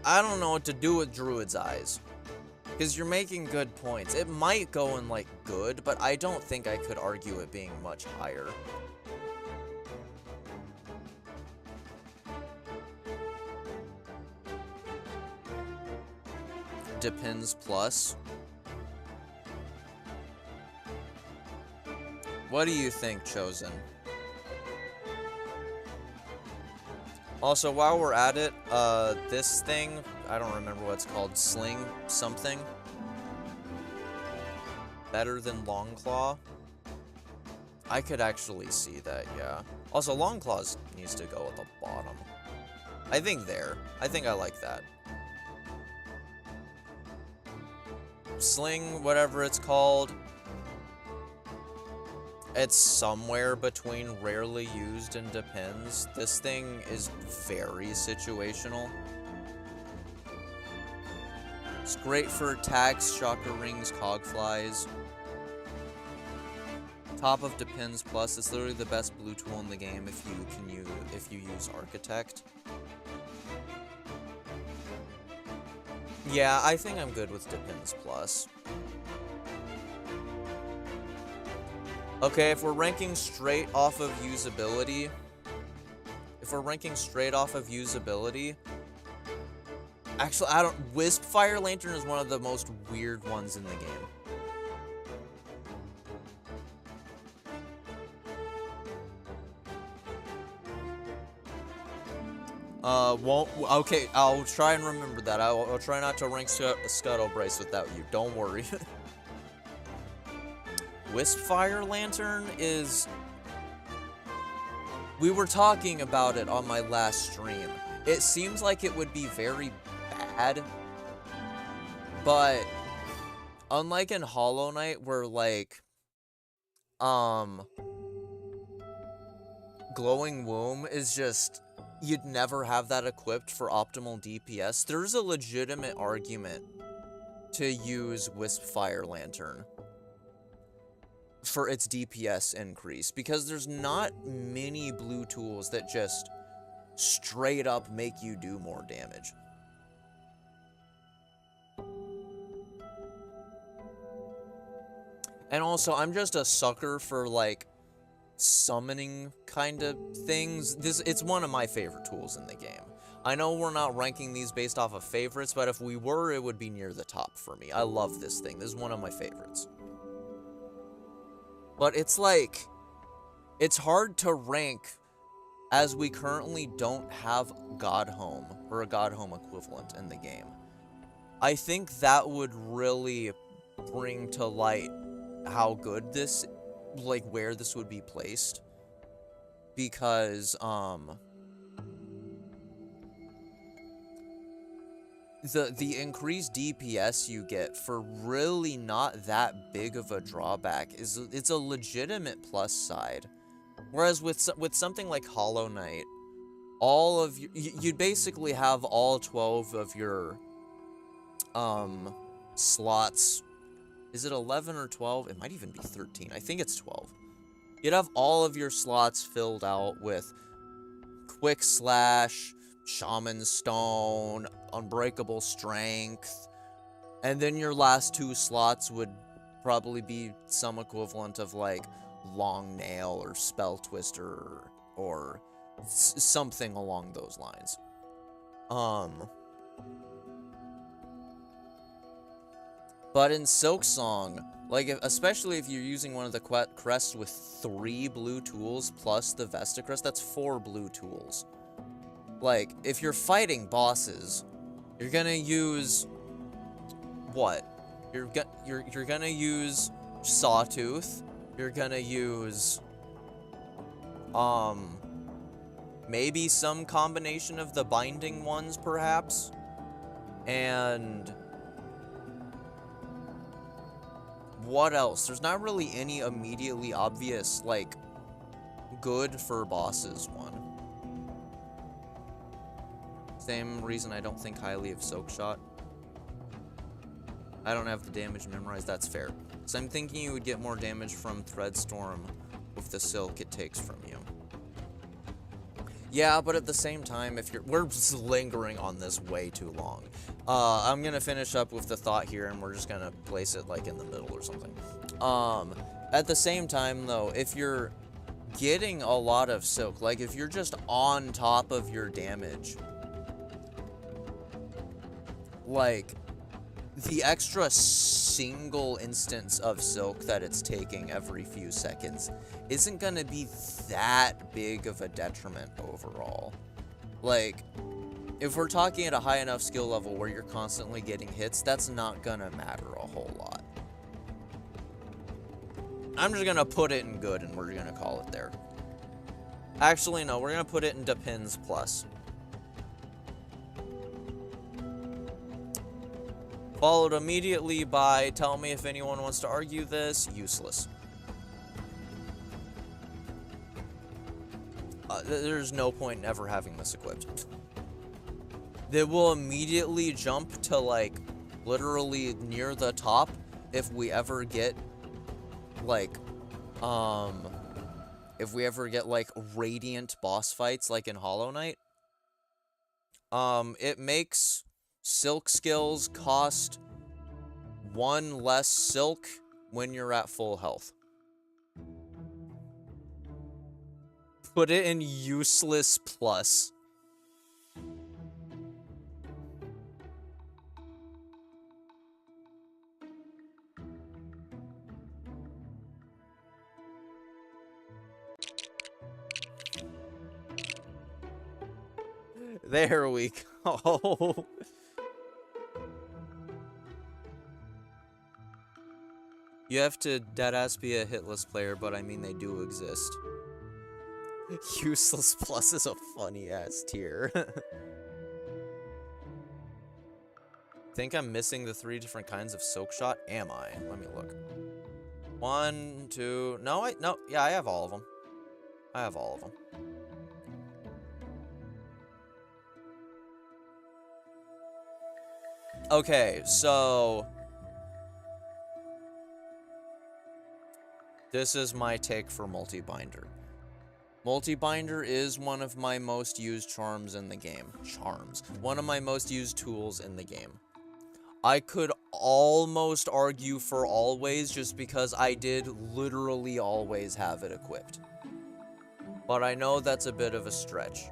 Speaker 1: I don't know what to do with Druid's Eyes. Because you're making good points. It might go in, like, good, but I don't think I could argue it being much higher. Depends Plus. What do you think, Chosen? Also, while we're at it, this thing, I don't remember what it's called, Sling something. Better than Longclaw? I could actually see that, yeah. Also, Longclaw needs to go at the bottom. I think there. I think I like that. Sling, whatever it's called. It's somewhere between rarely used and depends. This thing is very situational. It's great for attacks, chakra rings, cogflies. Top of Depends Plus. It's literally the best blue tool in the game if you use Architect. Yeah, I think I'm good with Depends Plus. Okay, if we're ranking straight off of usability... Actually, Wisp Fire Lantern is one of the most weird ones in the game. Okay, I'll try and remember that. I'll try not to rank Scuttle Brace without you. Don't worry. Wisp Fire Lantern is... We were talking about it on my last stream. It seems like it would be very bad, but unlike in Hollow Knight where, like, Glowing Womb is just... You'd never have that equipped for optimal DPS. There's a legitimate argument to use Wisp Fire Lantern for its DPS increase, because there's not many blue tools that just straight up make you do more damage. And also, I'm just a sucker for, like, summoning kind of things. It's one of my favorite tools in the game. I know we're not ranking these based off of favorites, but if we were, it would be near the top for me. I love this thing. This is one of my favorites. But it's like, it's hard to rank as we currently don't have Godhome, or a Godhome equivalent in the game. I think that would really bring to light how good this, like, where this would be placed. Because, the increased DPS you get for really not that big of a drawback it's a legitimate plus side. Whereas with something like Hollow Knight, all of you'd basically have all 12 of your slots. Is it 11 or 12? It might even be 13. I think it's 12. You'd have all of your slots filled out with Quick Slash, Shaman Stone, Unbreakable Strength, and then your last 2 slots would probably be some equivalent of, like, Long Nail or Spell Twister or something along those lines. But in Silksong, like, especially if you're using one of the crests with 3 blue tools plus the Vesta crest, that's 4 blue tools. Like, if you're fighting bosses, you're gonna use what? You're gonna use Sawtooth. You're gonna use maybe some combination of the binding ones, perhaps. And what else? There's not really any immediately obvious, like, good for bosses one. Same reason I don't think highly of Soakshot. I don't have the damage memorized, that's fair. So I'm thinking you would get more damage from Threadstorm with the silk it takes from you. Yeah, but at the same time, we're just lingering on this way too long. I'm gonna finish up with the thought here, and we're just gonna place it, like, in the middle or something. At the same time, though, if you're getting a lot of silk, like, if you're just on top of your damage, like, the extra single instance of silk that it's taking every few seconds isn't gonna be that big of a detriment overall. Like, if we're talking at a high enough skill level where you're constantly getting hits, that's not gonna matter a whole lot. I'm just gonna put it in good and we're gonna call it there. Actually, no, we're gonna put it in Depends Plus. Followed immediately by, tell me if anyone wants to argue this, useless. There's no point in ever having this equipped. They will immediately jump to, like, literally near the top if we ever get, like, radiant boss fights like in Hollow Knight. It makes silk skills cost 1 less silk when you're at full health. Put it in useless plus. There we go. You have to deadass be a hitless player, but I mean they do exist. Useless plus is a funny ass tier. Think I'm missing the 3 different kinds of silk shot? Am I? Let me look. 1, 2. No, yeah, I have all of them. I have all of them. Okay, so this is my take for multi-binder. Multi-binder is one of my most used charms in the game. One of my most used tools in the game. I could almost argue for always just because I did literally always have it equipped. But I know that's a bit of a stretch.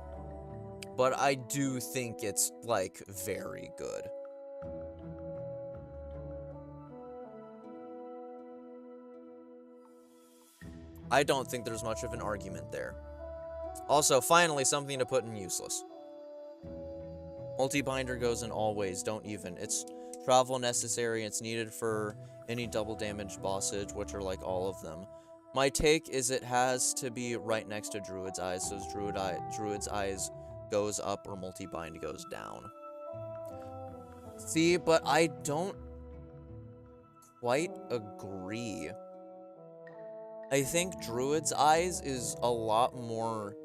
Speaker 1: But I do think it's, like, very good. I don't think there's much of an argument there. Also, finally, something to put in useless. Multi-binder goes in always, don't even. It's travel necessary, it's needed for any double damage bossage, which are like all of them. My take is it has to be right next to Druid's Eyes, so Druid's Eyes goes up or multi-bind goes down. See, but I don't quite agree. I think Druid's Eyes is a lot more...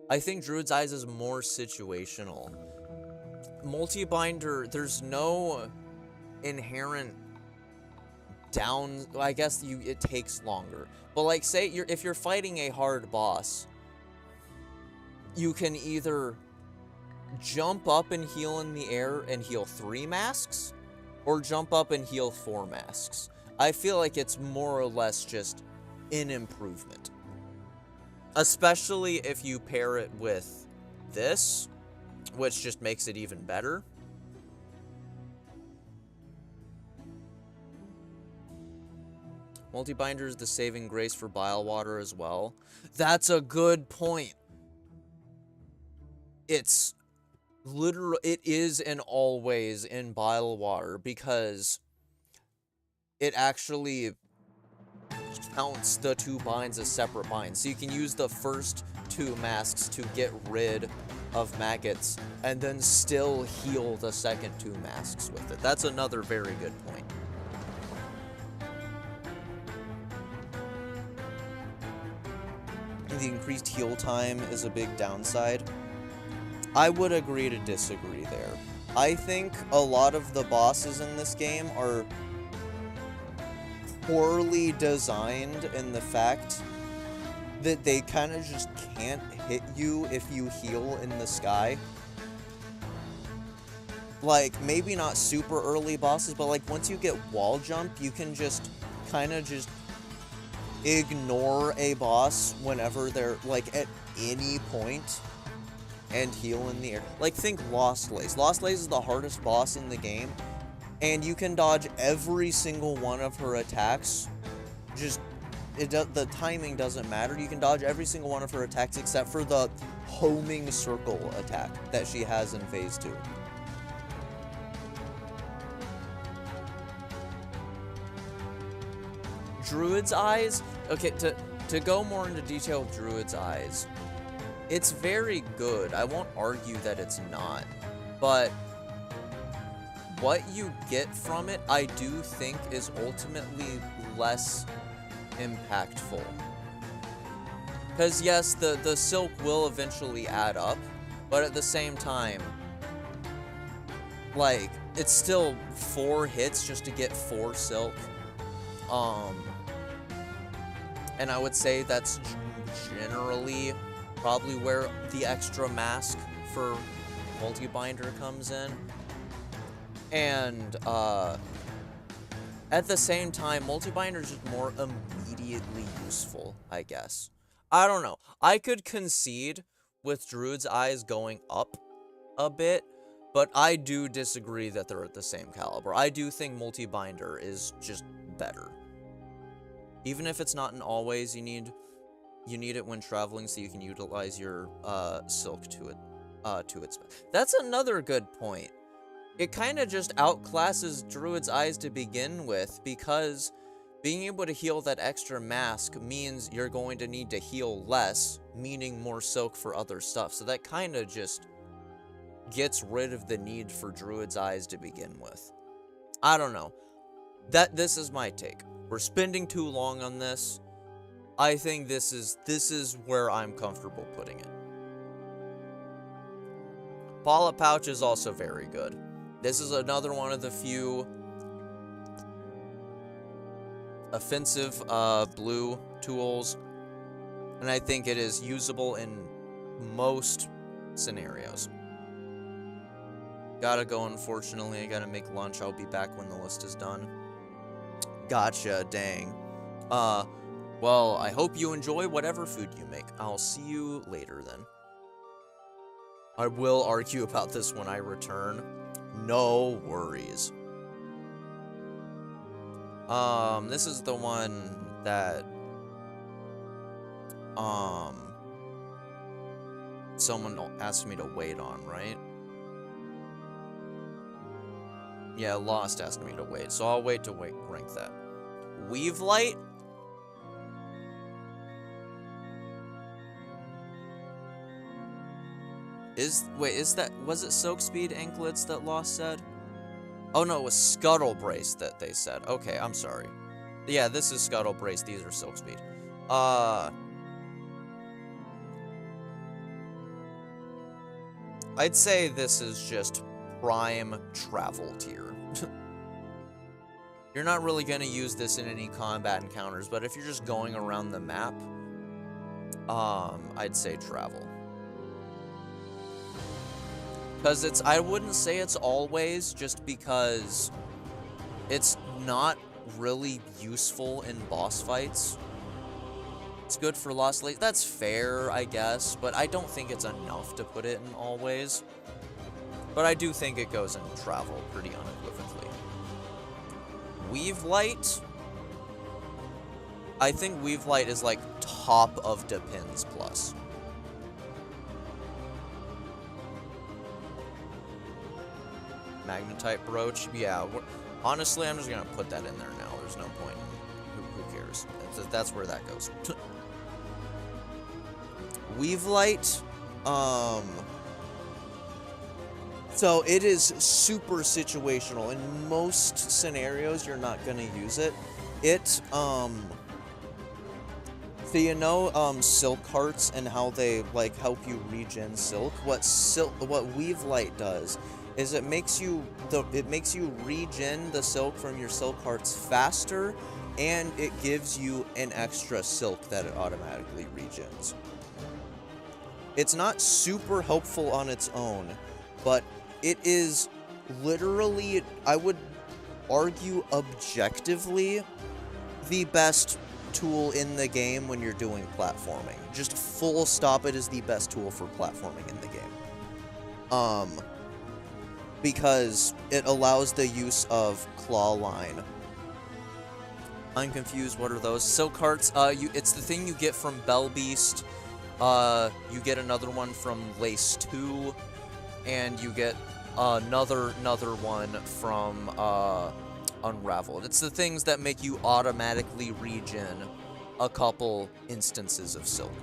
Speaker 1: I think Druid's Eyes is more situational. Multi-binder, there's no inherent down... I guess it takes longer. But like, say, if you're fighting a hard boss, you can either jump up and heal in the air and heal 3 masks, or jump up and heal 4 masks. I feel like it's more or less just an improvement. Especially if you pair it with this, which just makes it even better. Multi-binder is the saving grace for Bile Water as well. That's a good point. It's literally, it is an always in Bile Water because it actually counts the 2 binds as separate binds. So you can use the first 2 masks to get rid of maggots and then still heal the second 2 masks with it. That's another very good point. The increased heal time is a big downside. I would agree to disagree there. I think a lot of the bosses in this game are poorly designed in the fact that they kind of just can't hit you if you heal in the sky. Like, maybe not super early bosses, but like once you get wall jump, you can just kind of just ignore a boss whenever they're like at any point and heal in the air. Like, think Lost Lace. Lost Lace is the hardest boss in the game, and you can dodge every single one of her attacks. Just, the timing doesn't matter. You can dodge every single one of her attacks except for the homing circle attack that she has in Phase 2. Druid's Eyes, okay, to go more into detail with Druid's Eyes, it's very good. I won't argue that it's not, but what you get from it, I do think, is ultimately less impactful. Because yes, the silk will eventually add up, but at the same time, like, it's still 4 hits just to get 4 silk. And I would say that's generally probably where the extra mask for multi-binder comes in. And at the same time, multi-binder is just more immediately useful, I guess. I don't know. I could concede with Druid's Eyes going up a bit, but I do disagree that they're at the same caliber. I do think multi-binder is just better. Even if it's not in always, you need it when traveling so you can utilize your silk to its. That's another good point. It kind of just outclasses Druid's Eyes to begin with, because being able to heal that extra mask means you're going to need to heal less, meaning more silk for other stuff. So that kind of just gets rid of the need for Druid's Eyes to begin with. I don't know. This is my take. We're spending too long on this. I think this is where I'm comfortable putting it. Paula Pouch is also very good. This is another one of the few offensive blue tools, and I think it is usable in most scenarios. Gotta go, unfortunately. I gotta make lunch. I'll be back when the list is done. Gotcha, dang. Well, I hope you enjoy whatever food you make. I'll see you later then. I will argue about this when I return. No worries. This is the one that someone asked me to wait on, right? Yeah, Lost asked me to wait, so I'll wait to rank that. Weave Light? Was it Soak Speed Anklets that Lost said? Oh no, it was Scuttle Brace that they said. Okay, I'm sorry. Yeah, this is Scuttle Brace, these are Silk Speed. I'd say this is just prime travel tier. You're not really gonna use this in any combat encounters, but if you're just going around the map, I'd say travel. Because I wouldn't say it's always, just because it's not really useful in boss fights. It's good for Lost Lake. That's fair, I guess, but I don't think it's enough to put it in always. But I do think it goes in travel pretty unequivocally. Weave Light? I think Weave Light is like top of Depends plus. Magnetite Brooch? Yeah, honestly, I'm just gonna put that in there now. There's no point. Who cares? That's where that goes. Weave Light, so it is super situational. In most scenarios, you're not gonna use it. So you know, silk hearts and how they like help you regen silk. What Weave Light does is it makes you regen the silk from your silk hearts faster, and it gives you an extra silk that it automatically regens. It's not super helpful on its own, but it is literally, I would argue objectively, the best tool in the game when you're doing platforming. Just full stop, it is the best tool for platforming in the game. Because it allows the use of Claw Line. I'm confused, what are those? Silk Hearts, it's the thing you get from Bell Beast. You get another one from Lace 2, and you get another one from Unraveled. It's the things that make you automatically regen a couple instances of silk.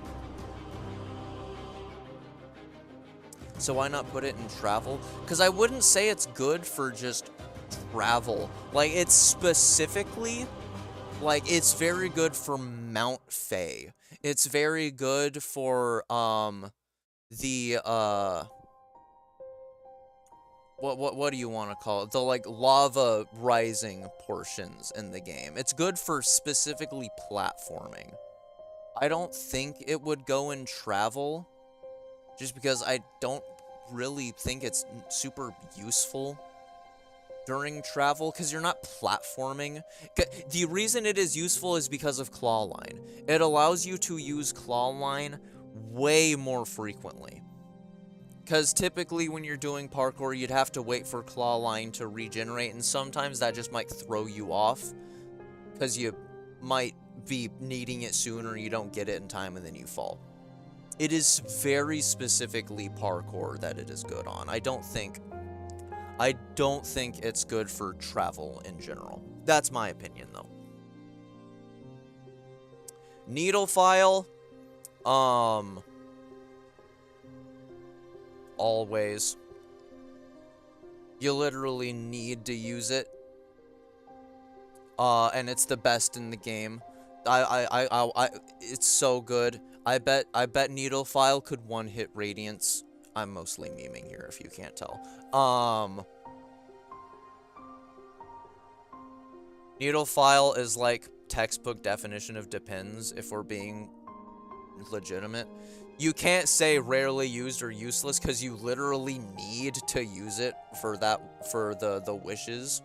Speaker 1: So why not put it in travel? Because I wouldn't say it's good for just travel. Like, it's specifically, like, it's very good for Mount Fae. It's very good for, what do you want to call it? The, like, lava rising portions in the game. It's good for specifically platforming. I don't think it would go in travel, just because I don't really think it's super useful during travel, because you're not platforming. The reason it is useful is because of Claw Line. It allows you to use Claw Line way more frequently. Because typically when you're doing parkour, you'd have to wait for Claw Line to regenerate, and sometimes that just might throw you off, because you might be needing it sooner, you don't get it in time, and then you fall. It is very specifically parkour that it is good on. I don't think it's good for travel in general. That's my opinion, though. Needle File, always. You literally need to use it. And it's the best in the game. It's so good. I bet Needle File could one-hit Radiance. I'm mostly memeing here, if you can't tell. Needle File is like textbook definition of depends, if we're being legitimate. You can't say rarely used or useless, because you literally need to use it for the wishes.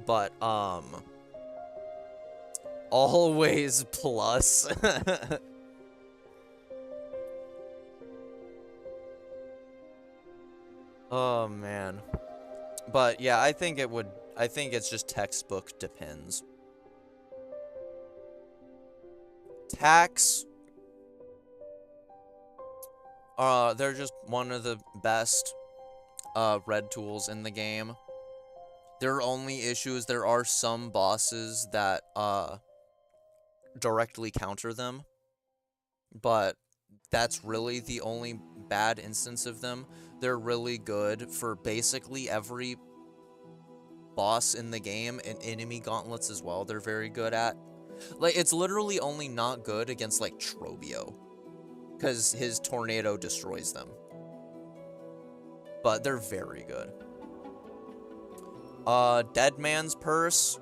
Speaker 1: But, always plus. Oh, man. But, yeah, I think it's just textbook depends. Tax. They're just one of the best red tools in the game. Their only issue is there are some bosses that directly counter them, but that's really the only bad instance of them. They're really good for basically every boss in the game, and enemy gauntlets as well they're very good at. Like, it's literally only not good against, like, Trobio, because his tornado destroys them. But they're very good. Dead Man's Purse.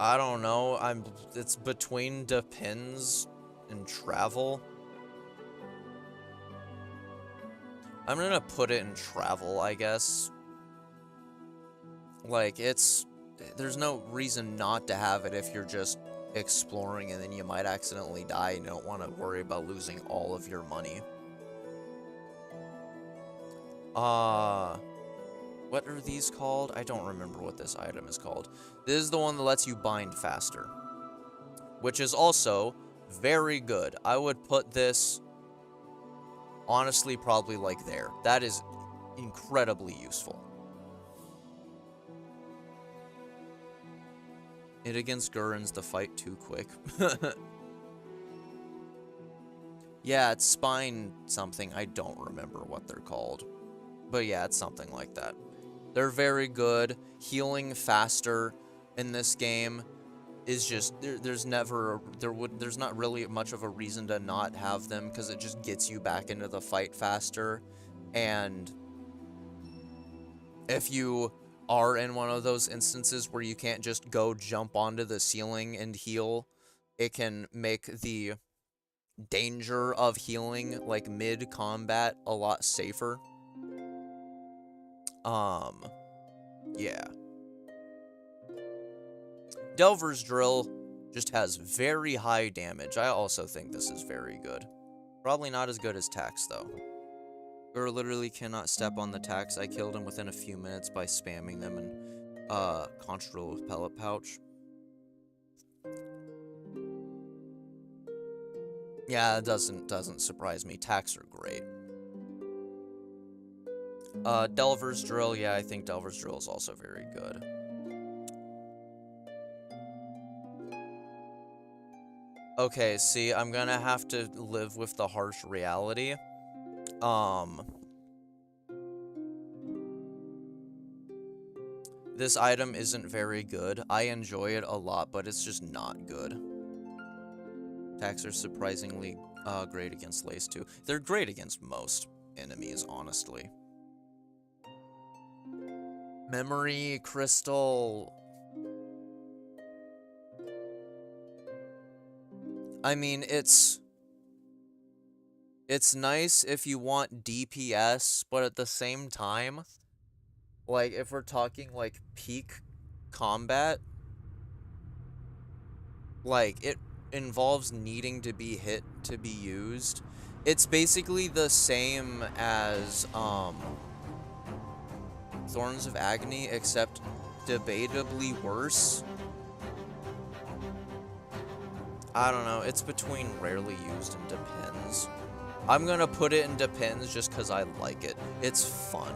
Speaker 1: I don't know. It's between Depends and Travel. I'm gonna put it in Travel, I guess. Like, there's no reason not to have it if you're just exploring and then you might accidentally die and you don't want to worry about losing all of your money. What are these called? I don't remember what this item is called. This is the one that lets you bind faster, which is also very good. I would put this, honestly, probably like there. That is incredibly useful. It against Gurren's the fight too quick. Yeah, it's spine something. I don't remember what they're called. But yeah, it's something like that. They're very good. Healing faster in this game is just there's not really much of a reason to not have them, because it just gets you back into the fight faster. And if you are in one of those instances where you can't just go jump onto the ceiling and heal, it can make the danger of healing, like, mid-combat a lot safer. Yeah. Delver's Drill just has very high damage. I also think this is very good. Probably not as good as Tax, though. Gur literally cannot step on the Tax. I killed him within a few minutes by spamming them and, Control with Pellet Pouch. Yeah, it doesn't surprise me. Tax are great. Delver's Drill, yeah, I think Delver's Drill is also very good. Okay, see, I'm gonna have to live with the harsh reality. This item isn't very good. I enjoy it a lot, but it's just not good. Attacks are surprisingly great against Lace too. They're great against most enemies, honestly. Memory Crystal. I mean, it's nice if you want DPS, but at the same time, like, if we're talking, like, peak combat, like, it involves needing to be hit to be used. It's basically the same as, Thorns of Agony, except debatably worse. I don't know, it's between rarely used and Depends. I'm gonna put it in Depends just because I like it. It's fun.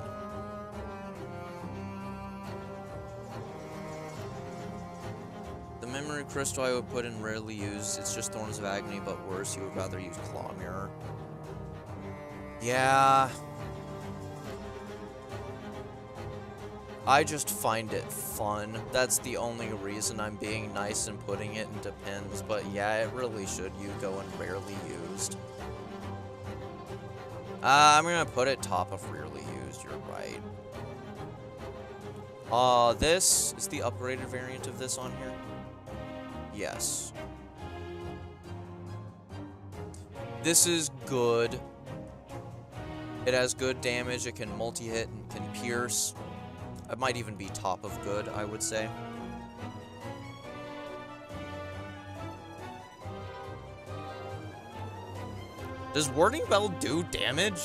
Speaker 1: The Memory Crystal I would put in rarely used. It's just Thorns of Agony, but worse. You would rather use Claw Mirror. Yeah. I just find it fun. That's the only reason I'm being nice and putting it in Depends, but yeah, it really should go in rarely used. I'm gonna put it top of rarely used, you're right. This is the upgraded variant of this on here? Yes. This is good. It has good damage, it can multi-hit and can pierce. It might even be top of good, I would say. Does Warding Bell do damage?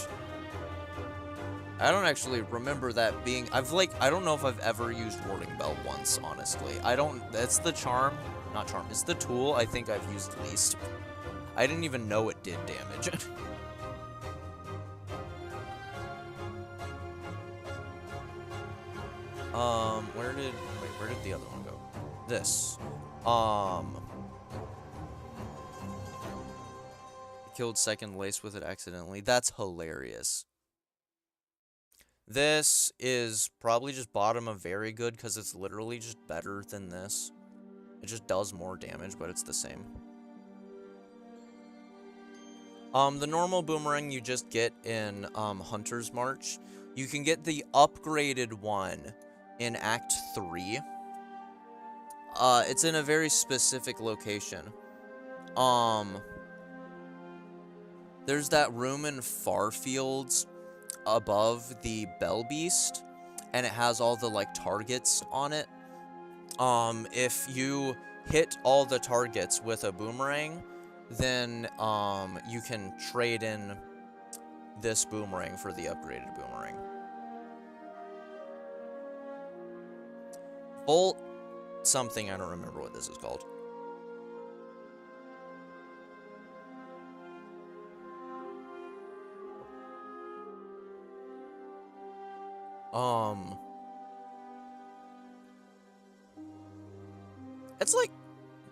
Speaker 1: I don't actually remember that being... I don't know if I've ever used Warding Bell once, honestly. That's the charm. Not charm. It's the tool I think I've used least. I didn't even know it did damage. Where did the other one go? This. Killed second lace with it accidentally. That's hilarious. This is probably just bottom of very good because it's literally just better than this. It just does more damage, but it's the same. The normal boomerang you just get in Hunter's March. You can get the upgraded one in Act 3. It's in a very specific location. There's that room in Farfields above the Bell Beast, and it has all the, like, targets on it. If you hit all the targets with a boomerang, then, you can trade in this boomerang for the upgraded boomerang. Bolt something, I don't remember what this is called. It's, like,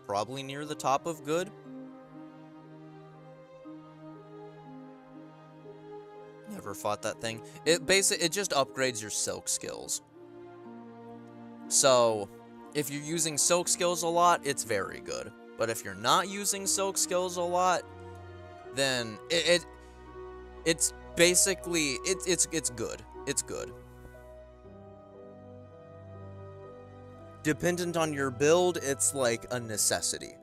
Speaker 1: probably near the top of good. Never fought that thing. It just upgrades your silk skills. So, if you're using silk skills a lot, it's very good. But if you're not using silk skills a lot, then it's basically it's good. It's good. Dependent on your build, it's like a necessity.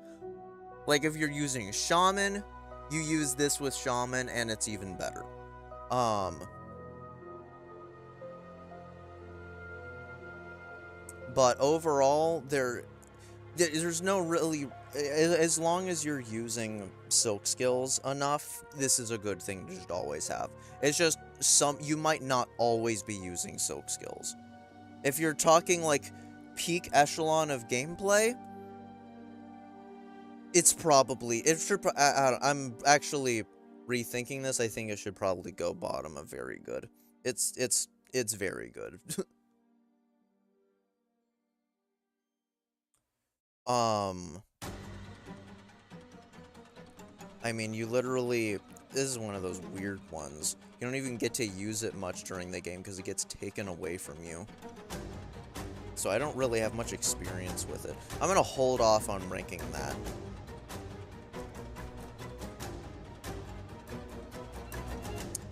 Speaker 1: Like if you're using Shaman, you use this with Shaman and it's even better. But overall, there's no really, as long as you're using silk skills enough, this is a good thing to just always have. It's just you might not always be using silk skills. If you're talking like peak echelon of gameplay, it's probably, I'm actually rethinking this. I think it should probably go bottom of very good. It's very good. I mean, you literally, this is one of those weird ones. You don't even get to use it much during the game because it gets taken away from you. So I don't really have much experience with it. I'm gonna hold off on ranking that.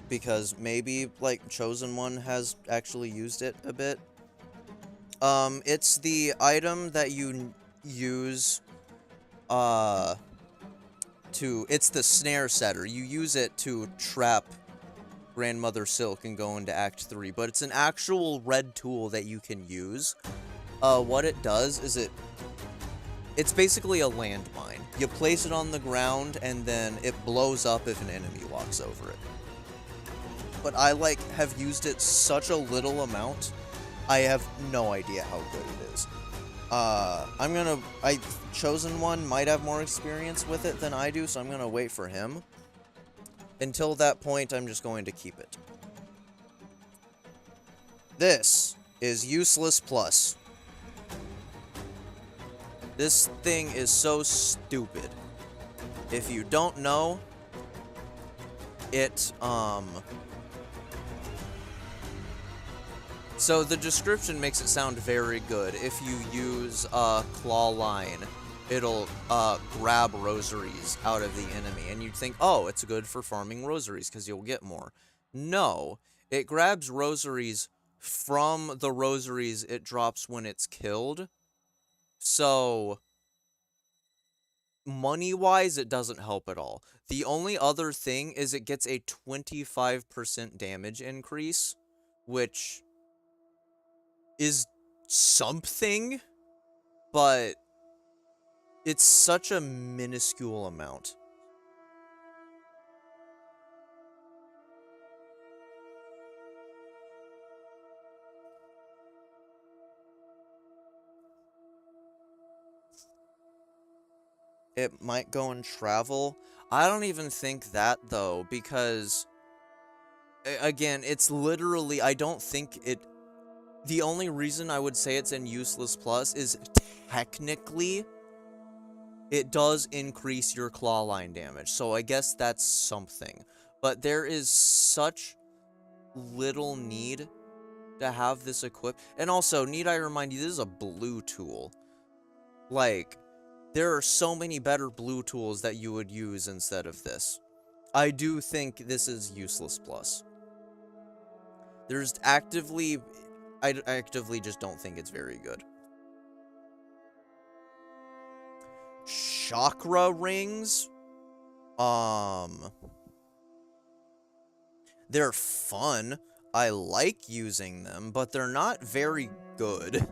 Speaker 1: Because maybe, like, Chosen One has actually used it a bit. It's the item that you use, it's the snare setter. You use it to trap Grandmother Silk and go into Act 3, but it's an actual red tool that you can use. What it does is it's basically a landmine. You place it on the ground, and then it blows up if an enemy walks over it. But I, like, have used it such a little amount, I have no idea how good it is. Chosen One might have more experience with it than I do, so I'm gonna wait for him. Until that point, I'm just going to keep it. This is Useless Plus. This thing is so stupid. If you don't know, so the description makes it sound very good. If you use Claw Line, it'll grab rosaries out of the enemy. And you'd think, oh, it's good for farming rosaries because you'll get more. No, it grabs rosaries from the rosaries it drops when it's killed. So, money-wise, it doesn't help at all. The only other thing is it gets a 25% damage increase, which is something, but it's such a minuscule amount. it might go in travel. I don't even think that, though, because, again, it's literally, I don't think it... The only reason I would say it's in Useless Plus is technically it does increase your claw line damage, so I guess that's something. But there is such little need to have this equipped. And also, need I remind you, this is a blue tool. Like, there are so many better blue tools that you would use instead of this. I do think this is Useless Plus. There's actively... I actively just don't think it's very good. Chakra rings? They're fun. I like using them, but they're not very good.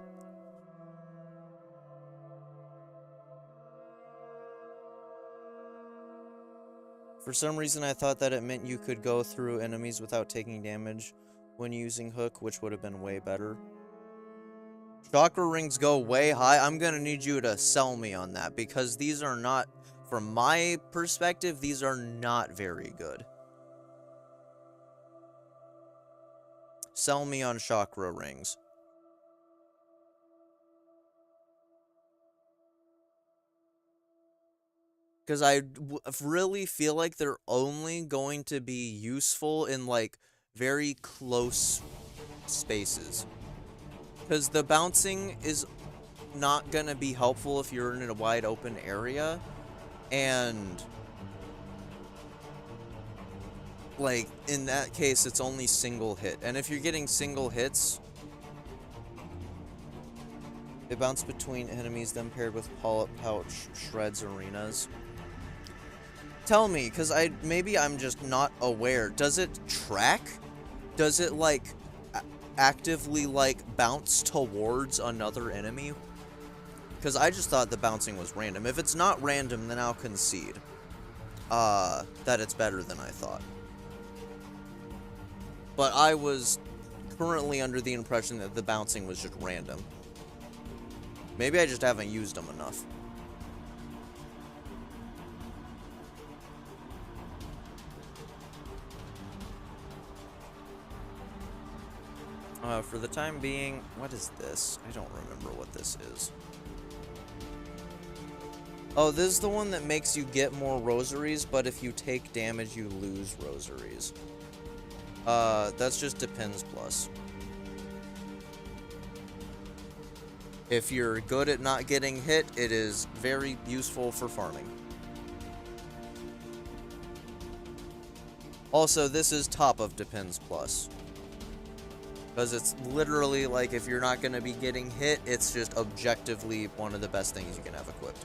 Speaker 1: For some reason, I thought that it meant you could go through enemies without taking damage when using hook, which would have been way better. Chakra rings go way high. I'm gonna need you to sell me on that, because these are not, from my perspective, these are not very good. Sell me on chakra rings. Because I really feel like they're only going to be useful in, like, very close spaces. Because the bouncing is not gonna be helpful if you're in a wide open area. And, like, in that case, it's only single hit. And if you're getting single hits, they bounce between enemies, then paired with pull-up pouch shreds arenas. Tell me, because maybe I'm just not aware. Does it track? Does it, like, actively, like, bounce towards another enemy? Because I just thought the bouncing was random. If it's not random, then I'll concede that it's better than I thought. But I was currently under the impression that the bouncing was just random. Maybe I just haven't used them enough. For the time being, what is this? I don't remember what this is. Oh, this is the one that makes you get more rosaries, but if you take damage, you lose rosaries. That's just Depends Plus. If you're good at not getting hit, it is very useful for farming. Also, this is top of Depends Plus. Because it's literally like, if you're not going to be getting hit, it's just objectively one of the best things you can have equipped.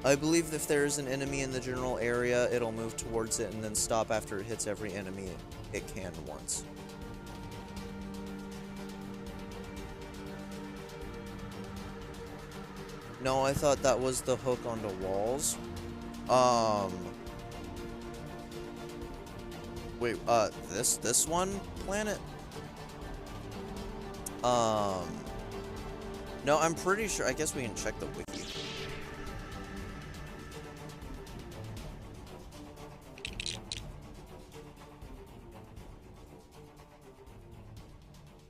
Speaker 1: I believe if there's an enemy in the general area, it'll move towards it and then stop after it hits every enemy it can once. No, I thought that was the hook onto walls. Wait, this one planet? No, I'm pretty sure. I guess we can check the wiki.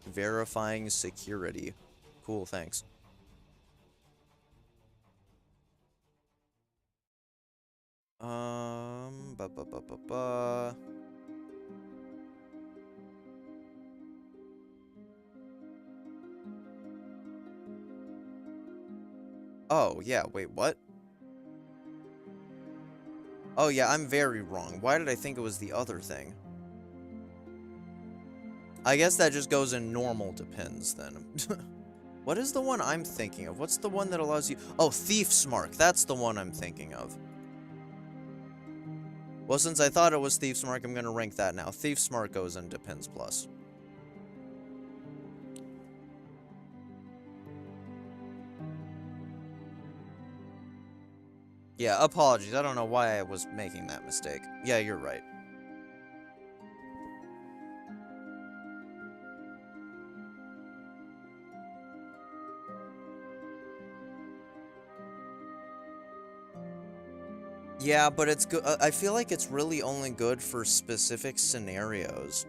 Speaker 1: Verifying security. Cool, thanks. Ba ba ba ba ba. Oh, yeah, wait, what? Oh, yeah, I'm very wrong. Why did I think it was the other thing? I guess that just goes in normal Depends, then. What is the one I'm thinking of? What's the one that allows you... Oh, Thief's Mark. That's the one I'm thinking of. Well, since I thought it was Thief's Mark, I'm gonna rank that now. Thief's Mark goes in Depends Plus. Yeah, apologies. I don't know why I was making that mistake. Yeah, you're right. Yeah, but it's good. I feel like it's really only good for specific scenarios.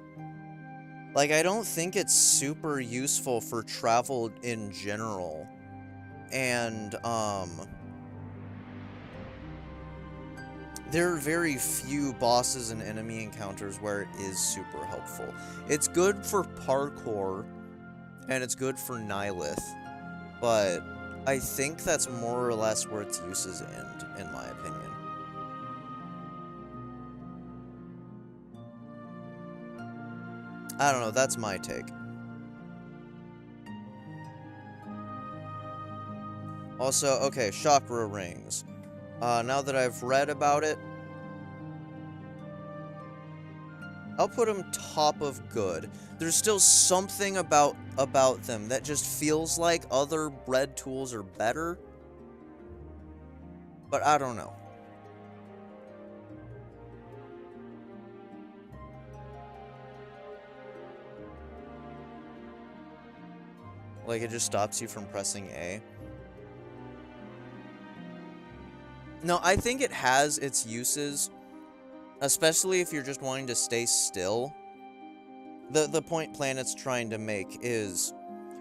Speaker 1: Like, I don't think it's super useful for travel in general. And, there are very few bosses and enemy encounters where it is super helpful. It's good for parkour, and it's good for Nihilith, but I think that's more or less where its uses end, in my opinion. I don't know, that's my take. Also, okay, chakra rings. Now that I've read about it, I'll put them top of good. There's still something about them that just feels like other red tools are better. But I don't know. Like, it just stops you from pressing A. No, I think it has its uses, especially if you're just wanting to stay still. The point Planet's trying to make is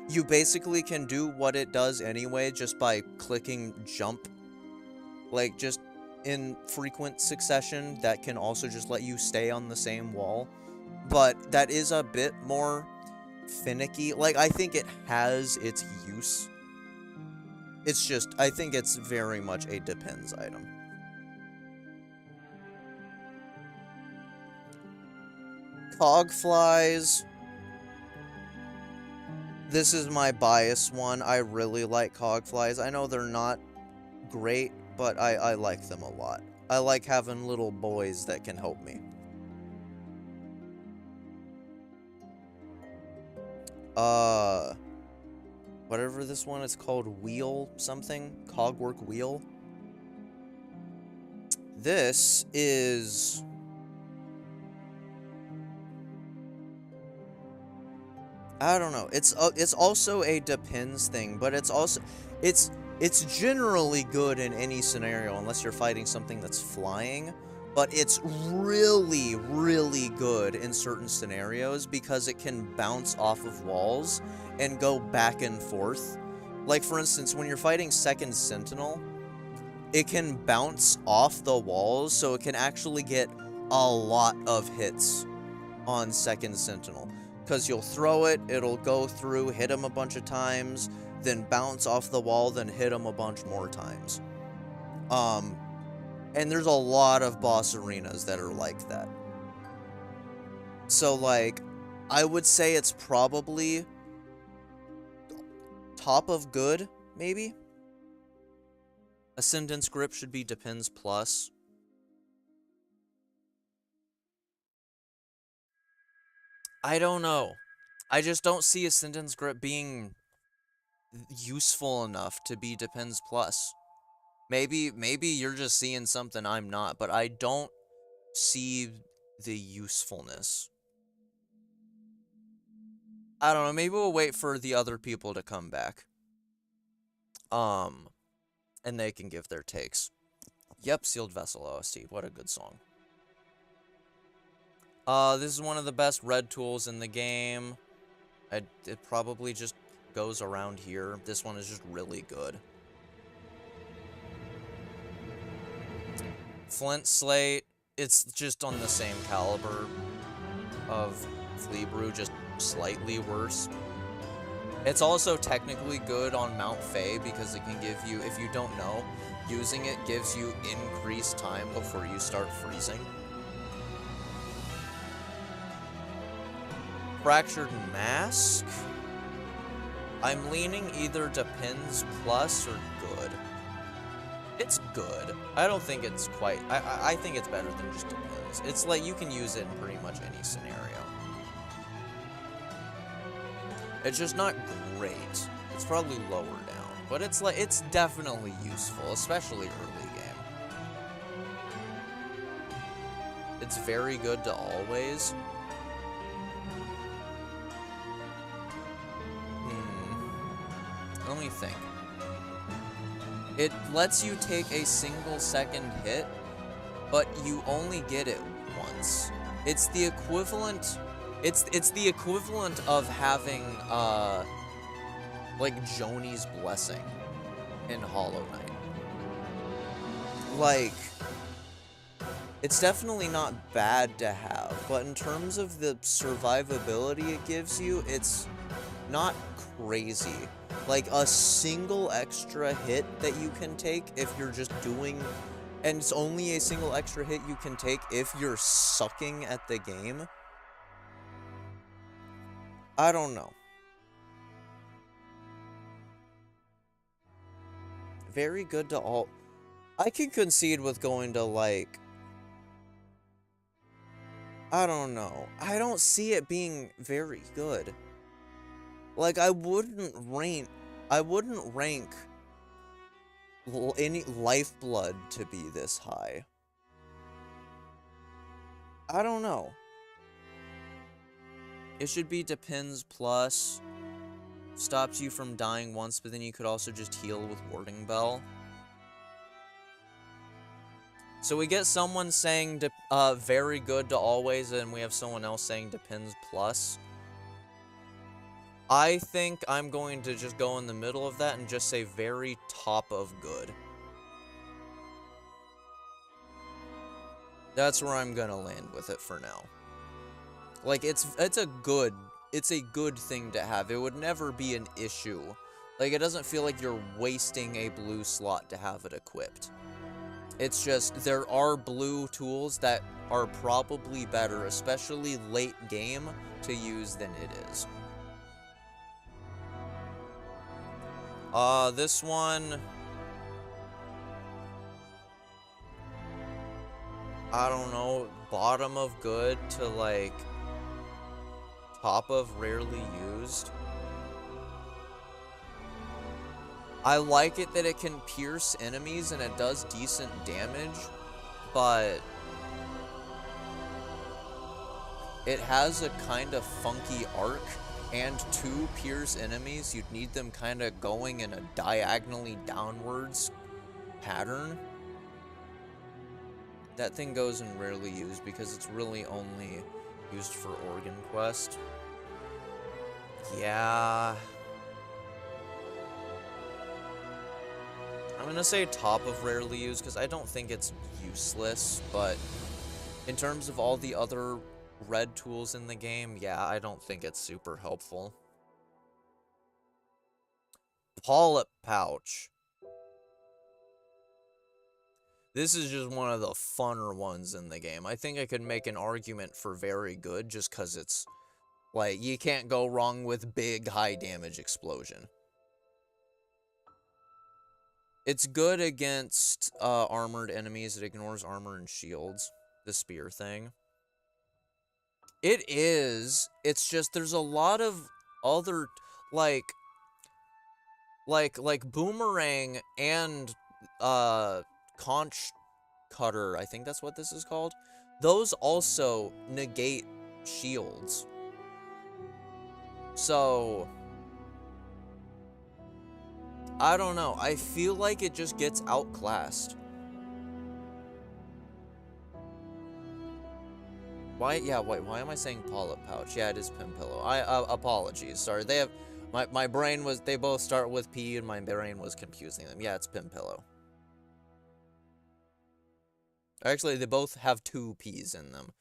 Speaker 1: you basically can do what it does anyway just by clicking jump. Like, just in frequent succession, that can also just let you stay on the same wall. But that is a bit more finicky. Like, I think it has its use. It's just, I think it's very much a depends item. Cogflies. This is my bias one. I really like cogflies. I know they're not great, but I like them a lot. I like having little boys that can help me. Whatever this one is called, wheel something? Cogwork wheel? This is... I don't know. It's also a depends thing, but it's also... It's generally good in any scenario, unless you're fighting something that's flying. But it's really, really good in certain scenarios because it can bounce off of walls and go back and forth. Like, for instance, when you're fighting Second Sentinel, it can bounce off the walls, so it can actually get a lot of hits on Second Sentinel. Because you'll throw it, it'll go through, hit him a bunch of times, then bounce off the wall, then hit him a bunch more times. And there's a lot of boss arenas that are like that. So, like, I would say it's probably top of good, maybe? Ascendance Grip should be Depends Plus. I don't know. I just don't see Ascendance Grip being useful enough to be Depends Plus. Maybe you're just seeing something I'm not, but I don't see the usefulness. I don't know, maybe we'll wait for the other people to come back. And they can give their takes. Yep, Sealed Vessel OST, what a good song. This is one of the best red tools in the game. It probably just goes around here. This one is just really good. Flint Slate, it's just on the same caliber of Flea Brew, just slightly worse. It's also technically good on Mount Fae because it can give you, if you don't know, using it gives you increased time before you start freezing. Fractured Mask? I'm leaning either Depends Plus or good. It's good. I don't think it's quite... I think it's better than just Depends. It's like you can use it in pretty much any scenario. It's just not great. It's probably lower down. But it's like, it's definitely useful, especially early game. It's very good to always. Let me think. It lets you take a single second hit but you only get it once. It's the equivalent. It's the equivalent of having like Joni's blessing in Hollow Knight. Like, it's definitely not bad to have, but in terms of the survivability it gives you, it's not crazy. Like, a single extra hit that you can take if you're just doing, and it's only a single extra hit you can take if you're sucking at the game. I don't know. Very good to all. I can concede with going to, like, I don't know. I don't see it being very good. Like, I wouldn't rank any Lifeblood to be this high. I don't know. It should be Depends Plus. Stops you from dying once, but then you could also just heal with Warding Bell. So we get someone saying very good to always, and we have someone else saying Depends Plus. I think I'm going to just go in the middle of that and just say very top of good. That's where I'm gonna land with it for now. Like, it's a good thing to have. It would never be an issue. Like, it doesn't feel like you're wasting a blue slot to have it equipped. It's just, there are blue tools that are probably better, especially late game, to use than it is. This one, I don't know, bottom of good to, like, top of rarely used. I like it that it can pierce enemies and it does decent damage, but it has a kind of funky arc, and to pierce enemies, you'd need them kind of going in a diagonally downwards pattern. That thing goes in rarely used because it's really only used for Organ Quest. Yeah. I'm gonna say top of rarely used because I don't think it's useless, but in terms of all the other red tools in the game, yeah, I don't think it's super helpful. Polyp Pouch. This is just one of the funner ones in the game. I think I could make an argument for very good just because it's, like, you can't go wrong with big, high damage explosion. It's good against armored enemies. It ignores armor and shields. The spear thing. It is. It's just there's a lot of other like Boomerang and Conch Cutter, I think that's what this is called. Those also negate shields. So I don't know. I feel like it just gets outclassed. Why? Yeah, wait, why am I saying Polyp Pouch? Yeah, it is Pin Pillow. Apologies. Sorry, they have, my brain was, they both start with P and my brain was confusing them. Yeah, it's Pin Pillow. Actually, they both have 2 P's in them.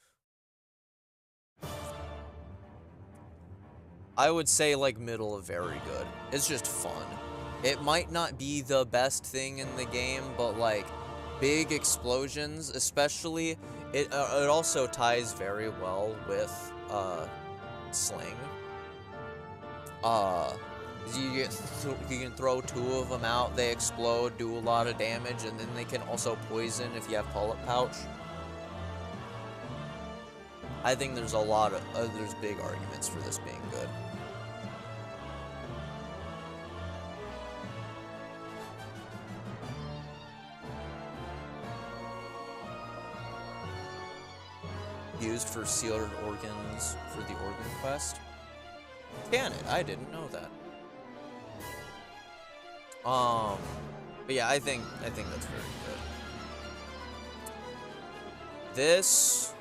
Speaker 1: I would say, like, middle of very good. It's just fun. It might not be the best thing in the game, but, like, big explosions, especially, it also ties very well with, Sling. You can throw 2 of them out, they explode, do a lot of damage, and then they can also poison if you have Polyp Pouch. I think there's a lot of, there's big arguments for this being good. Used for sealed organs for the Organ Quest. Can it? I didn't know that. But yeah, I think that's very good. This,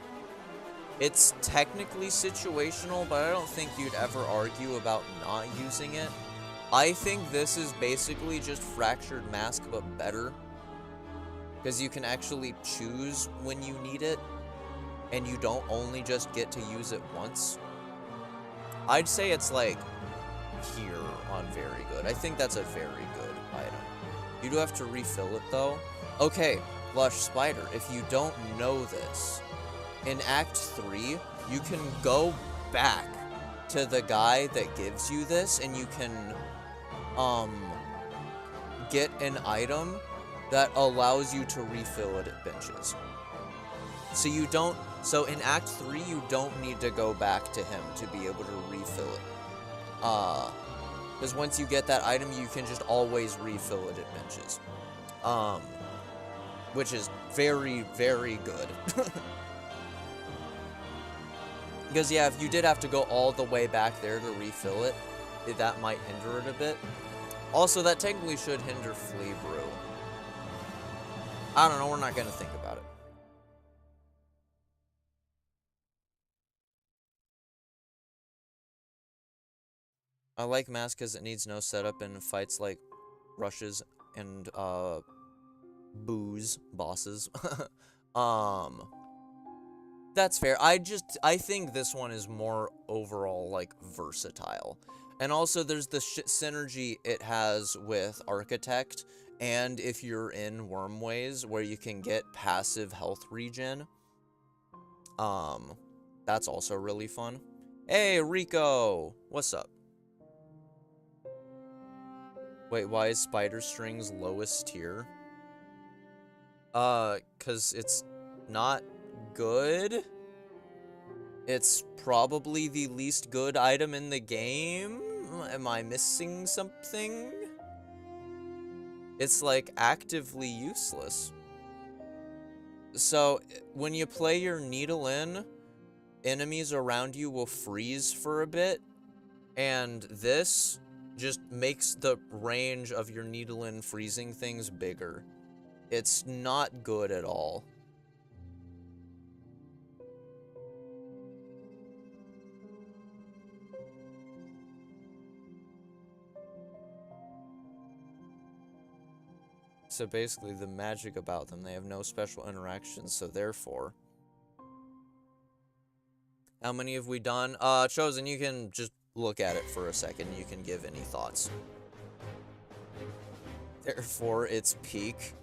Speaker 1: it's technically situational, but I don't think you'd ever argue about not using it. I think this is basically just Fractured Mask, but better. Because you can actually choose when you need it, and you don't only just get to use it once. I'd say it's like here on very good. I think that's a very good item. You do have to refill it though. Okay, Lush Spider, if you don't know this, in Act 3, you can go back to the guy that gives you this, and you can, get an item that allows you to refill it at benches. So you don't, so in Act 3, you don't need to go back to him to be able to refill it. Because once you get that item, you can just always refill it at benches. Which is very, very good. Because, yeah, if you did have to go all the way back there to refill it, that might hinder it a bit. Also, that technically should hinder Flea Brew. I don't know, we're not going to think about it. I like Mask because it needs no setup in fights like rushes and, bosses. That's fair. I think this one is more overall, like, versatile. And also, there's the synergy it has with Architect, and if you're in Wormways, where you can get passive health regen. That's also really fun. Hey, Rico! What's up? Wait, why is Spider String's lowest tier? 'Cause it's not good? It's probably the least good item in the game? Am I missing something? It's, like, actively useless. So, when you play your Needle in, enemies around you will freeze for a bit, and this just makes the range of your Needle in freezing things bigger. It's not good at all. So basically, the magic about them, they have no special interactions, so therefore... How many have we done? Chosen, you can just look at it for a second. You can give any thoughts. Therefore, it's peak.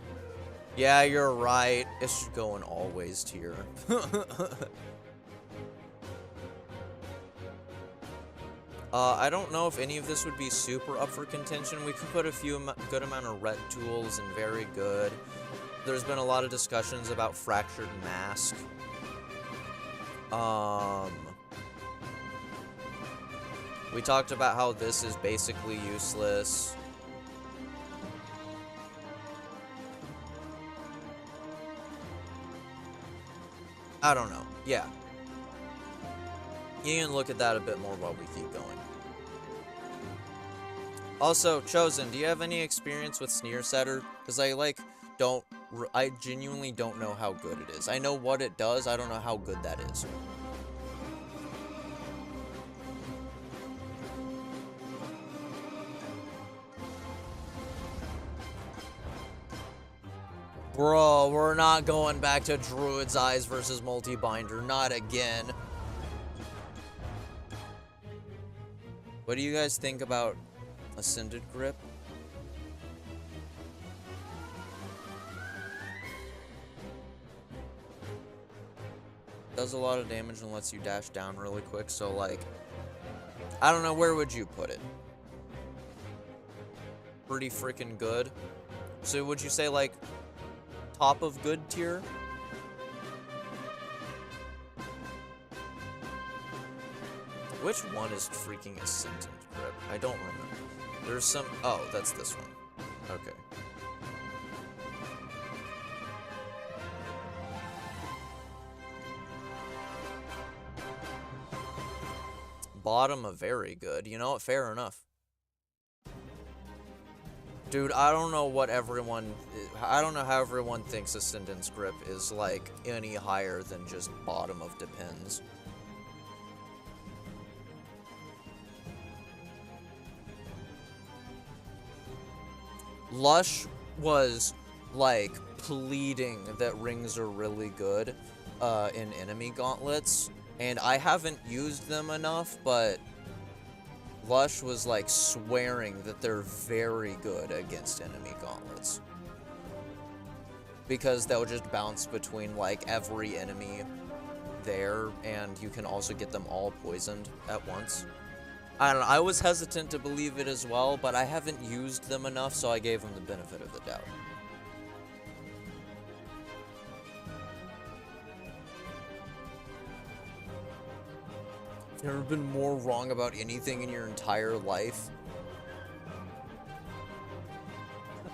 Speaker 1: Yeah, you're right. It's going always tier. I don't know if any of this would be super up for contention. We could put a good amount of ret tools and very good. There's been a lot of discussions about Fractured Mask. We talked about how this is basically useless. I don't know. Yeah. You can look at that a bit more while we keep going. Also, Chosen, do you have any experience with Sneer Setter? Because I genuinely don't know how good it is. I know what it does, I don't know how good that is. Bro, we're not going back to Druid's Eyes versus Multi-Binder. Not again. What do you guys think about Ascended Grip? Does a lot of damage and lets you dash down really quick, so like... I don't know, where would you put it? Pretty freaking good. So would you say like... top of good tier? Which one is freaking Ascendant Grip? I don't remember. There's some... oh, that's this one. Okay. Bottom of very good. You know what? Fair enough. Dude, I don't know what everyone... I don't know how everyone thinks Ascendant's Grip is, like, any higher than just bottom of Depends. Lush was, like, pleading that rings are really good in enemy gauntlets, and I haven't used them enough, but Lush was, like, swearing that they're very good against enemy gauntlets. Because they'll just bounce between, like, every enemy there, and you can also get them all poisoned at once. I don't know, I was hesitant to believe it as well, but I haven't used them enough, so I gave them the benefit of the doubt. You've never been more wrong about anything in your entire life?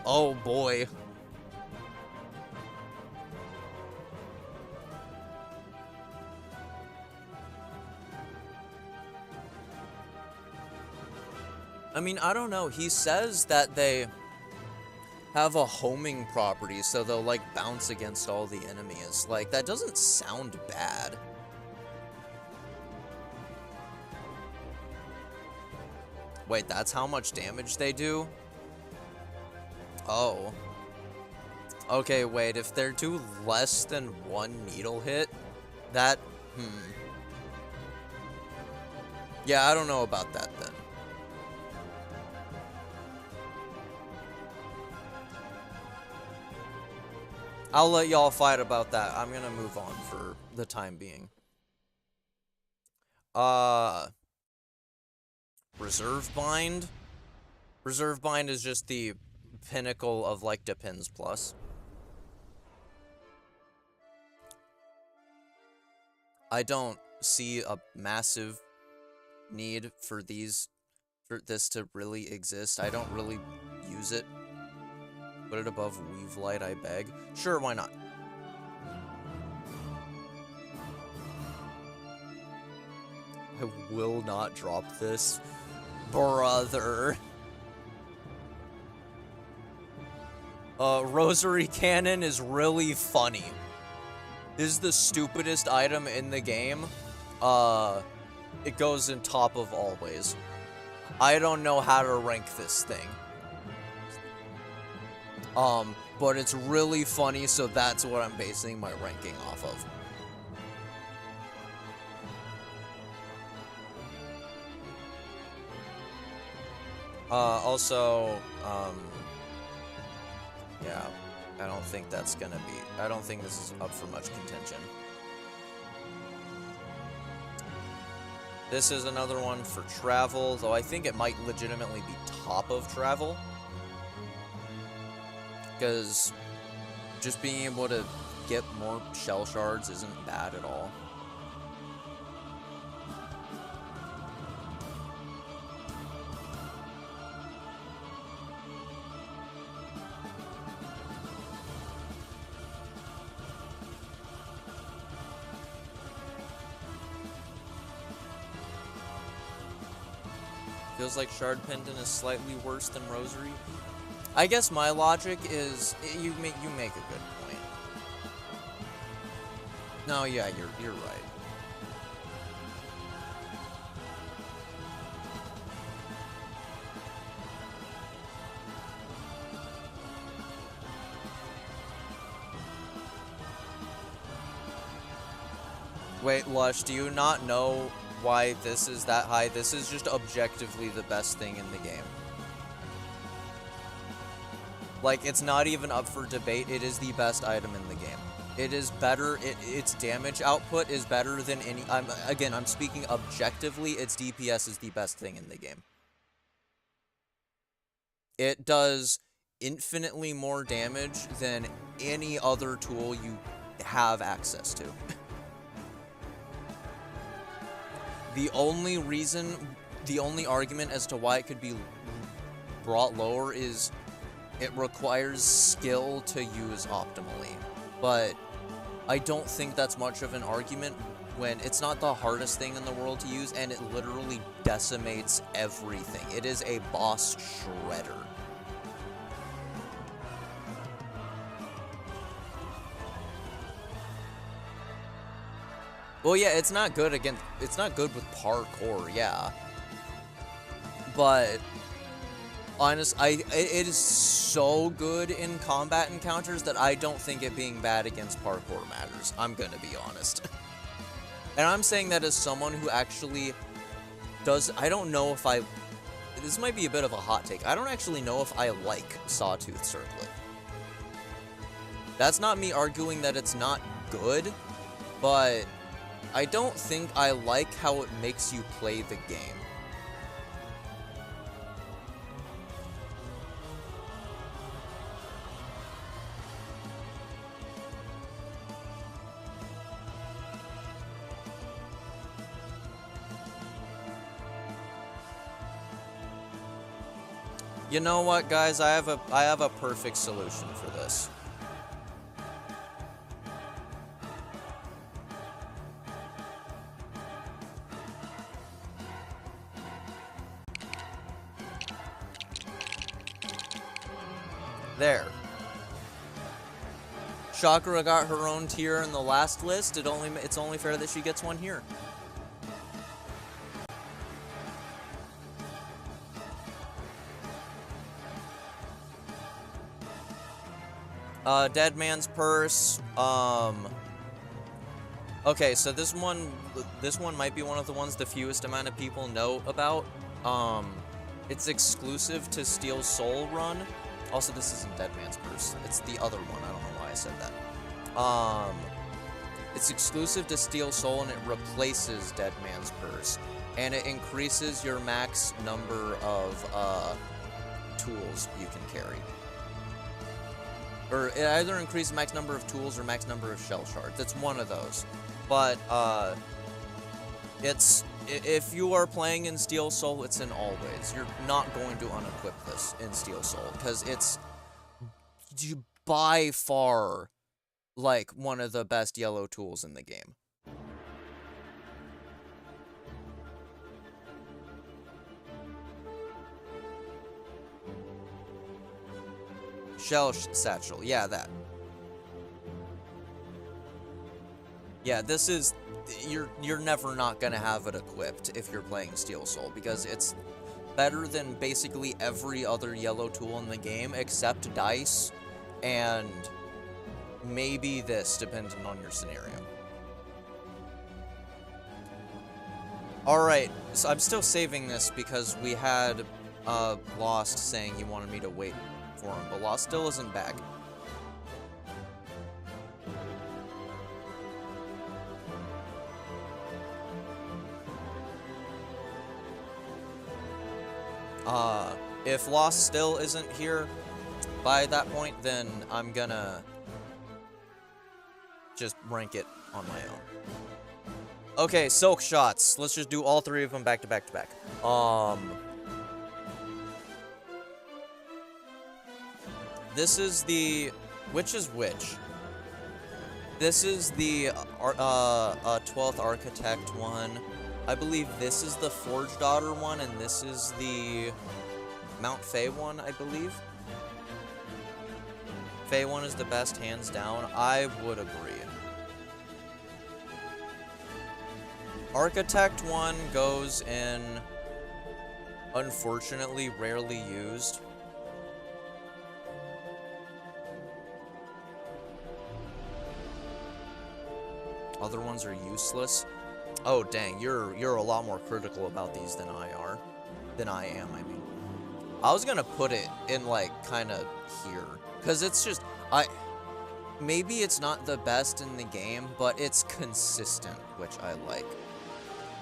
Speaker 1: Oh boy. I mean, I don't know. He says that they have a homing property, so they'll, like, bounce against all the enemies. Like, that doesn't sound bad. Wait, that's how much damage they do? Oh. Okay, wait, if they're do less than one needle hit, that, Yeah, I don't know about that then. I'll let y'all fight about that. I'm gonna move on for the time being. Reserve Bind? Reserve Bind is just the pinnacle of, like, Depends Plus. I don't see a massive need for this to really exist. I don't really use it. Put it above Weave Light, I beg. Sure, why not? I will not drop this. Brother. Rosary Cannon is really funny. This is the stupidest item in the game. It goes in top of always. I don't know how to rank this thing. But it's really funny, so that's what I'm basing my ranking off of. Also, yeah, I don't think that's gonna be, I don't think this is up for much contention. This is another one for travel, though I think it might legitimately be top of travel. Because just being able to get more shell shards isn't bad at all. Feels like Shard Pendant is slightly worse than Rosary. I guess my logic is you make a good point. No, yeah, you're right. Wait, Lush, do you not know why this is that high? This is just objectively the best thing in the game. Like, it's not even up for debate. It is the best item in the game. It is better. Its damage output is better than any... Again, I'm speaking objectively. Its DPS is the best thing in the game. It does infinitely more damage than any other tool you have access to. The only argument as to why it could be brought lower is it requires skill to use optimally. But I don't think that's much of an argument when it's not the hardest thing in the world to use, and it literally decimates everything. It is a boss shredder. Well, yeah, it's not good with parkour, yeah. But it is so good in combat encounters that I don't think it being bad against parkour matters. I'm gonna be honest. And I'm saying that as someone who actually does, I don't know if this might be a bit of a hot take. I don't actually know if I like Sawtooth Circlet. That's not me arguing that it's not good, but I don't think I like how it makes you play the game. You know what, guys? I have a perfect solution for this. There. Chakra got her own tier in the last list. It's only fair that she gets one here. Dead Man's Purse. Okay, so this one might be one of the ones the fewest amount of people know about. It's exclusive to Steel Soul Run. Also, this isn't Dead Man's Purse. It's the other one. I don't know why I said that. It's exclusive to Steel Soul, and it replaces Dead Man's Purse. And it increases your max number of tools you can carry. Or it either increases max number of tools or max number of shell shards. It's one of those. But, if you are playing in Steel Soul, it's in always. You're not going to unequip this in Steel Soul, because it's by far, like, one of the best yellow tools in the game. Shell Satchel, yeah, that. Yeah, this is, you're never not gonna have it equipped if you're playing Steel Soul, because it's better than basically every other yellow tool in the game, except dice, and maybe this, depending on your scenario. Alright, so I'm still saving this because we had Lost saying he wanted me to wait for him, but Lost still isn't back. If Lost still isn't here by that point, then I'm gonna just rank it on my own. Okay, Silk Shots. Let's just do all three of them back to back to back. This is the... Which is which? This is the 12th Architect one. I believe this is the Forge Daughter one, and this is the Mount Fae one, I believe. Fae one is the best, hands down. I would agree. Architect one goes in, unfortunately, rarely used. Other ones are useless. Oh, dang, you're a lot more critical about these than I am, I mean. I was gonna put it in, like, kinda here. Because it's just, maybe it's not the best in the game, but it's consistent, which I like.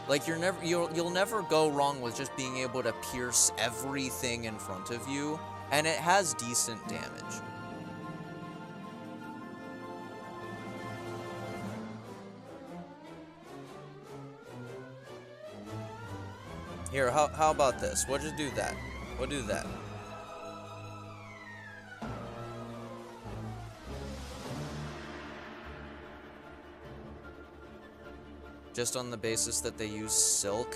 Speaker 1: Like, you'll never go wrong with just being able to pierce everything in front of you, and it has decent damage. Here, how about this? We'll just do that. We'll do that. Just on the basis that they use silk?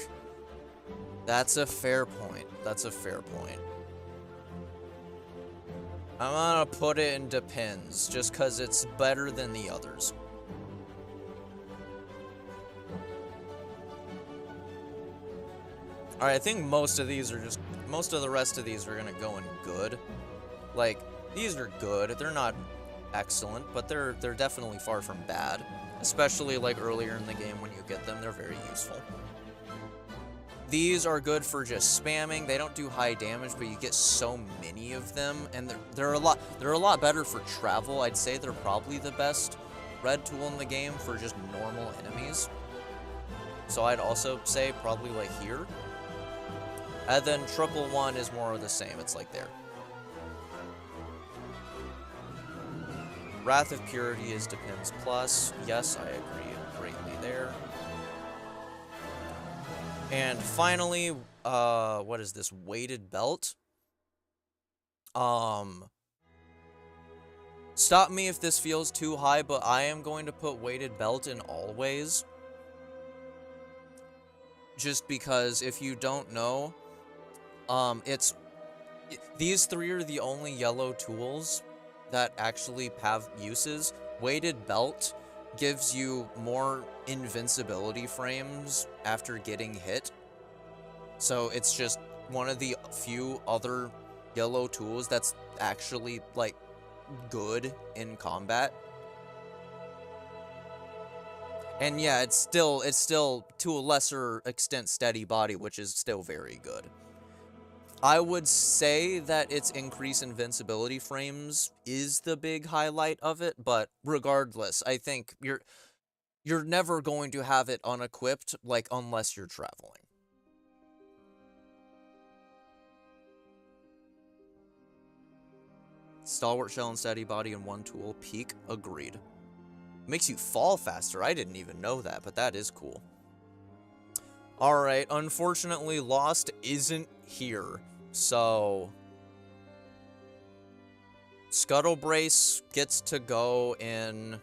Speaker 1: That's a fair point. That's a fair point. I'm gonna put it in depends, just because it's better than the others. Alright, I think most of these are just... Most of the rest of these are gonna go in good. Like, these are good. They're not excellent, but they're definitely far from bad. Especially, like, earlier in the game when you get them, they're very useful. These are good for just spamming. They don't do high damage, but you get so many of them, and they're a lot better for travel. I'd say they're probably the best red tool in the game for just normal enemies. So I'd also say probably like here. And then triple one is more of the same. It's like there. Wrath of Purity is Depends Plus. Yes, I agree greatly there. And finally, what is this? Weighted Belt? Stop me if this feels too high, but I am going to put Weighted Belt in always. Just because if you don't know, these three are the only yellow tools that actually have uses. Weighted Belt gives you more invincibility frames after getting hit. So it's just one of the few other yellow tools that's actually, like, good in combat. And yeah, it's still, to a lesser extent, steady body, which is still very good. I would say that its increase in invincibility frames is the big highlight of it, but regardless, I think you're never going to have it unequipped, like, unless you're traveling. Stalwart Shell and Steady Body in one tool. Peak. Agreed. Makes you fall faster. I didn't even know that, but that is cool. Alright, unfortunately, Lost isn't here, so... Scuttle Brace gets to go in...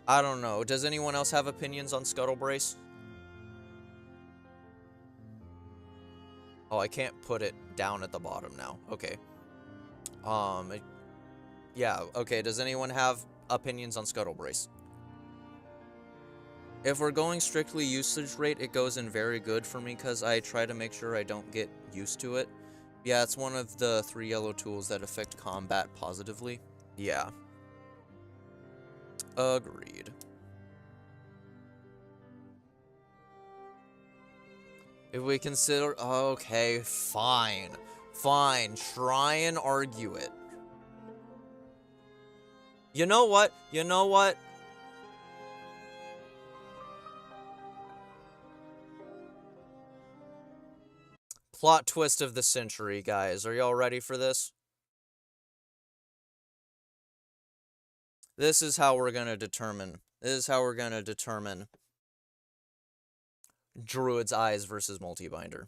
Speaker 1: I don't know. Does anyone else have opinions on Scuttle Brace? Oh, I can't put it down at the bottom now. Okay. Yeah, okay. Does anyone have opinions on Scuttle Brace? If we're going strictly usage rate, it goes in very good for me because I try to make sure I don't get used to it. Yeah, it's one of the 3 yellow tools that affect combat positively. Yeah. Agreed. If we consider... Okay, fine. Fine, try and argue it. You know what? You know what? Plot twist of the century, guys. Are y'all ready for this? This is how we're gonna determine. This is how we're gonna determine Druid's Eyes versus Multibinder.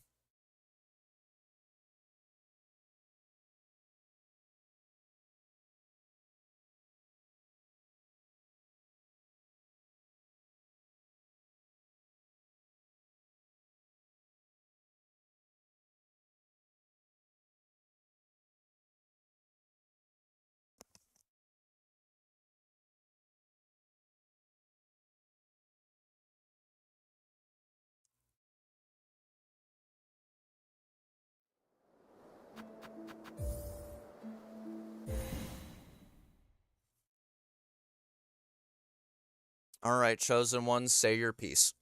Speaker 1: Alright, chosen ones, say your piece.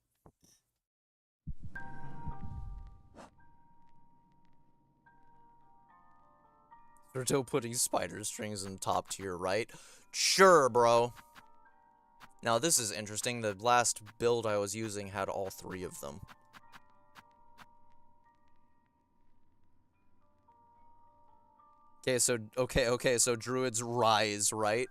Speaker 1: They're still putting spider strings in top tier, right? Sure, bro. Now, this is interesting. The last build I was using had all 3 of them. Okay, so Druid's Rise, right?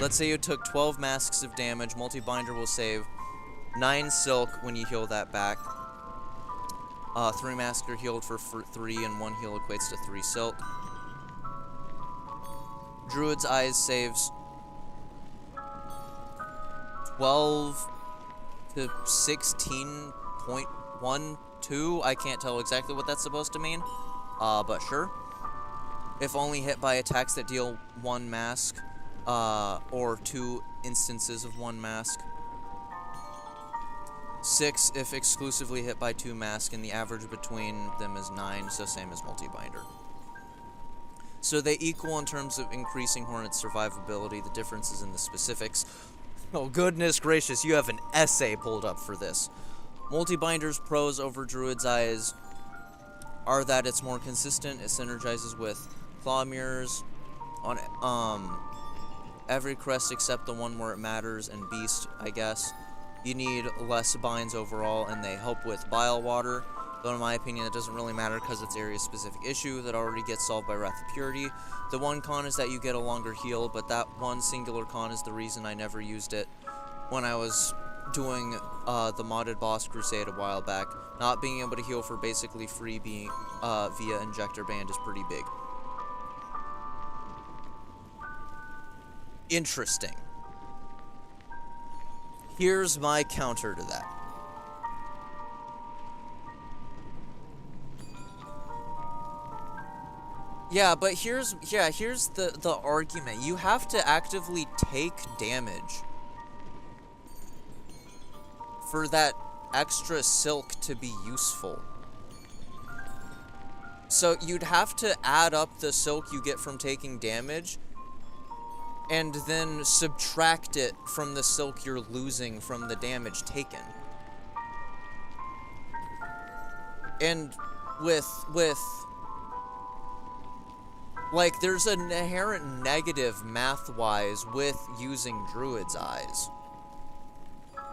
Speaker 1: Let's say you took 12 masks of damage. Multibinder will save 9 silk when you heal that back. 3 masks are healed for 3, and 1 heal equates to 3 silk. Druid's Eyes saves 12 to 16.12. I can't tell exactly what that's supposed to mean, but sure. if only hit by attacks that deal 1 mask, or 2 instances of 1 mask. 6 if exclusively hit by 2 masks, and the average between them is 9, so same as multi-binder. So they equal in terms of increasing Hornet's survivability. The difference is in the specifics. Oh, goodness gracious, you have an essay pulled up for this. Multi-binder's pros over Druid's Eyes are that it's more consistent, it synergizes with Claw Mirrors on every crest except the one where it matters, and Beast, I guess. You need less binds overall, and they help with Bile Water. Though in my opinion, that doesn't really matter because it's area-specific issue that already gets solved by Wrath of Purity. The one con is that you get a longer heal, but that one singular con is the reason I never used it when I was doing the modded boss crusade a while back. Not being able to heal for basically free being via Injector Band is pretty big. Interesting. Here's my counter to that. Yeah, but here's the argument. You have to actively take damage for that extra silk to be useful. So you'd have to add up the silk you get from taking damage and then subtract it from the silk you're losing from the damage taken. And with like, there's an inherent negative math-wise with using Druid's Eyes.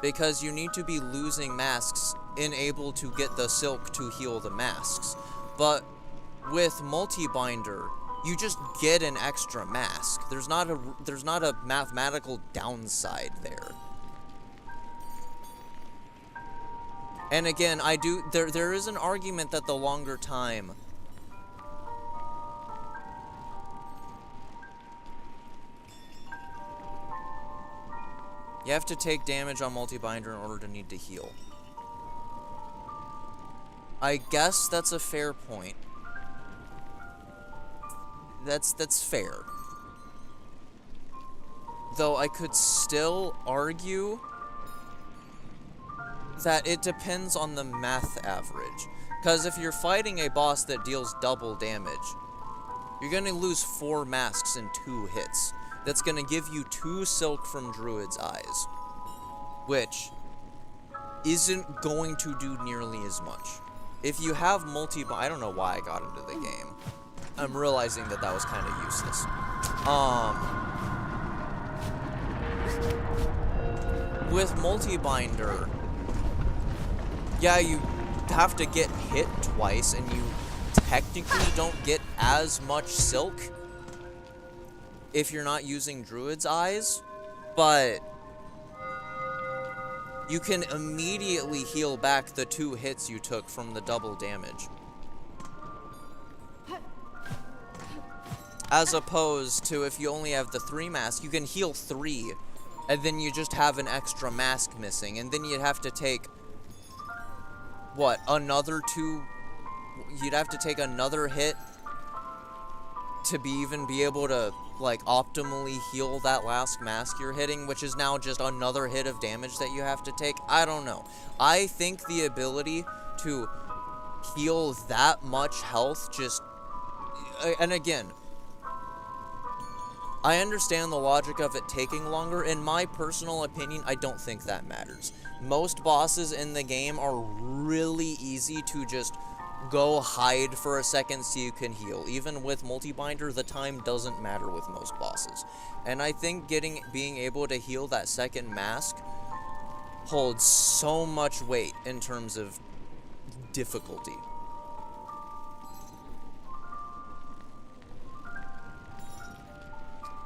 Speaker 1: Because you need to be losing masks and able to get the silk to heal the masks. But with multi-binder, you just get an extra mask. There's not a mathematical downside there. And again, there is an argument that the longer time you have to take damage on multi-binder in order to need to heal. I guess that's a fair point. That's fair. Though I could still argue that it depends on the math average. Because if you're fighting a boss that deals double damage, you're going to lose 4 masks in 2 hits. That's going to give you 2 silk from Druid's Eyes, which isn't going to do nearly as much. If you have I don't know why I got into the game. I'm realizing that was kind of useless. With multi-binder, yeah, you have to get hit twice, and you technically don't get as much silk if you're not using Druid's Eyes, but you can immediately heal back the 2 hits you took from the double damage. As opposed to if you only have the 3 masks, you can heal 3, and then you just have an extra mask missing, and then you'd have to take, what, another 2, you'd have to take another hit to even be able to, like, optimally heal that last mask you're hitting, which is now just another hit of damage that you have to take. I don't know. I think the ability to heal that much health just... And again, I understand the logic of it taking longer. In my personal opinion, I don't think that matters. Most bosses in the game are really easy to just go hide for a second so you can heal. Even with multi-binder, the time doesn't matter with most bosses. And I think being able to heal that second mask holds so much weight in terms of difficulty.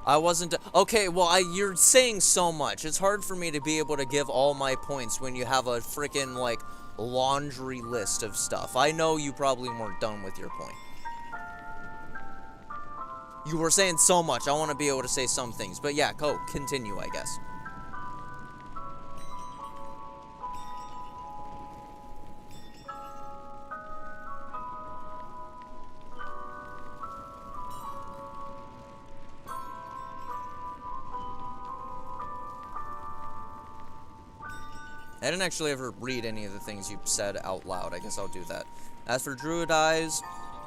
Speaker 1: I wasn't... Okay, well, you're saying so much. It's hard for me to be able to give all my points when you have a freaking, like, laundry list of stuff. I know you probably weren't done with your point. You were saying so much. I want to be able to say some things. But yeah, continue, I guess. I didn't actually ever read any of the things you said out loud. I guess I'll do that. As for Druid Eyes,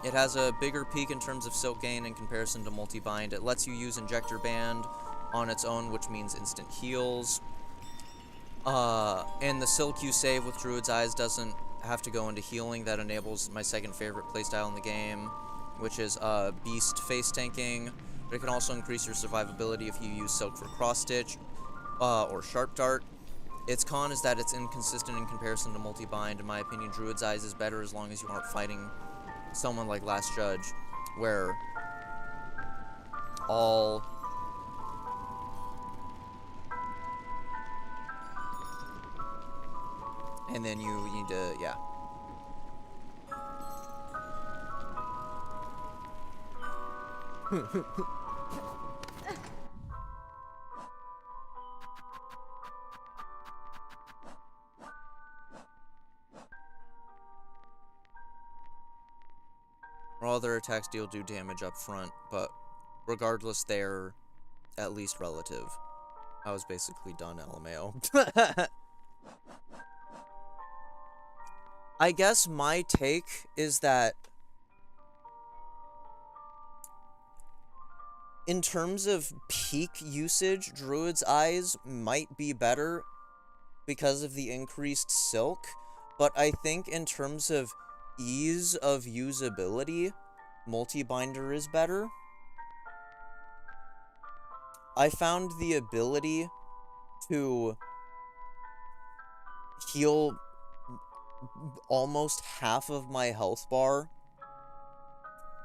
Speaker 1: it has a bigger peak in terms of silk gain in comparison to multi-bind. It lets you use Injector Band on its own, which means instant heals. And the silk you save with Druid's Eyes doesn't have to go into healing. That enables my second favorite playstyle in the game, which is Beast face tanking. But it can also increase your survivability if you use Silk for Cross Stitch or Sharp Dart. Its con is that it's inconsistent in comparison to multi-bind. In my opinion, Druid's Eyes is better as long as you aren't fighting someone like Last Judge, where all... And then you need to, yeah. All their attacks do damage up front, but regardless, they're at least relative. I was basically done, LMAO. I guess my take is that in terms of peak usage, Druid's Eyes might be better because of the increased silk, but I think in terms of ease of usability, multi-binder is better. I found the ability to heal almost half of my health bar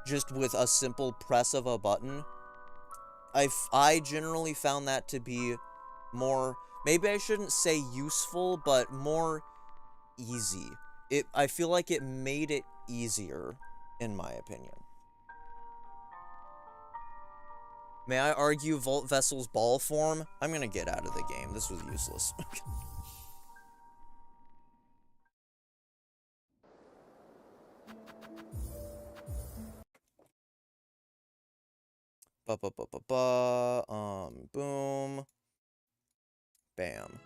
Speaker 1: just with a simple press of a button. I generally found that to be more, maybe I shouldn't say useful, but more easy. I feel like it made it easier, in my opinion. May I argue Vault Vessel's ball form? I'm gonna get out of the game. This was useless. Boom. Bam.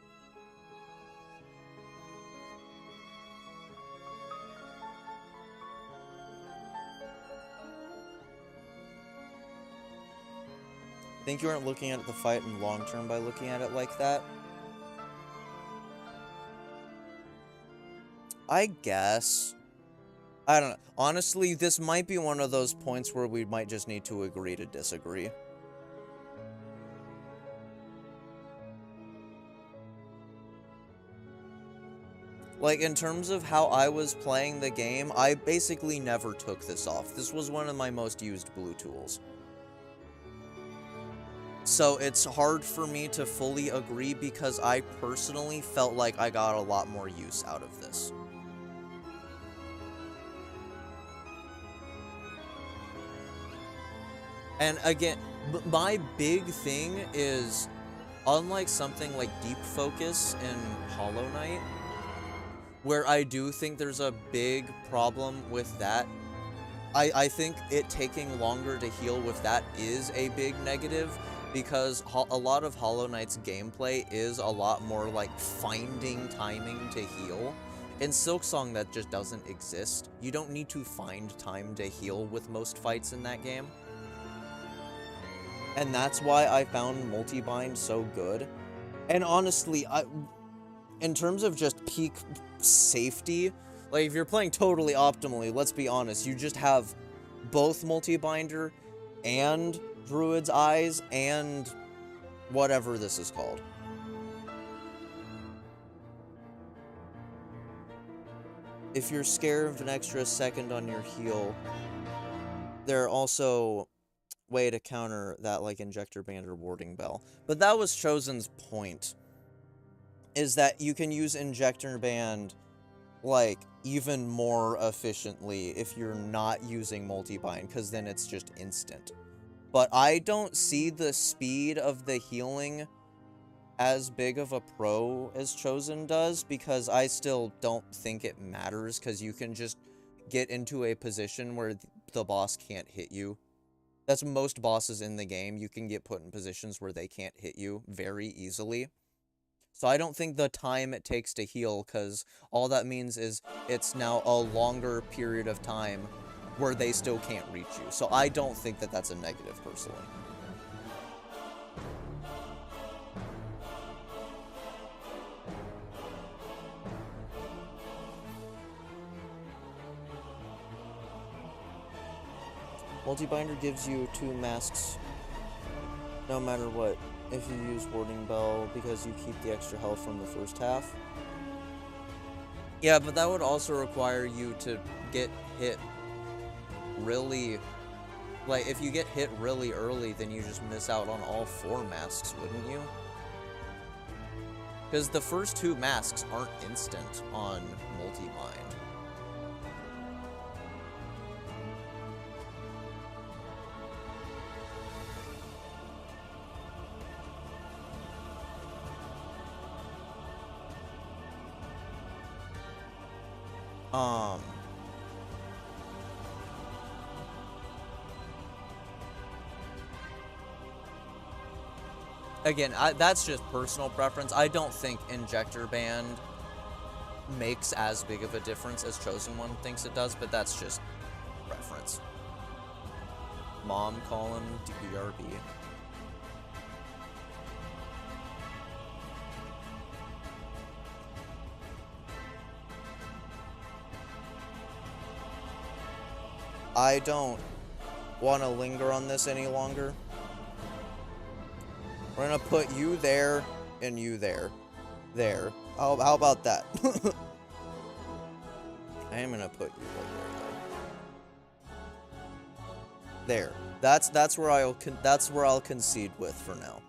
Speaker 1: Think you aren't looking at the fight in long term by looking at it like that? I guess. I don't know. Honestly, this might be one of those points where we might just need to agree to disagree. Like, in terms of how I was playing the game, I basically never took this off. This was one of my most used blue tools. So it's hard for me to fully agree because I personally felt like I got a lot more use out of this. And again, my big thing is, unlike something like Deep Focus in Hollow Knight, where I do think there's a big problem with that, I think it taking longer to heal with that is a big negative, because a lot of Hollow Knight's gameplay is a lot more like finding timing to heal. In Silksong, that just doesn't exist. You don't need to find time to heal with most fights in that game. And that's why I found multi-bind so good. And honestly, in terms of just peak safety, like if you're playing totally optimally, let's be honest, you just have both multi-binder and Druid's Eyes and whatever this is called. If you're scared of an extra second on your heal, there are also way to counter that, like Injector Band or Warding Bell. But that was Chosen's point, is that you can use Injector Band like even more efficiently if you're not using multi-bind, because then it's just instant. But I don't see the speed of the healing as big of a pro as Chosen does, because I still don't think it matters, because you can just get into a position where the boss can't hit you. That's most bosses in the game. You can get put in positions where they can't hit you very easily. So I don't think the time it takes to heal, because all that means is it's now a longer period of time where they still can't reach you. So I don't think that that's a negative, personally. Multi-binder gives you 2 masks no matter what if you use Warding Bell, because you keep the extra health from the first half. Yeah, but that would also require you to get hit really... Like, if you get hit really early, then you just miss out on all 4 masks, wouldn't you? Because the first 2 masks aren't instant on multi-bind. Again, that's just personal preference. I don't think Injector Band makes as big of a difference as Chosen One thinks it does, but that's just preference. Mom call him DBRB. I don't want to linger on this any longer. We're gonna put you there and you there. There. How about that? I am gonna put you right there. There. That's where I'll concede with for now.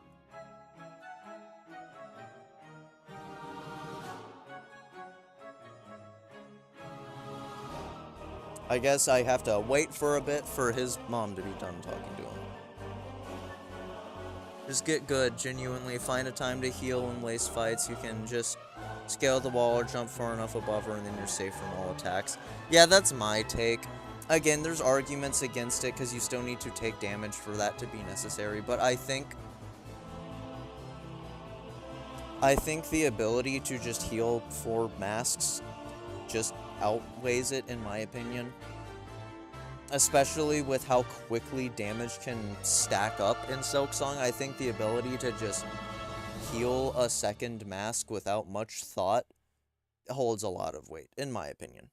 Speaker 1: I guess I have to wait for a bit for his mom to be done talking to him. Just get good, genuinely. Find a time to heal in lace fights. You can just scale the wall or jump far enough above her, and then you're safe from all attacks. Yeah, that's my take. Again, there's arguments against it, because you still need to take damage for that to be necessary, but I think the ability to just heal 4 masks just outweighs it, in my opinion. Especially with how quickly damage can stack up in Silksong, I think the ability to just heal a second mask without much thought holds a lot of weight, in my opinion.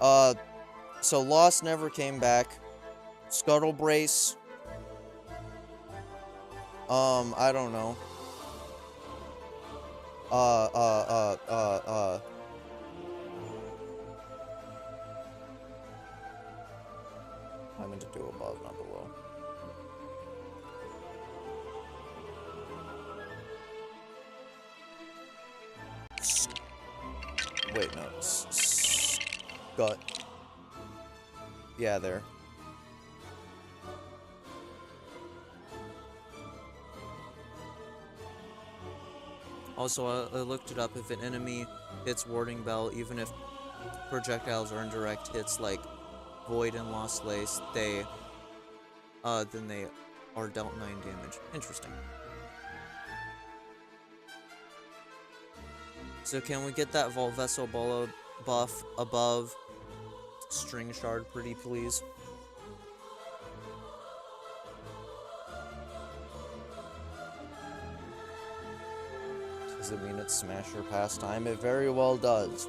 Speaker 1: So Lost never came back. Scuttle Brace. I don't know. I meant to do above, not below. Wait, no. Gut. Yeah, there. Also, I looked it up. If an enemy hits Warding Bell, even if projectiles are indirect hits like Void and Lost Lace, then they are dealt 9 damage. Interesting. So can we get that Vault Vessel Bolo buff above String Shard, pretty please? Does it mean it's Smasher Pass time? It very well does.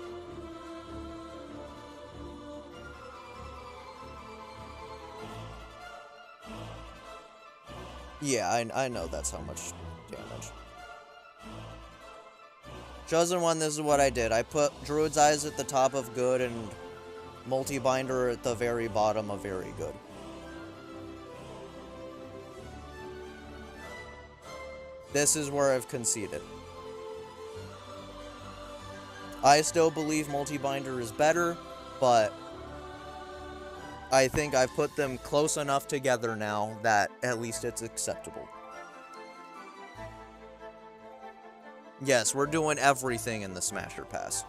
Speaker 1: Yeah, I know that's how much damage. Chosen One, this is what I did. I put Druid's Eyes at the top of good and Multi-Binder at the very bottom of very good. This is where I've conceded. I still believe Multi-Binder is better, but I think I've put them close enough together now that at least it's acceptable. Yes, we're doing everything in the Smasher Pass.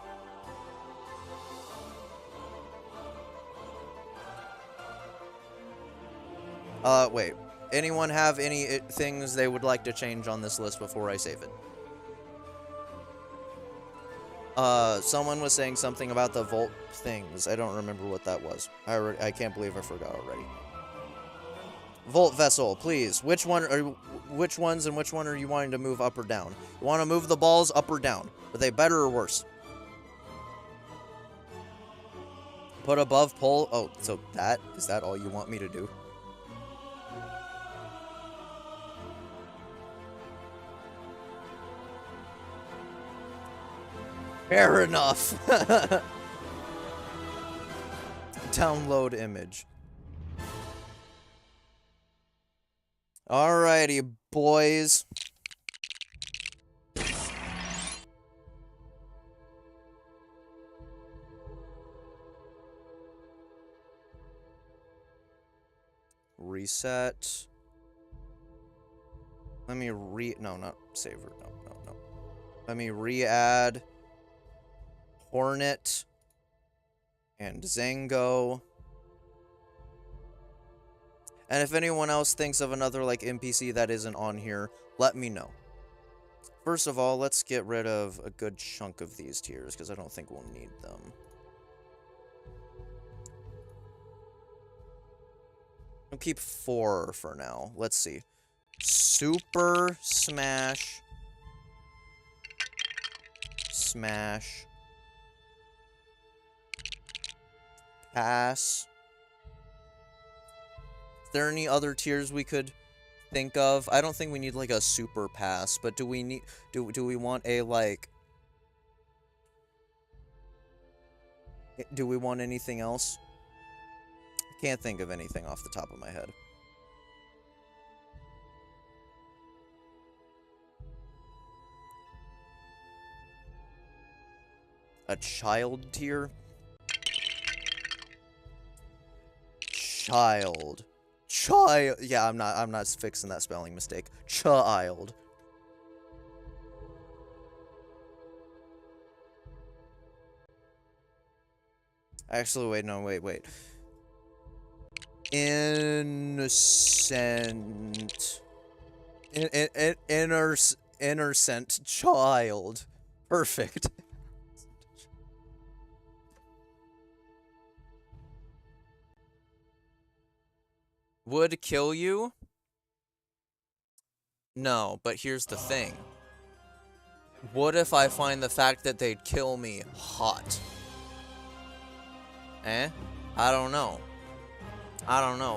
Speaker 1: Wait. Anyone have any things they would like to change on this list before I save it? Someone was saying something about the Volt things. I don't remember what that was. I can't believe I forgot already. Volt vessel, please. Which ones and which one are you wanting to move up or down? You want to move the balls up or down? Are they better or worse? Put above pole. Oh, so is that all you want me to do? Fair enough. Download image. Alrighty, boys. Reset. Let me no, not saver. No. Let me re-add Hornet and Zango. And if anyone else thinks of another, like, NPC that isn't on here, let me know. First of all, let's get rid of a good chunk of these tiers, because I don't think we'll need them. I'll keep 4 for now. Let's see. Super Smash. Smash. Pass. Is there any other tiers we could think of? I don't think we need, like, a super pass, but do we need... Do we want a, like... Do we want anything else? I can't think of anything off the top of my head. A child tier? Child. Yeah, I'm not fixing that spelling mistake. Child. Actually, wait, no, wait. Innocent. Innocent child. Perfect. Would kill you? No, but here's the thing. What if I find the fact that they'd kill me hot? I don't know.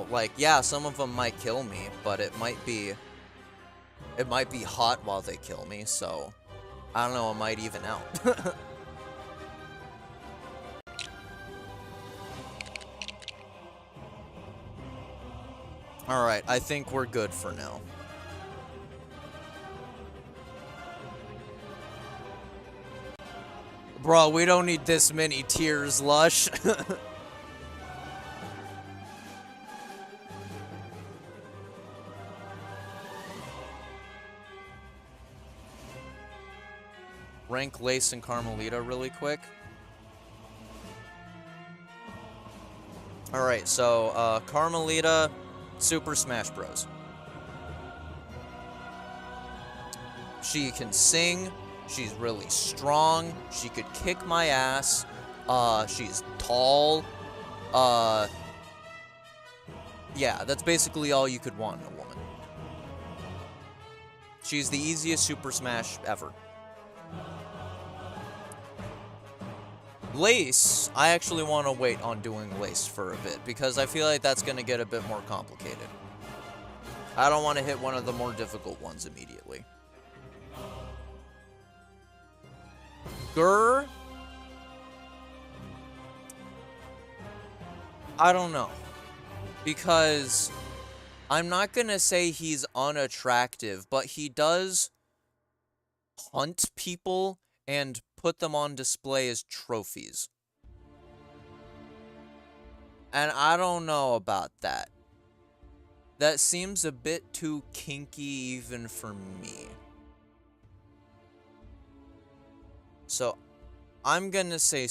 Speaker 1: Like, yeah, some of them might kill me, but it might be hot while they kill me, so I don't know, it might even out. Alright, I think we're good for now. Bro, we don't need this many tiers, Lush. Rank Lace and Carmelita really quick. Alright, so, Carmelita, Super Smash Bros. She can sing. She's really strong. She could kick my ass. She's tall. Yeah, that's basically all you could want in a woman. She's the easiest Super Smash ever. Lace, I actually want to wait on doing Lace for a bit, because I feel like that's going to get a bit more complicated. I don't want to hit one of the more difficult ones immediately. Grr? I don't know. Because I'm not going to say he's unattractive, but he does hunt people and put them on display as trophies. And I don't know about that. That seems a bit too kinky even for me. So, I'm gonna say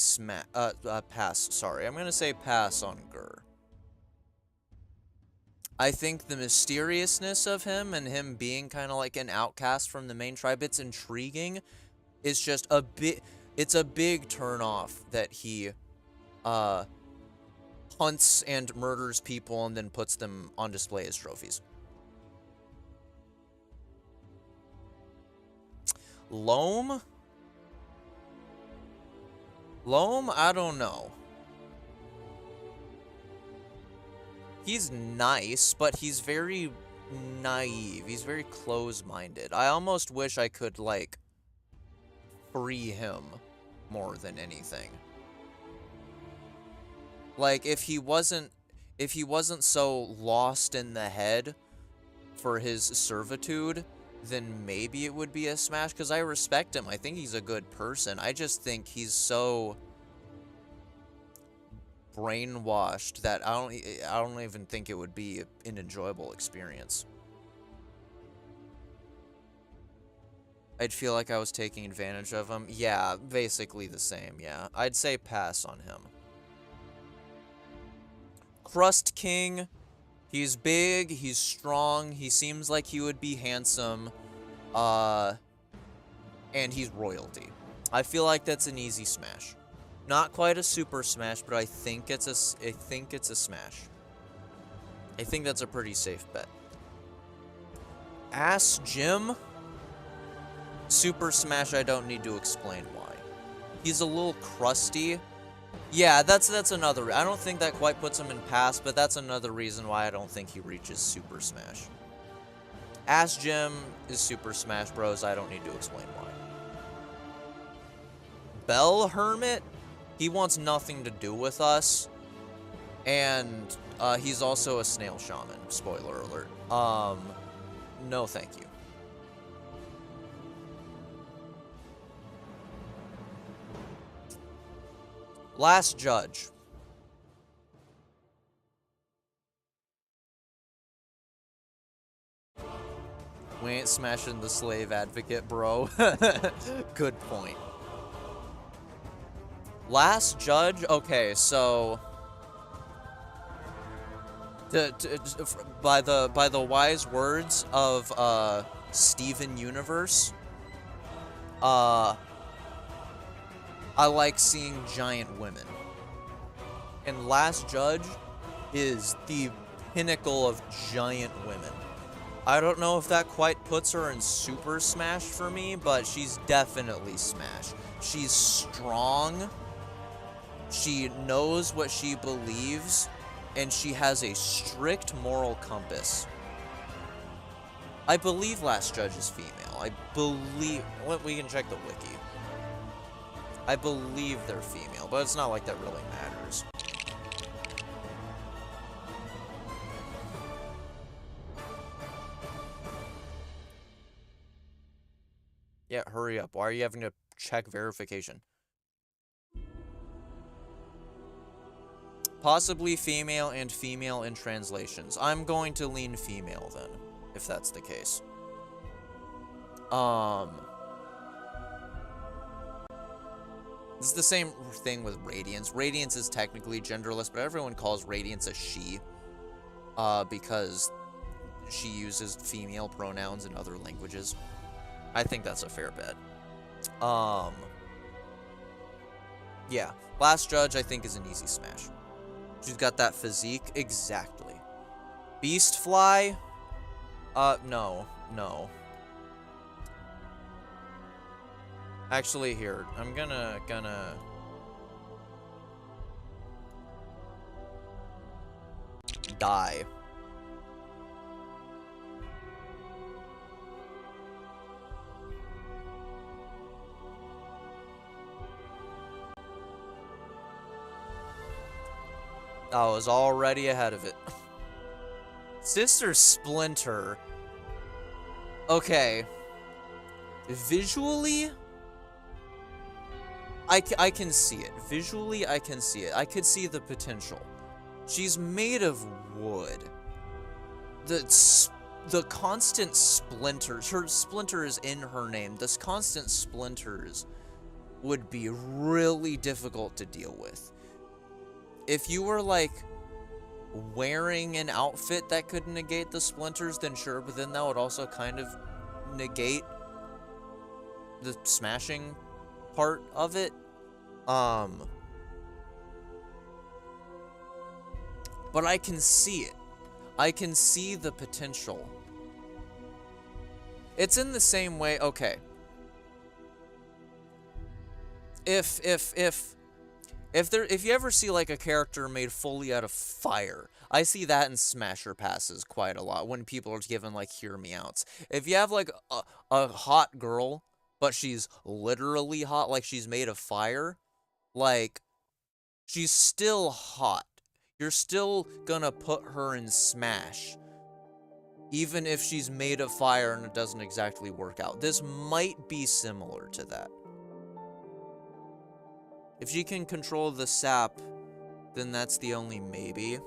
Speaker 1: pass. Sorry, I'm gonna say pass on Grr. I think the mysteriousness of him and him being kind of like an outcast from the main tribe, it's intriguing. It's just a bit, it's a big turnoff that he hunts and murders people and then puts them on display as trophies. Loam? Loam? I don't know. He's nice, but he's very naive. He's very close-minded. I almost wish I could, like, free him more than anything. Like, if he wasn't so lost in the head for his servitude, then maybe it would be a smash, because I respect him. I think he's a good person. I just think he's so brainwashed that I don't even think it would be an enjoyable experience. I'd feel like I was taking advantage of him. Yeah, basically the same, yeah. I'd say pass on him. Crust King. He's big, he's strong, he seems like he would be handsome, and he's royalty. I feel like that's an easy smash. Not quite a super smash, but I think it's a smash. I think that's a pretty safe bet. Ass Jim? Super smash, I don't need to explain why. He's a little crusty. Yeah, that's another. I don't think that quite puts him in pass, but that's another reason why I don't think he reaches Super Smash. Ass Jim is Super Smash Bros. I don't need to explain why. Bell Hermit, he wants nothing to do with us, and he's also a snail shaman. Spoiler alert. No, thank you. Last judge. We ain't smashing the slave advocate, bro. Good point. Last judge? Okay, so by the wise words of Steven Universe, I like seeing giant women. And Last Judge is the pinnacle of giant women. I don't know if that quite puts her in Super Smash for me, but she's definitely Smash. She's strong, she knows what she believes, and she has a strict moral compass. I believe Last Judge is female. I believe... we can check the wiki. I believe they're female, but it's not like that really matters. Yeah, hurry up. Why are you having to check verification? Possibly female and female in translations. I'm going to lean female then, if that's the case. It's the same thing with Radiance. Radiance is technically genderless, but everyone calls Radiance a she, because she uses female pronouns in other languages. I think that's a fair bet. Yeah, Last Judge I think is an easy smash. She's got that physique, exactly. Beastfly? No. Actually, here, I'm gonna... die. I was already ahead of it. Sister Splinter. Okay. Visually... I can see it. Visually, I can see it. I could see the potential. She's made of wood. The constant splinters, her splinter is in her name. This constant splinters would be really difficult to deal with. If you were like wearing an outfit that could negate the splinters, then sure, but then that would also kind of negate the smashing part of it. But I can see it. I can see the potential. It's in the same way, okay. If you ever see like a character made fully out of fire, I see that in Smasher passes quite a lot when people are given like hear me outs. If you have like a hot girl, but she's literally hot, like she's made of fire, like she's still hot. You're still gonna put her in Smash, even if she's made of fire and it doesn't exactly work out. This might be similar to that. If she can control the sap, then that's the only maybe.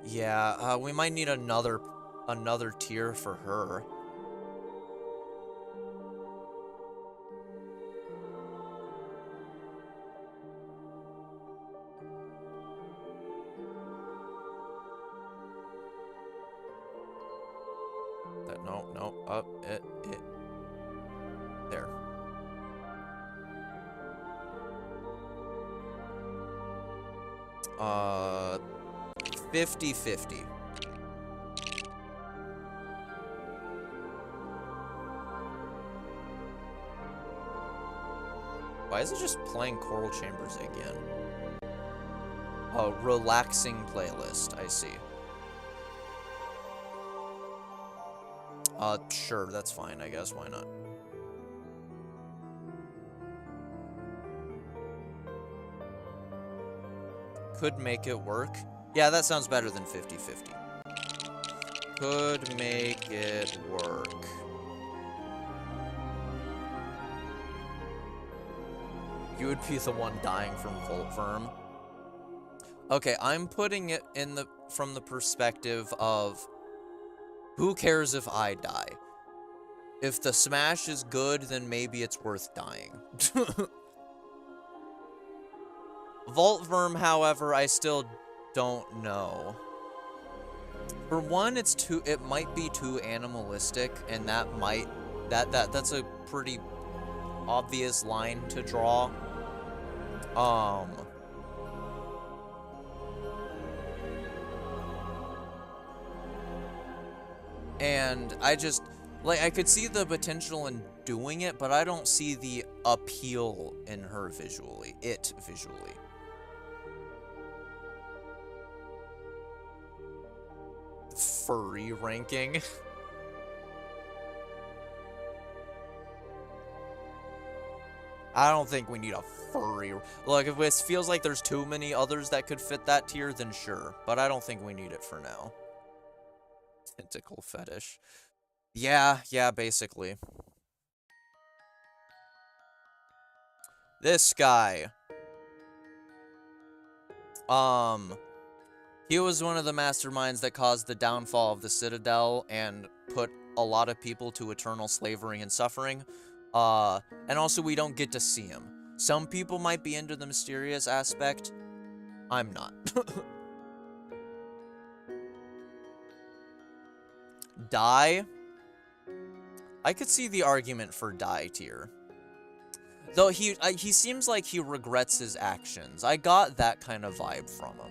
Speaker 1: Yeah, we might need another tier for her. No, up, it. There. Uh, 50-50. Why is it just playing Choral Chambers again? Oh, relaxing playlist, I see. Sure, that's fine, I guess, why not? Could make it work. Yeah, that sounds better than 50-50. Could make it work. You would be the one dying from Volt Firm. Okay, I'm putting it in from the perspective of who cares if I die? If the smash is good, then maybe it's worth dying. Volt Verm, however, I still don't know. For one, it might be too animalistic, and that's a pretty obvious line to draw. And I just, like, I could see the potential in doing it, but I don't see the appeal in her visually. Visually. Furry ranking. I don't think we need a furry. Look, if it feels like there's too many others that could fit that tier, then sure. But I don't think we need it for now. Tentacle fetish. Yeah, basically. This guy. He was one of the masterminds that caused the downfall of the Citadel and put a lot of people to eternal slavery and suffering. And also we don't get to see him. Some people might be into the mysterious aspect. I'm not. Die? I could see the argument for die tier. Though he seems like he regrets his actions. I got that kind of vibe from him.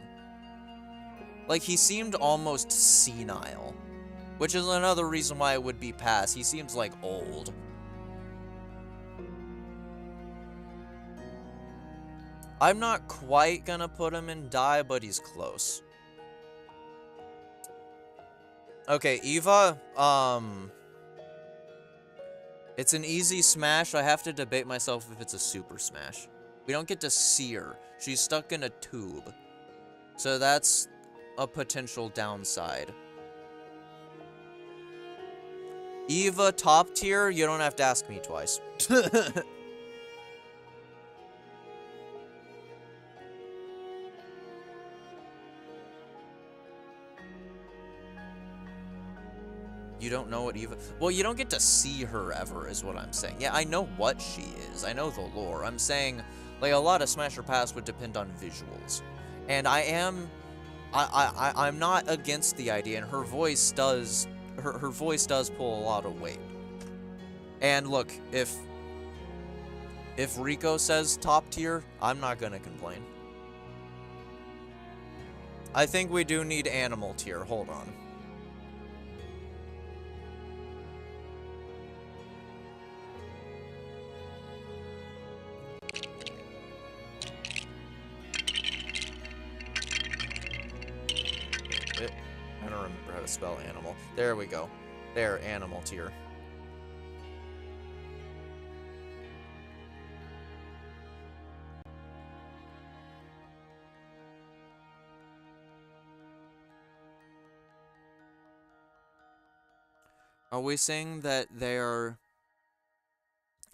Speaker 1: Like, he seemed almost senile. Which is another reason why it would be pass. He seems, like, old. I'm not quite gonna put him in die, but he's close. Okay, Eva, it's an easy smash. I have to debate myself if it's a super smash. We don't get to see her. She's stuck in a tube. So that's a potential downside. Eva, top tier, you don't have to ask me twice. You don't know what Eva... Well, you don't get to see her ever, is what I'm saying. Yeah, I know what she is. I know the lore. I'm saying, like, a lot of Smash or Pass would depend on visuals. And I'm not against the idea, and her voice does... Her voice does pull a lot of weight. And look, if Rico says top tier, I'm not gonna complain. I think we do need animal tier. Hold on. I don't remember how to spell animal. There we go. There, animal tier. Are we saying that they are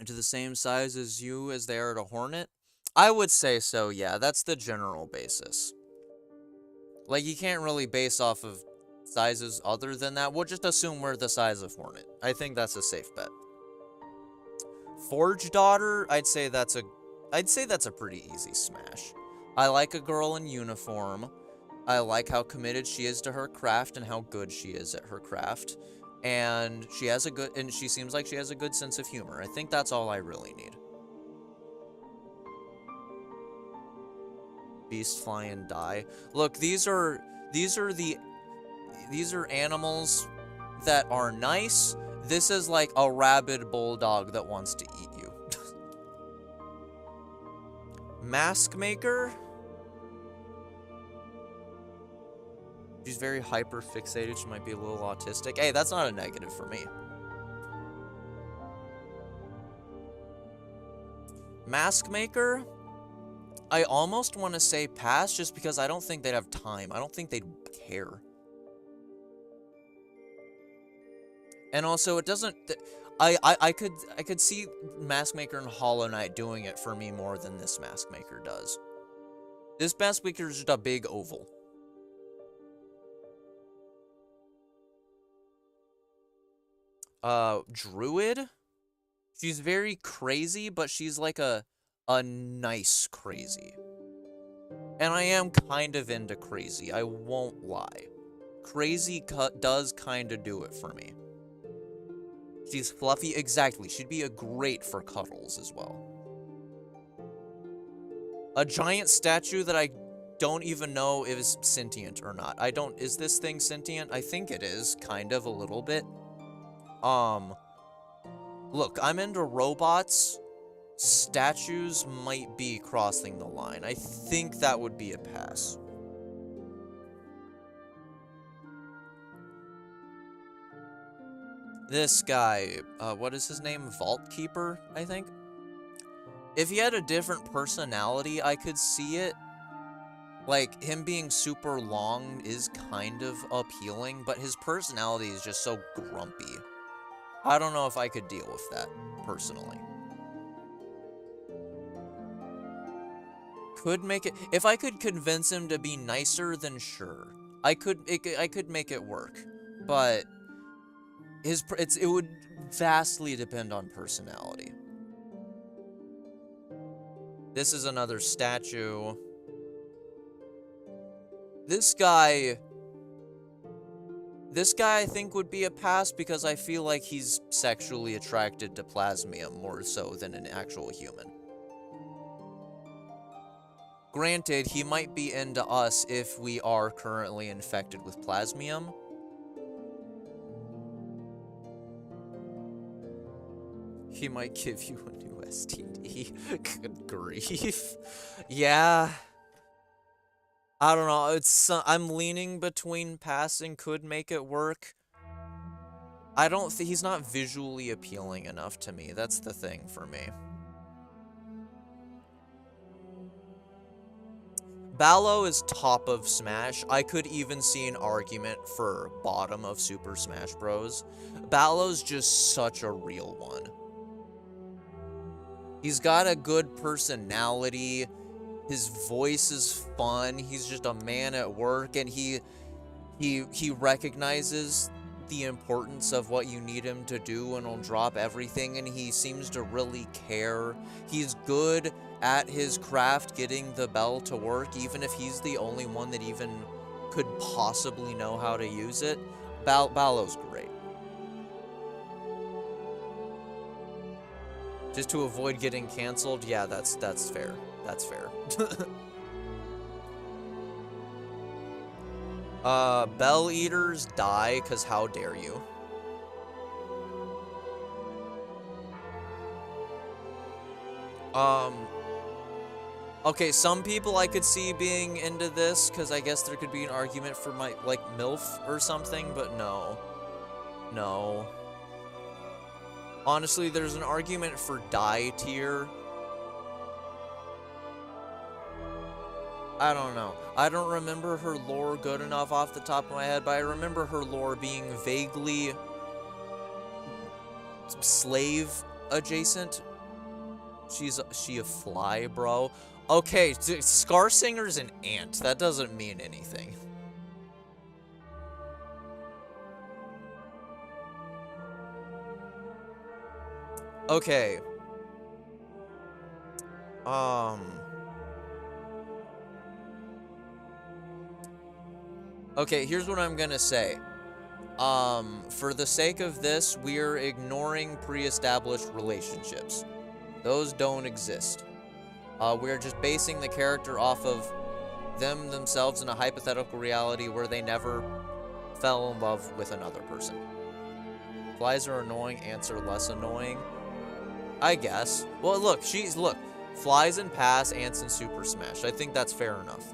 Speaker 1: to the same size as you as they are at a hornet? I would say so, yeah. That's the general basis. Like, you can't really base off of sizes other than that. We'll just assume we're the size of hornet. I think that's a safe bet. Forge Daughter, I'd say that's a pretty easy smash. I like a girl in uniform. I like how committed she is to her craft and how good she is at her craft. And she seems like she has a good sense of humor. I think that's all I really need. Beast, fly, and die. Look, these are animals that are nice. This is like a rabid bulldog that wants to eat you. Mask Maker. She's very hyper fixated. She might be a little autistic. Hey, that's not a negative for me. Mask Maker, I almost want to say pass just because I don't think they'd have time. I don't think they'd care. And also, it doesn't... I could see Mask Maker and Hollow Knight doing it for me more than this Mask Maker does. This Mask Maker is just a big oval. Druid? She's very crazy, but she's like a nice crazy. And I am kind of into crazy, I won't lie. Crazy does kind of do it for me. She's fluffy, exactly. She'd be a great for cuddles as well. A giant statue that I don't even know if is sentient or not. Is this thing sentient? I think it is, kind of, a little bit. Look, I'm into robots. Statues might be crossing the line. I think that would be a pass. This guy, what is his name? Vault Keeper, I think? If he had a different personality, I could see it. Like, him being super long is kind of appealing, but his personality is just so grumpy. I don't know if I could deal with that, personally. Could make it... If I could convince him to be nicer, then sure. I could make it work. But... it would vastly depend on personality. This is another statue. This guy I think would be a pass because I feel like he's sexually attracted to Plasmium more so than an actual human. Granted, he might be into us if we are currently infected with Plasmium. He might give you a new STD. Good grief. Yeah. I don't know, I'm leaning between pass and could make it work. I don't think he's not visually appealing enough to me. That's the thing for me. Ballo is top of Smash. I could even see an argument for bottom of Super Smash Bros. Ballo's just such a real one. He's got a good personality. His voice is fun. He's just a man at work, and he recognizes the importance of what you need him to do and he'll drop everything, and he seems to really care. He's good at his craft, getting the bell to work, even if he's the only one that even could possibly know how to use it. Ballow's great. Just to avoid getting canceled, yeah, that's fair. That's fair. Bell Eaters die, cause how dare you? Okay, some people I could see being into this, cause I guess there could be an argument for my, like, MILF or something, but no. No. Honestly, there's an argument for die tier. I don't know. I don't remember her lore good enough off the top of my head, but I remember her lore being vaguely slave adjacent. She a fly, bro? Okay, Scarsinger's an ant. That doesn't mean anything. Okay. Okay, here's what I'm gonna say. For the sake of this, we're ignoring pre-established relationships. Those don't exist. We're just basing the character off of them themselves in a hypothetical reality where they never fell in love with another person. Flies are annoying, ants are less annoying. I guess. Well, look, look. Flies in Pass, ants in Super Smash. I think that's fair enough.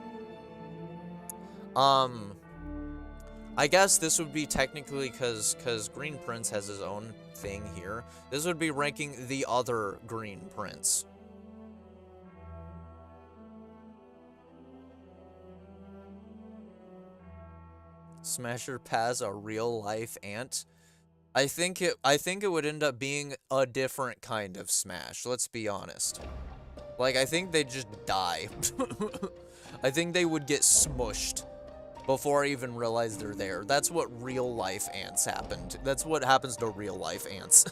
Speaker 1: I guess this would be technically because Green Prince has his own thing here. This would be ranking the other Green Prince. Smasher Paz, a real life ant. I think it would end up being a different kind of Smash. Let's be honest. Like, I think they'd just die. I think they would get smushed before I even realize they're there. That's what real life ants happened. That's what happens to real life ants.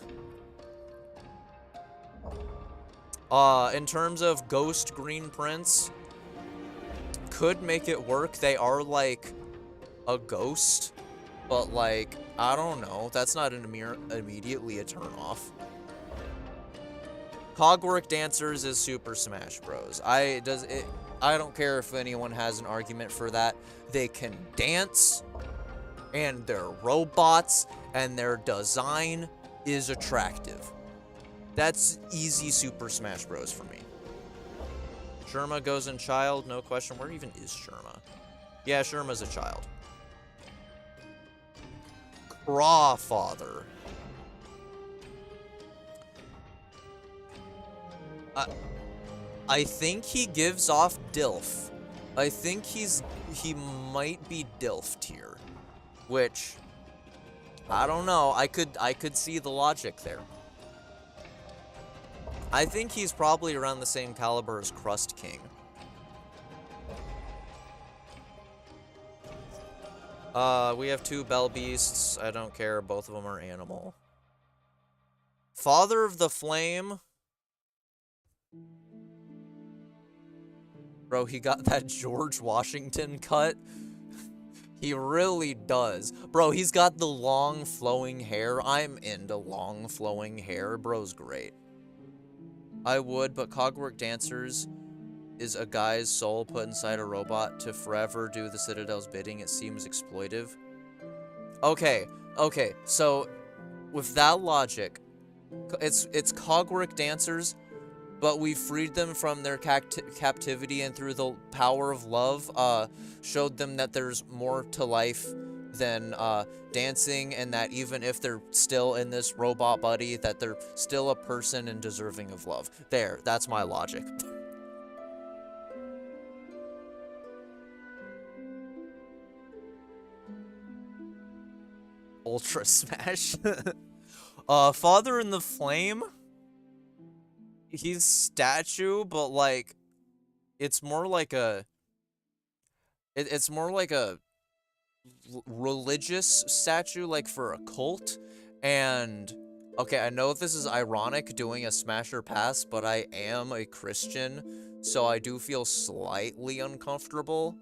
Speaker 1: In terms of Ghost Green Prince, could make it work. They are like a ghost, but like, I don't know. That's not immediately a turn-off. Cogwork Dancers is Super Smash Bros. I don't care if anyone has an argument for that. They can dance, and they're robots, and their design is attractive. That's easy Super Smash Bros. For me. Sherma goes in child, no question. Where even is Sherma? Yeah, Sherma's a child. Crawfather. I think he gives off DILF. I think he might be DILF tier, which I don't know. I could see the logic there. I think he's probably around the same caliber as Crust King. We have two Bell Beasts. I don't care. Both of them are animal. Father of the Flame. Bro, he got that George Washington cut. He really does. Bro, he's got the long flowing hair. I'm into long flowing hair. Bro's great. I would, but Cogwork Dancers is a guy's soul put inside a robot to forever do the Citadel's bidding. It seems exploitive. Okay, so with that logic, it's Cogwork Dancers, but we freed them from their captivity, and through the power of love, showed them that there's more to life than dancing, and that even if they're still in this robot body, that they're still a person and deserving of love. There, that's my logic. Ultra Smash. Father in the Flame. He's statue, but like, it's more like a, it's more like a religious statue, like for a cult. And okay, I know this is ironic doing a Smasher Pass, but I am a Christian, so I do feel slightly uncomfortable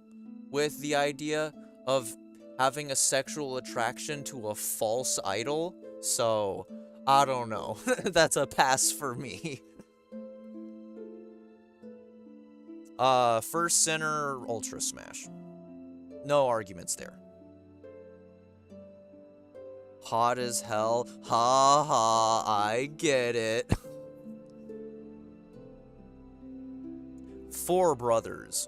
Speaker 1: with the idea of having a sexual attraction to a false idol. So, I don't know. That's a pass for me. First Sinner, Ultra Smash. No arguments there. Hot as hell. Ha ha, I get it. Four brothers.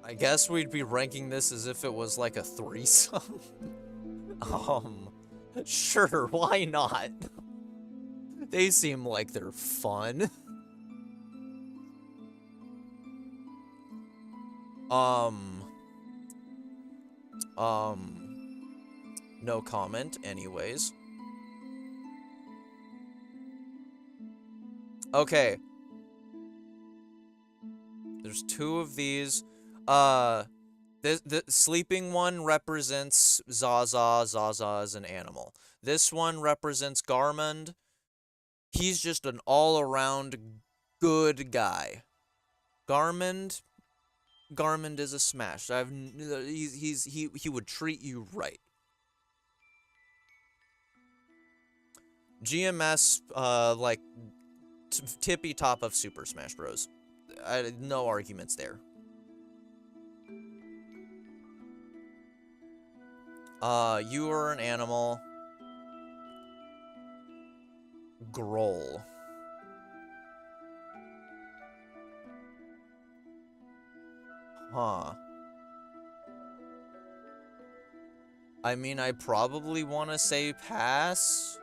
Speaker 1: I guess we'd be ranking this as if it was like a threesome. Sure, why not? They seem like they're fun. No comment, anyways. Okay. There's two of these. The sleeping one represents Zaza. Zaza is an animal. This one represents Garmund. He's just an all-around good guy. Garmund is a smash. He would treat you right. GMS, like tippy top of Super Smash Bros. No arguments there. You are an animal. Groll. Huh. I mean, I probably want to say pass,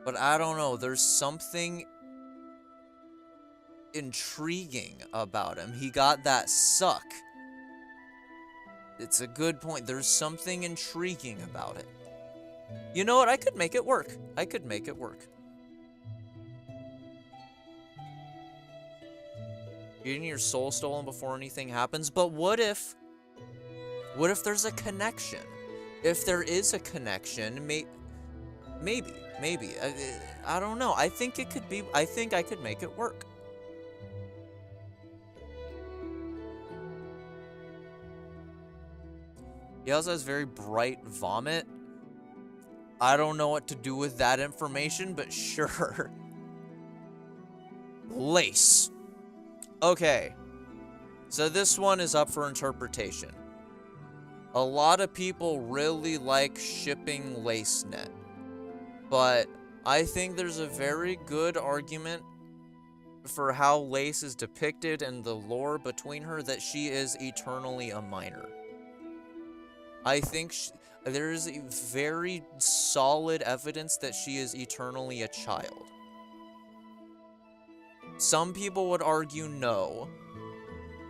Speaker 1: but I don't know. There's something intriguing about him. He got that suck. It's a good point. There's something intriguing about it. You know what? I could make it work. I could make it work. Getting your soul stolen before anything happens, but what if there's a connection? If there is a connection, maybe. I don't know. I think it could be. I think I could make it work. He also has very bright vomit. I don't know what to do with that information, but sure. Lace. Okay. So this one is up for interpretation. A lot of people really like shipping LaceNet, but I think there's a very good argument for how Lace is depicted and the lore between her, that she is eternally a minor. I think there is a very solid evidence that she is eternally a child. Some people would argue no,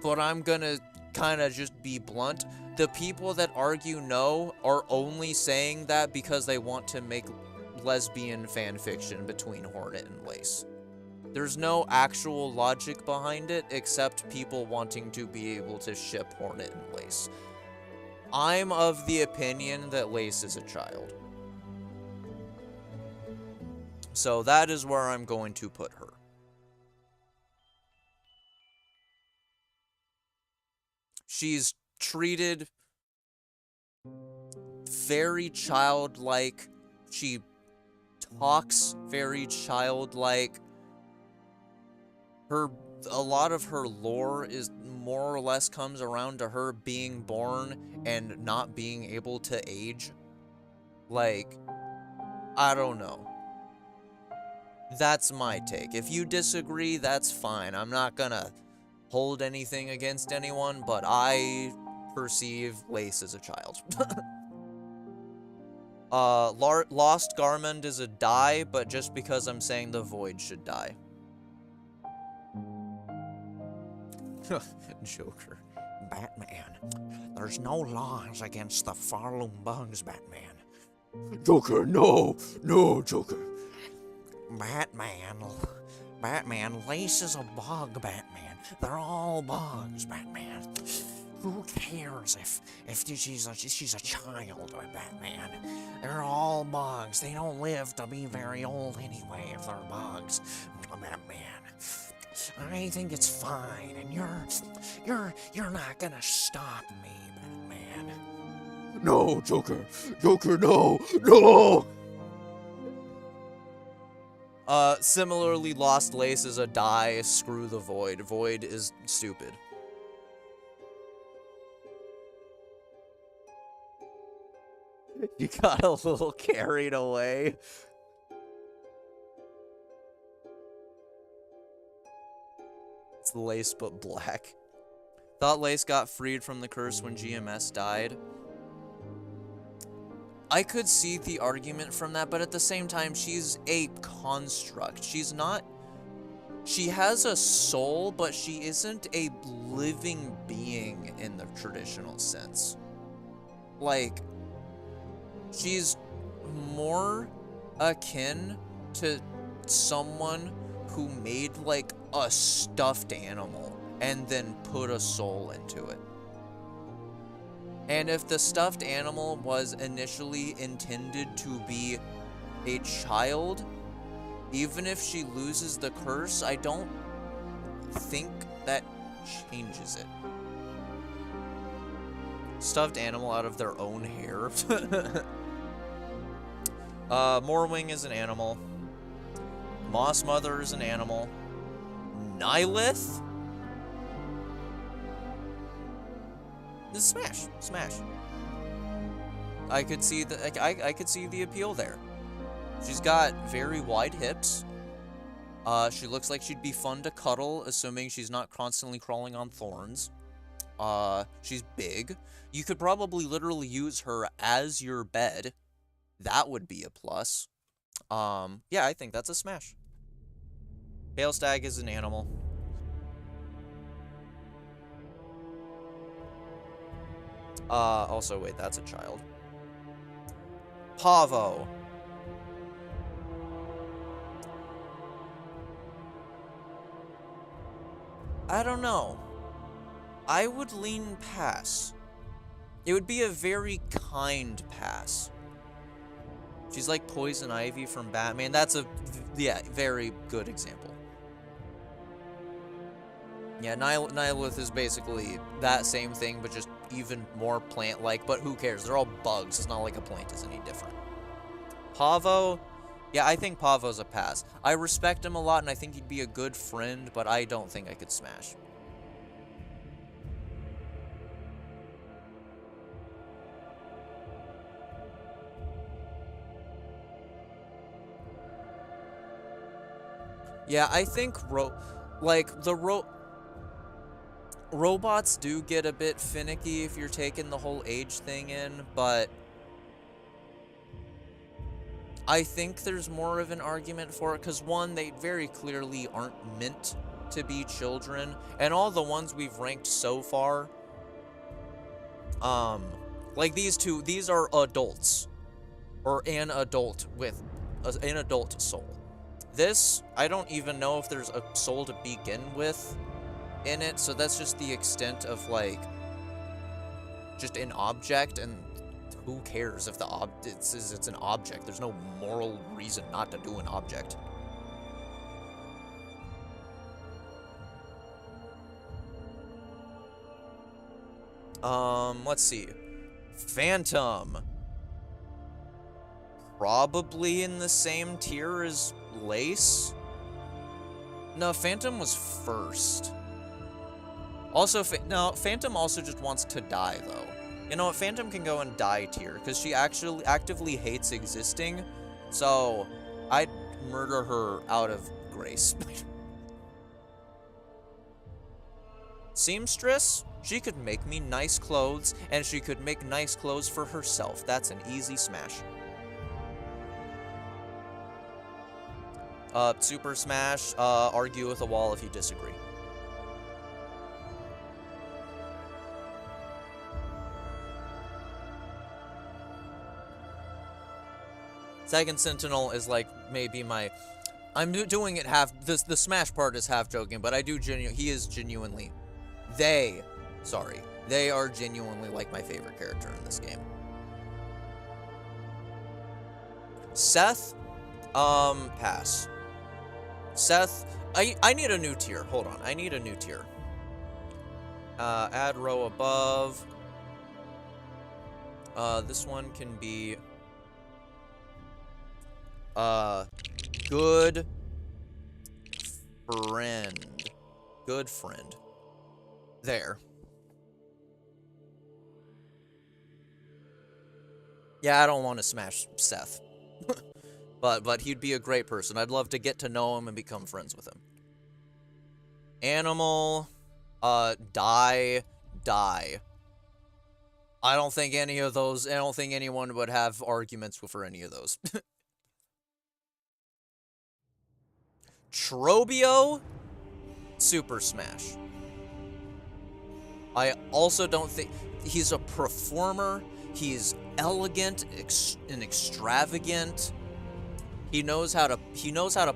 Speaker 1: but I'm gonna kind of just be blunt. The people that argue no are only saying that because they want to make lesbian fanfiction between Hornet and Lace. There's no actual logic behind it except people wanting to be able to ship Hornet and Lace. I'm of the opinion that Lace is a child. So that is where I'm going to put her. She's treated very childlike. She talks very childlike. A lot of her lore is more or less comes around to her being born and not being able to age. Like, I don't know. That's my take. If you disagree, that's fine. I'm not gonna hold anything against anyone, but I perceive Lace as a child. Lost Garmund is a die, but just because I'm saying the Void should die. Joker. Batman. There's no laws against the Farloom bugs, Batman. Joker, no, Joker. Batman, Lace is a bug, Batman.
Speaker 3: They're all bugs, Batman. Who cares if she's a child, Batman? They're all bugs. They don't live to be very old anyway if they're bugs, Batman. I think it's fine, and you're not gonna stop me, Batman.
Speaker 4: No, Joker. Joker, no. No!
Speaker 1: Similarly, Lost Lace is a die, screw the Void. Void is stupid. You got a little carried away. It's Lace but black. Thought Lace got freed from the curse when GMS died. I could see the argument from that, but at the same time, she's a construct. She's not... She has a soul, but she isn't a living being in the traditional sense. Like, she's more akin to someone who made, like, a stuffed animal and then put a soul into it. And if the stuffed animal was initially intended to be a child, even if she loses the curse, I don't think that changes it. Stuffed animal out of their own hair. Morwing is an animal. Moss Mother is an animal. Nihilith? This is Smash. Smash. I could see the I could see the appeal there. She's got very wide hips. She looks like she'd be fun to cuddle, assuming she's not constantly crawling on thorns. She's big. You could probably literally use her as your bed. That would be a plus. Yeah, I think that's a smash. Pale Stag is an animal. Also, wait, that's a child. Pavo. I don't know. I would lean pass. It would be a very kind pass. She's like Poison Ivy from Batman. That's a, yeah, very good example. Yeah, Nihilith is basically that same thing, but just even more plant-like, but who cares? They're all bugs. It's not like a plant is any different. Pavo, yeah, I think Pavo's a pass. I respect him a lot, and I think he'd be a good friend, but I don't think I could smash. Yeah, I think, robots do get a bit finicky if you're taking the whole age thing in, but I think there's more of an argument for it, because one, they very clearly aren't meant to be children, and all the ones we've ranked so far, like these two, these are adults, or an adult with an adult soul. This, I don't even know if there's a soul to begin with in it, so that's just the extent of, like, just an object, and who cares if the it's an object? There's no moral reason not to do an object. Let's see. Phantom. Probably in the same tier as Lace? No, Phantom was first. Also, no, Phantom also just wants to die, though. You know what, Phantom can go in die tier, because she actually actively hates existing, so I'd murder her out of grace. Seamstress? She could make me nice clothes, and she could make nice clothes for herself. That's an easy smash. Super Smash, argue with a wall if you disagree. Second Sentinel is like maybe my... I'm doing it half, the Smash part is half joking, but I do he is genuinely, they are genuinely like my favorite character in this game. Seth, pass. Seth, I need a new tier. Hold on, I need a new tier. Add row above. This one can be, good friend. Good friend. There. Yeah, I don't want to smash Seth. but he'd be a great person. I'd love to get to know him and become friends with him. Animal, die. I don't think any of those, I don't think anyone would have arguments for any of those. Trobio, Super Smash. I also don't think, he's a performer, he's elegant and extravagant. He knows how to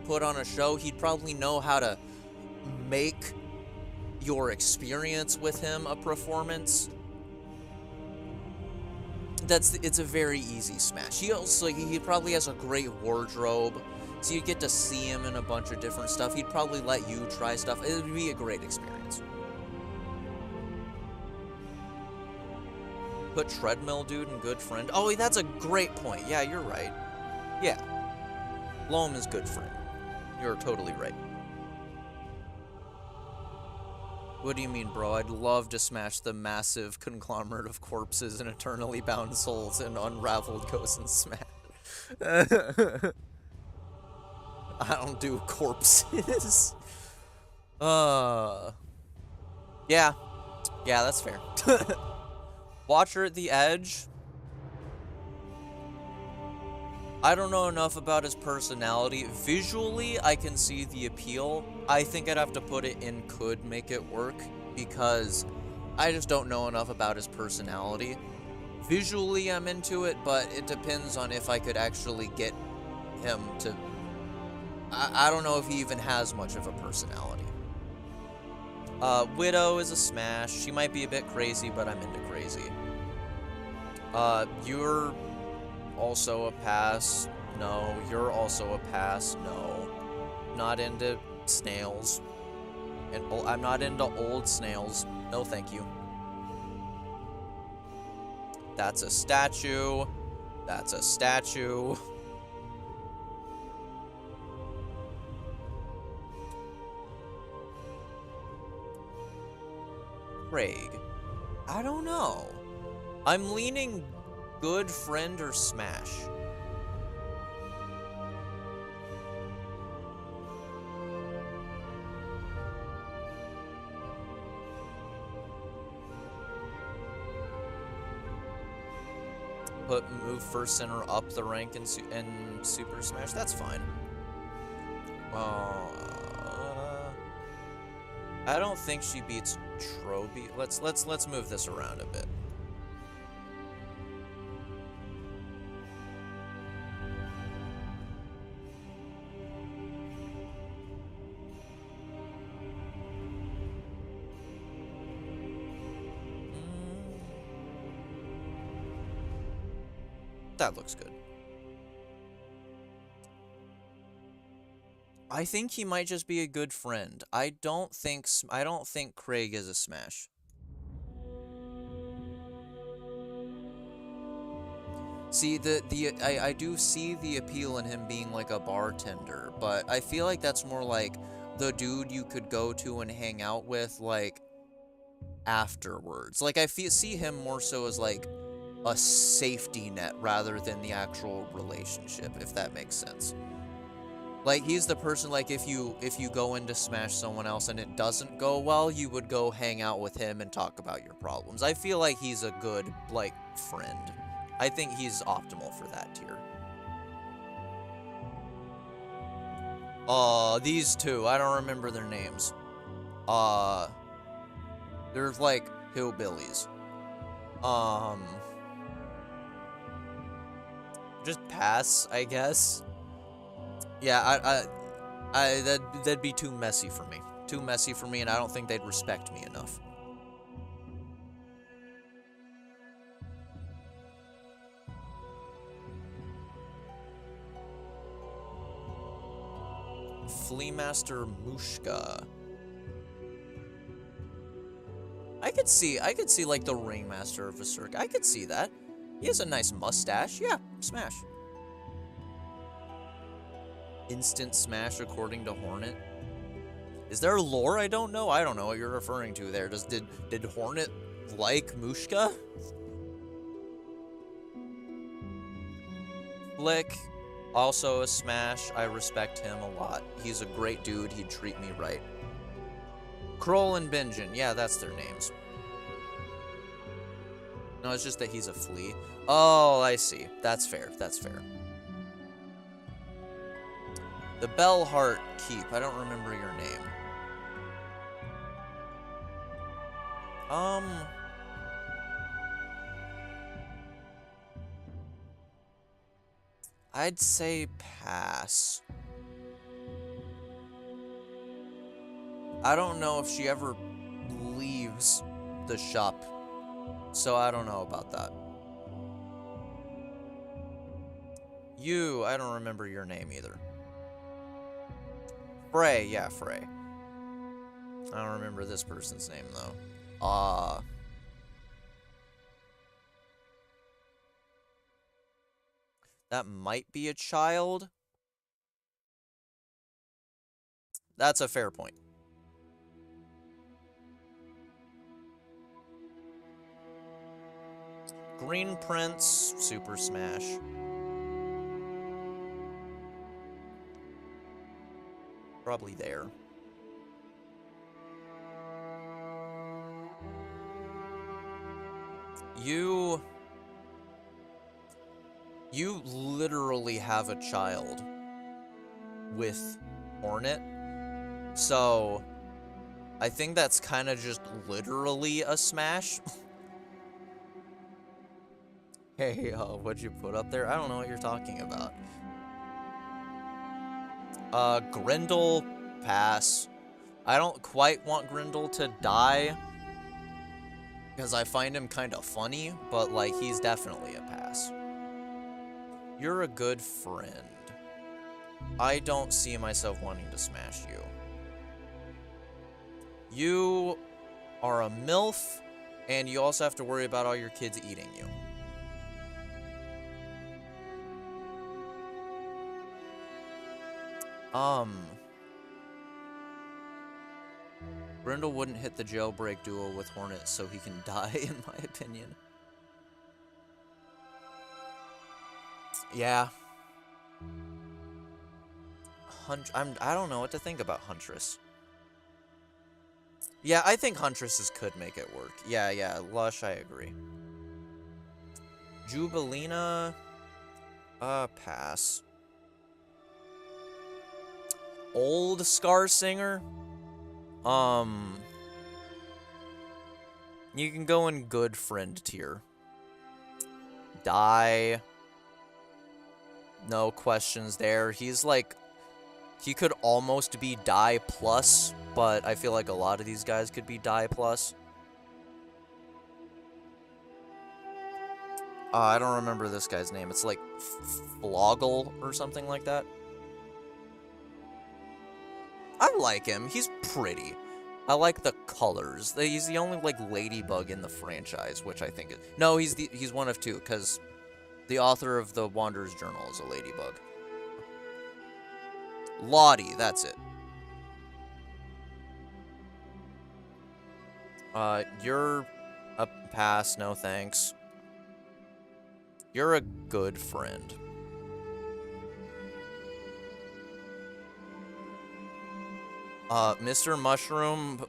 Speaker 1: put on a show. He'd probably know how to make your experience with him a performance. It's a very easy smash. He probably has a great wardrobe, so you get to see him in a bunch of different stuff. He'd probably let you try stuff. It would be a great experience. Put Treadmill Dude and Good Friend. Oh, that's a great point. Yeah, you're right. Yeah. Loam is Good Friend. You're totally right. What do you mean, bro? I'd love to smash the massive conglomerate of corpses and eternally bound souls and unraveled ghosts and smash. I don't do corpses. Yeah. Yeah, that's fair. Watcher at the Edge. I don't know enough about his personality. Visually, I can see the appeal. I think I'd have to put it in could make it work, because I just don't know enough about his personality. Visually, I'm into it, but it depends on if I could actually get him to... I don't know if he even has much of a personality. Widow is a smash. She might be a bit crazy, but I'm into crazy. You're also a pass. No. You're also a pass. No. Not into snails. And I'm not into old snails. No, thank you. That's a statue. That's a statue. Craig. I don't know. I'm leaning Good Friend or Smash. Move first center up the rank in Super Smash. That's fine. I don't think she beats Troby. Let's move this around a bit. That looks good. I think he might just be a good friend. I don't think Craig is a smash. See, I do see the appeal in him being like a bartender, but I feel like that's more like the dude you could go to and hang out with, like, afterwards. Like, I see him more so as, like, a safety net rather than the actual relationship, if that makes sense. Like, he's the person, like, if you go in to smash someone else and it doesn't go well, you would go hang out with him and talk about your problems. I feel like he's a good, like, friend. I think he's optimal for that tier. These two, I don't remember their names. They're, like, hillbillies. Just pass, I guess. Yeah, That'd be too messy for me. Too messy for me, and I don't think they'd respect me enough. Flea Master Mushka. I could see like the Ringmaster of a circus. I could see that. He has a nice mustache. Yeah, smash. Instant smash according to Hornet. Is there lore I don't know? I don't know what you're referring to there. Did Hornet like Mushka? Flick, also a smash. I respect him a lot. He's a great dude. He'd treat me right. Kroll and Benjin. Yeah, that's their names. No, it's just that he's a flea. Oh, I see. That's fair. That's fair. The Bellheart Keep. I don't remember your name. I'd say pass. I don't know if she ever leaves the shop, so I don't know about that. You, I don't remember your name either. Frey, yeah, Frey. I don't remember this person's name, though. That might be a child. That's a fair point. Green Prince, Super Smash. Probably there. You literally have a child with Hornet, so I think that's kind of just literally a smash. Hey, what'd you put up there? I don't know what you're talking about. Grendel, pass. I don't quite want Grendel to die, because I find him kind of funny, but, like, he's definitely a pass. You're a good friend. I don't see myself wanting to smash you. You are a MILF, and you also have to worry about all your kids eating you. Grendel wouldn't hit the jailbreak duel with Hornet, so he can die, in my opinion. Yeah. I don't know what to think about Huntress. Yeah, I think Huntresses could make it work. Yeah, Lush, I agree. Jubilina, pass. Old Scar Singer, you can go in good friend tier. Die. No questions there. He's like, he could almost be die plus, but I feel like a lot of these guys could be die plus. I don't remember this guy's name. It's like Floggle or something like that. I like him. He's pretty. I like the colors. He's the only, like, ladybug in the franchise, which I think is... No, he's one of two, because the author of the Wanderer's Journal is a ladybug. Lottie, that's it. You're a pass, no thanks. You're a good friend. Mr. Mushroom,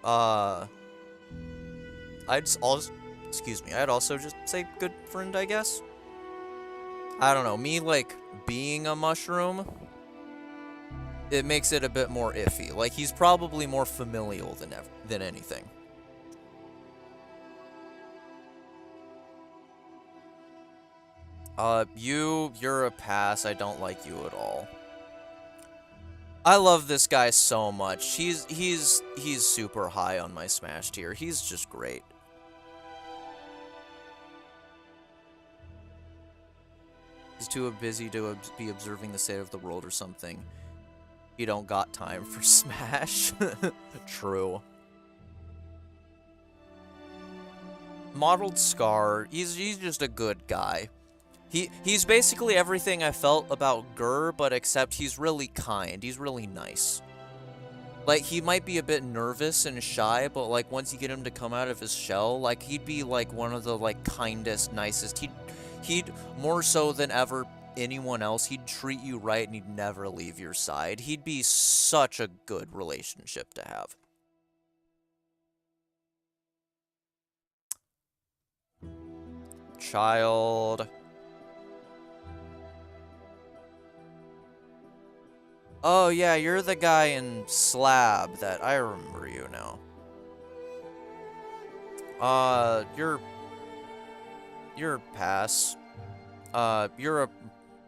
Speaker 1: I'd also just say good friend, I guess. I don't know, me, like, being a mushroom, it makes it a bit more iffy. Like, he's probably more familial than anything. You're a pass. I don't like you at all. I love this guy so much. He's super high on my Smash tier. He's just great. He's too busy to be observing the state of the world or something. He don't got time for Smash. True. Modeled Scar, he's just a good guy. He's basically everything I felt about Gur, but except he's really kind. He's really nice. Like, he might be a bit nervous and shy, but, like, once you get him to come out of his shell, like, he'd be, like, one of the, like, kindest, nicest. He'd more so than ever anyone else, he'd treat you right and he'd never leave your side. He'd be such a good relationship to have. Child. Oh yeah, you're the guy in Slab that I remember you now. You're pass.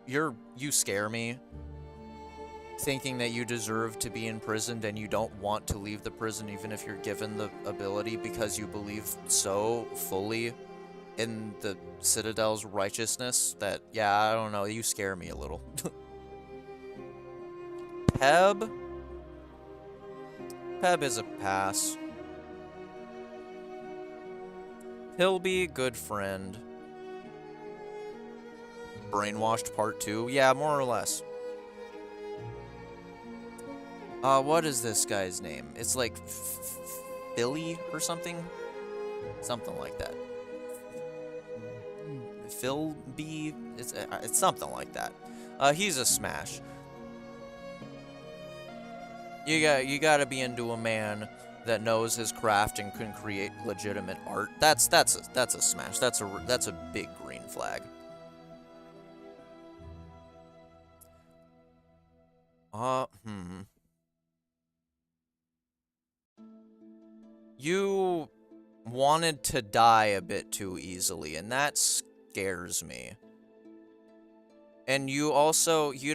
Speaker 1: You scare me. Thinking that you deserve to be imprisoned and you don't want to leave the prison even if you're given the ability because you believe so fully in the Citadel's righteousness that, yeah, I don't know, you scare me a little. Peb? Peb is a pass. Pilby, good friend. Brainwashed part 2? Yeah, more or less. What is this guy's name? It's like Philly or something? Something like that. Philby? It's something like that. He's a smash. You gotta be into a man that knows his craft and can create legitimate art. That's a smash. That's a big green flag. You wanted to die a bit too easily, and that scares me. And you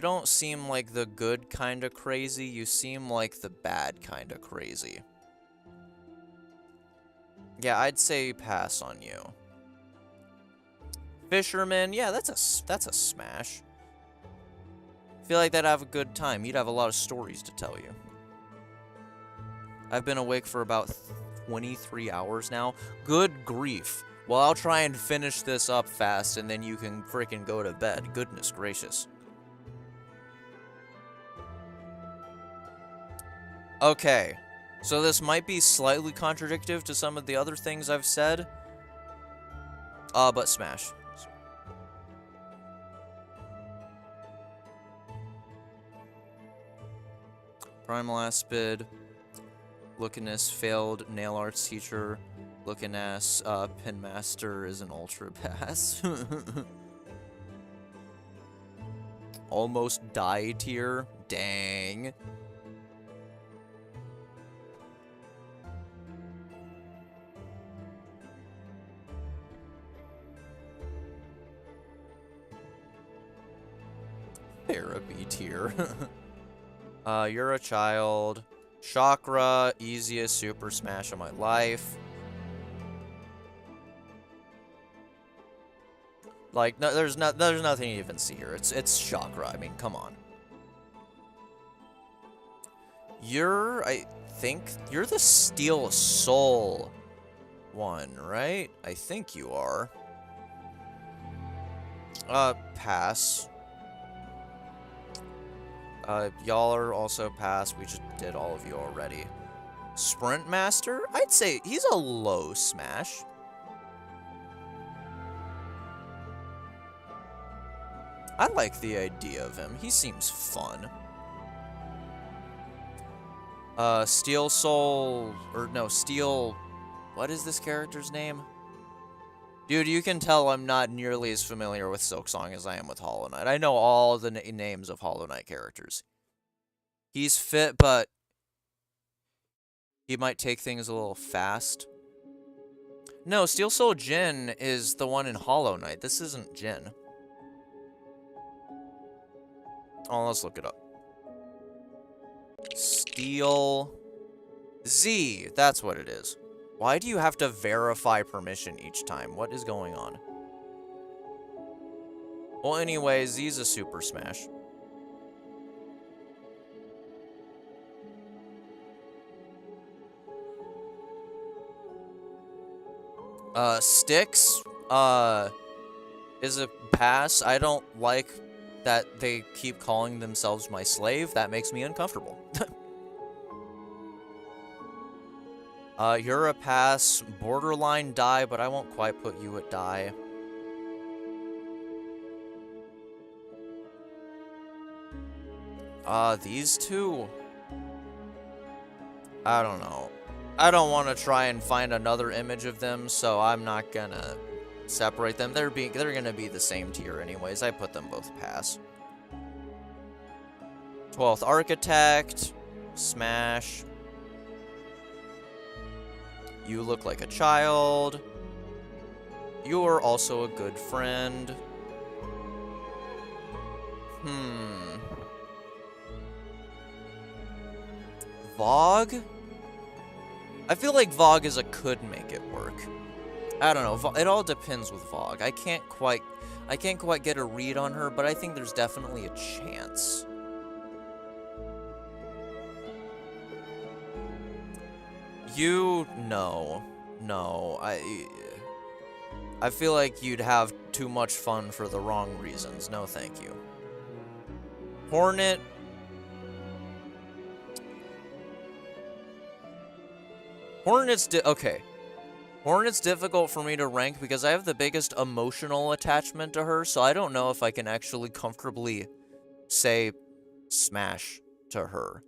Speaker 1: don't seem like the good kind of crazy, you seem like the bad kind of crazy. Yeah, I'd say pass on you. Fisherman, yeah, that's a smash. Feel like that'd have a good time. You'd have a lot of stories to tell you. I've been awake for about 23 hours now. Good grief. Well, I'll try and finish this up fast, and then you can freaking go to bed. Goodness gracious. Okay. So this might be slightly contradictory to some of the other things I've said. But smash. Primal Aspid. Looking as failed nail arts teacher. Looking ass, Pinmaster is an ultra pass. Almost died here. Dang. Therapy tier. You're a child. Chakra, easiest super smash of my life. Like, no, there's nothing to even see here. It's Chakra. I mean, come on. I think you're the Steel Soul one, right? I think you are. Pass. Y'all are also pass. We just did all of you already. Sprint Master? I'd say he's a low smash. I like the idea of him. He seems fun. Steel Soul, or no, Steel, what is this character's name? Dude, you can tell I'm not nearly as familiar with Silksong as I am with Hollow Knight. I know all the names of Hollow Knight characters. He's fit, but he might take things a little fast. No, Steel Soul Jin is the one in Hollow Knight. This isn't Jin. Oh, let's look it up. Steal. Z, that's what it is. Why do you have to verify permission each time? What is going on? Well, anyway, Z's a Super Smash. Sticks, is a pass. I don't like that they keep calling themselves my slave. That makes me uncomfortable. You're a pass. Borderline die, but I won't quite put you at die. These two? I don't know. I don't want to try and find another image of them, so I'm not gonna separate them. They're gonna be the same tier anyways. I put them both pass. 12th Architect. Smash. You look like a child. You are also a good friend. Vogue? I feel like Vogue is a could make it work. I don't know. It all depends with Vogue. I can't quite get a read on her, but I think there's definitely a chance. You no. I feel like you'd have too much fun for the wrong reasons. No, thank you. Hornet. Okay. Hornet's difficult for me to rank because I have the biggest emotional attachment to her, so I don't know if I can actually comfortably say smash to her.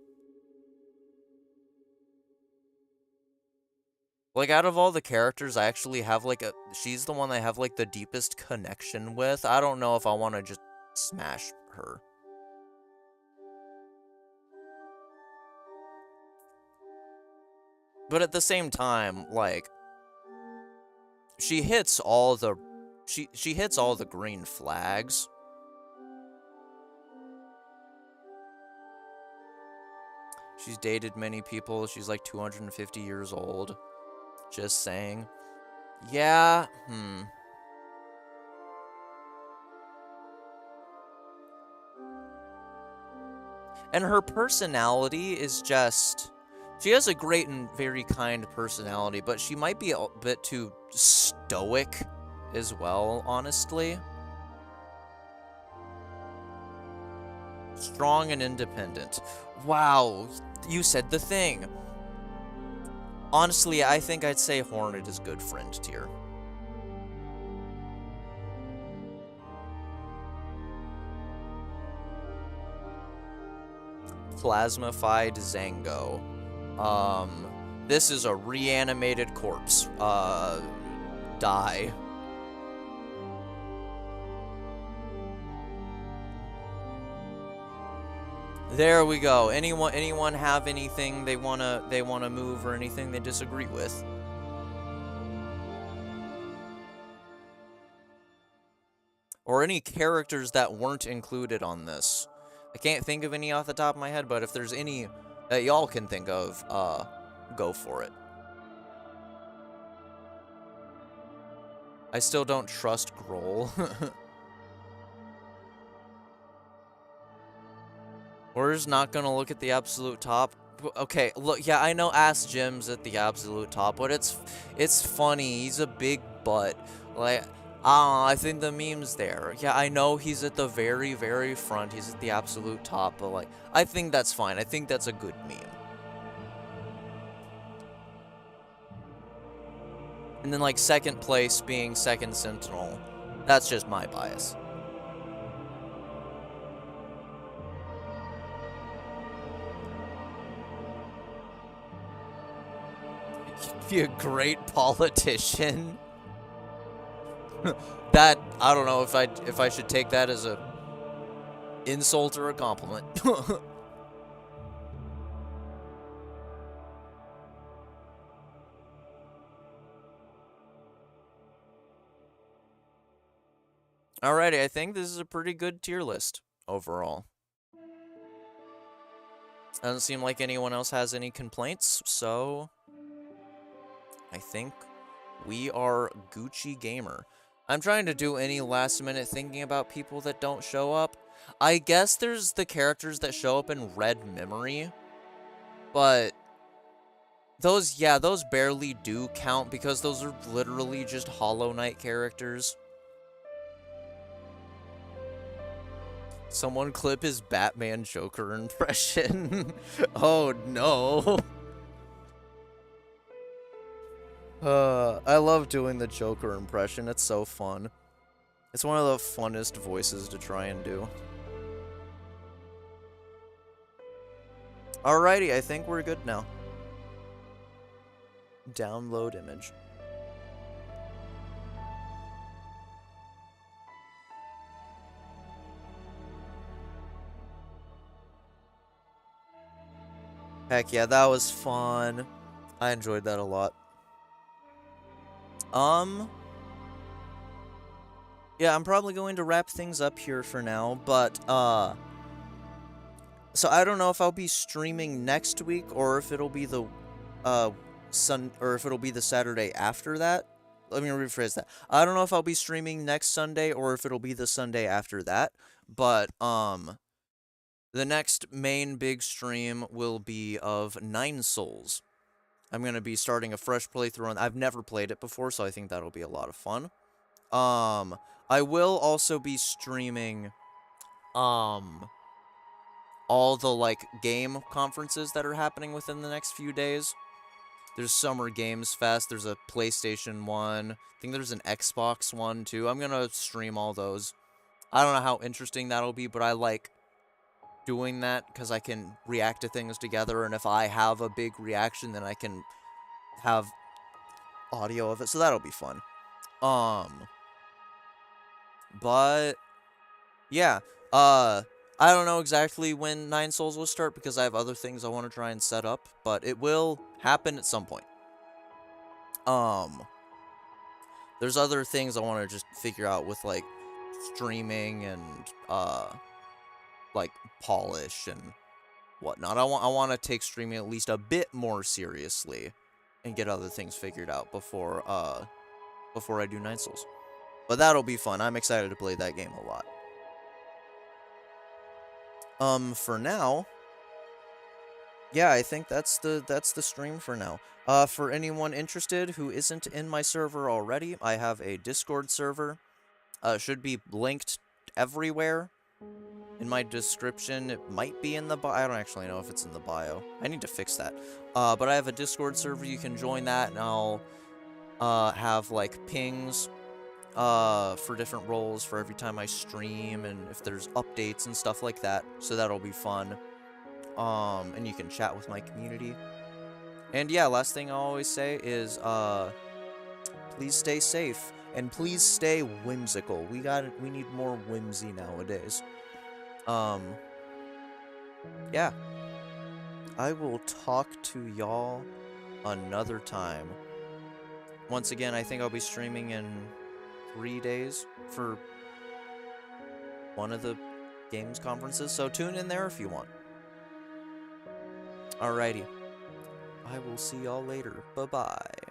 Speaker 1: Like, out of all the characters, I actually have, like, she's the one I have, like, the deepest connection with. I don't know if I want to just smash her. But at the same time, like, she hits all the green flags. She's dated many people. She's like 250 years old. Just saying. Yeah, And her personality is just... She has a great and very kind personality, but she might be a bit too stoic as well, honestly. Strong and independent. Wow, you said the thing. Honestly, I think I'd say Hornet is good friend tier. Plasmified Zango. This is a reanimated corpse. Die. There we go. Anyone have anything they wanna move or anything they disagree with? Or any characters that weren't included on this? I can't think of any off the top of my head, but if there's any that y'all can think of, go for it. I still don't trust Grohl. We're just not gonna look at the absolute top. Okay, look, yeah, I know Ass Jim's at the absolute top, but it's funny. He's a big butt. Like, I think the meme's there. Yeah, I know he's at the very, very front. He's at the absolute top, but like, I think that's fine. I think that's a good meme. And then like second place being Second Sentinel. That's just my bias. Be a great politician. That, I don't know if I should take that as a insult or a compliment. Alrighty, I think this is a pretty good tier list overall. Doesn't seem like anyone else has any complaints, so I think we are Gucci Gamer. I'm trying to do any last minute thinking about people that don't show up. I guess there's the characters that show up in Red Memory, but those barely do count because those are literally just Hollow Knight characters. Someone clip his Batman Joker impression. Oh no. I love doing the Joker impression. It's so fun. It's one of the funnest voices to try and do. Alrighty, I think we're good now. Download image. Heck yeah, that was fun. I enjoyed that a lot. Yeah, I'm probably going to wrap things up here for now, but, so I don't know if I'll be streaming next week, or if it'll be the, the Saturday after that. Let me rephrase that. I don't know if I'll be streaming next Sunday, or if it'll be the Sunday after that, but, the next main big stream will be of Nine Souls. I'm going to be starting a fresh playthrough on. I've never played it before, so I think that'll be a lot of fun. I will also be streaming, all the, like, game conferences that are happening within the next few days. There's Summer Games Fest, there's a PlayStation one, I think there's an Xbox one, too. I'm gonna stream all those. I don't know how interesting that'll be, but I like doing that because I can react to things together, and if I have a big reaction, then I can have audio of it, so that'll be fun. But yeah, I don't know exactly when Nine Souls will start because I have other things I want to try and set up, but it will happen at some point. There's other things I want to just figure out with, like, streaming and, like, polish and whatnot. I want to take streaming at least a bit more seriously and get other things figured out before I do Nine Souls. But that'll be fun. I'm excited to play that game a lot. For now, yeah, I think that's the stream for now. For anyone interested who isn't in my server already, I have a Discord server. Should be linked everywhere. In my description, it might be in the bio. I don't actually know if it's in the bio. I need to fix that. But I have a Discord server. You can join that, and I'll have, like, pings for different roles for every time I stream, and if there's updates and stuff like that. So that'll be fun. And you can chat with my community. And yeah, last thing I always say is, please stay safe. And please stay whimsical. We need more whimsy nowadays. Yeah. I will talk to y'all another time. Once again, I think I'll be streaming in 3 days for one of the games conferences, so tune in there if you want. Alrighty. I will see y'all later. Bye-bye.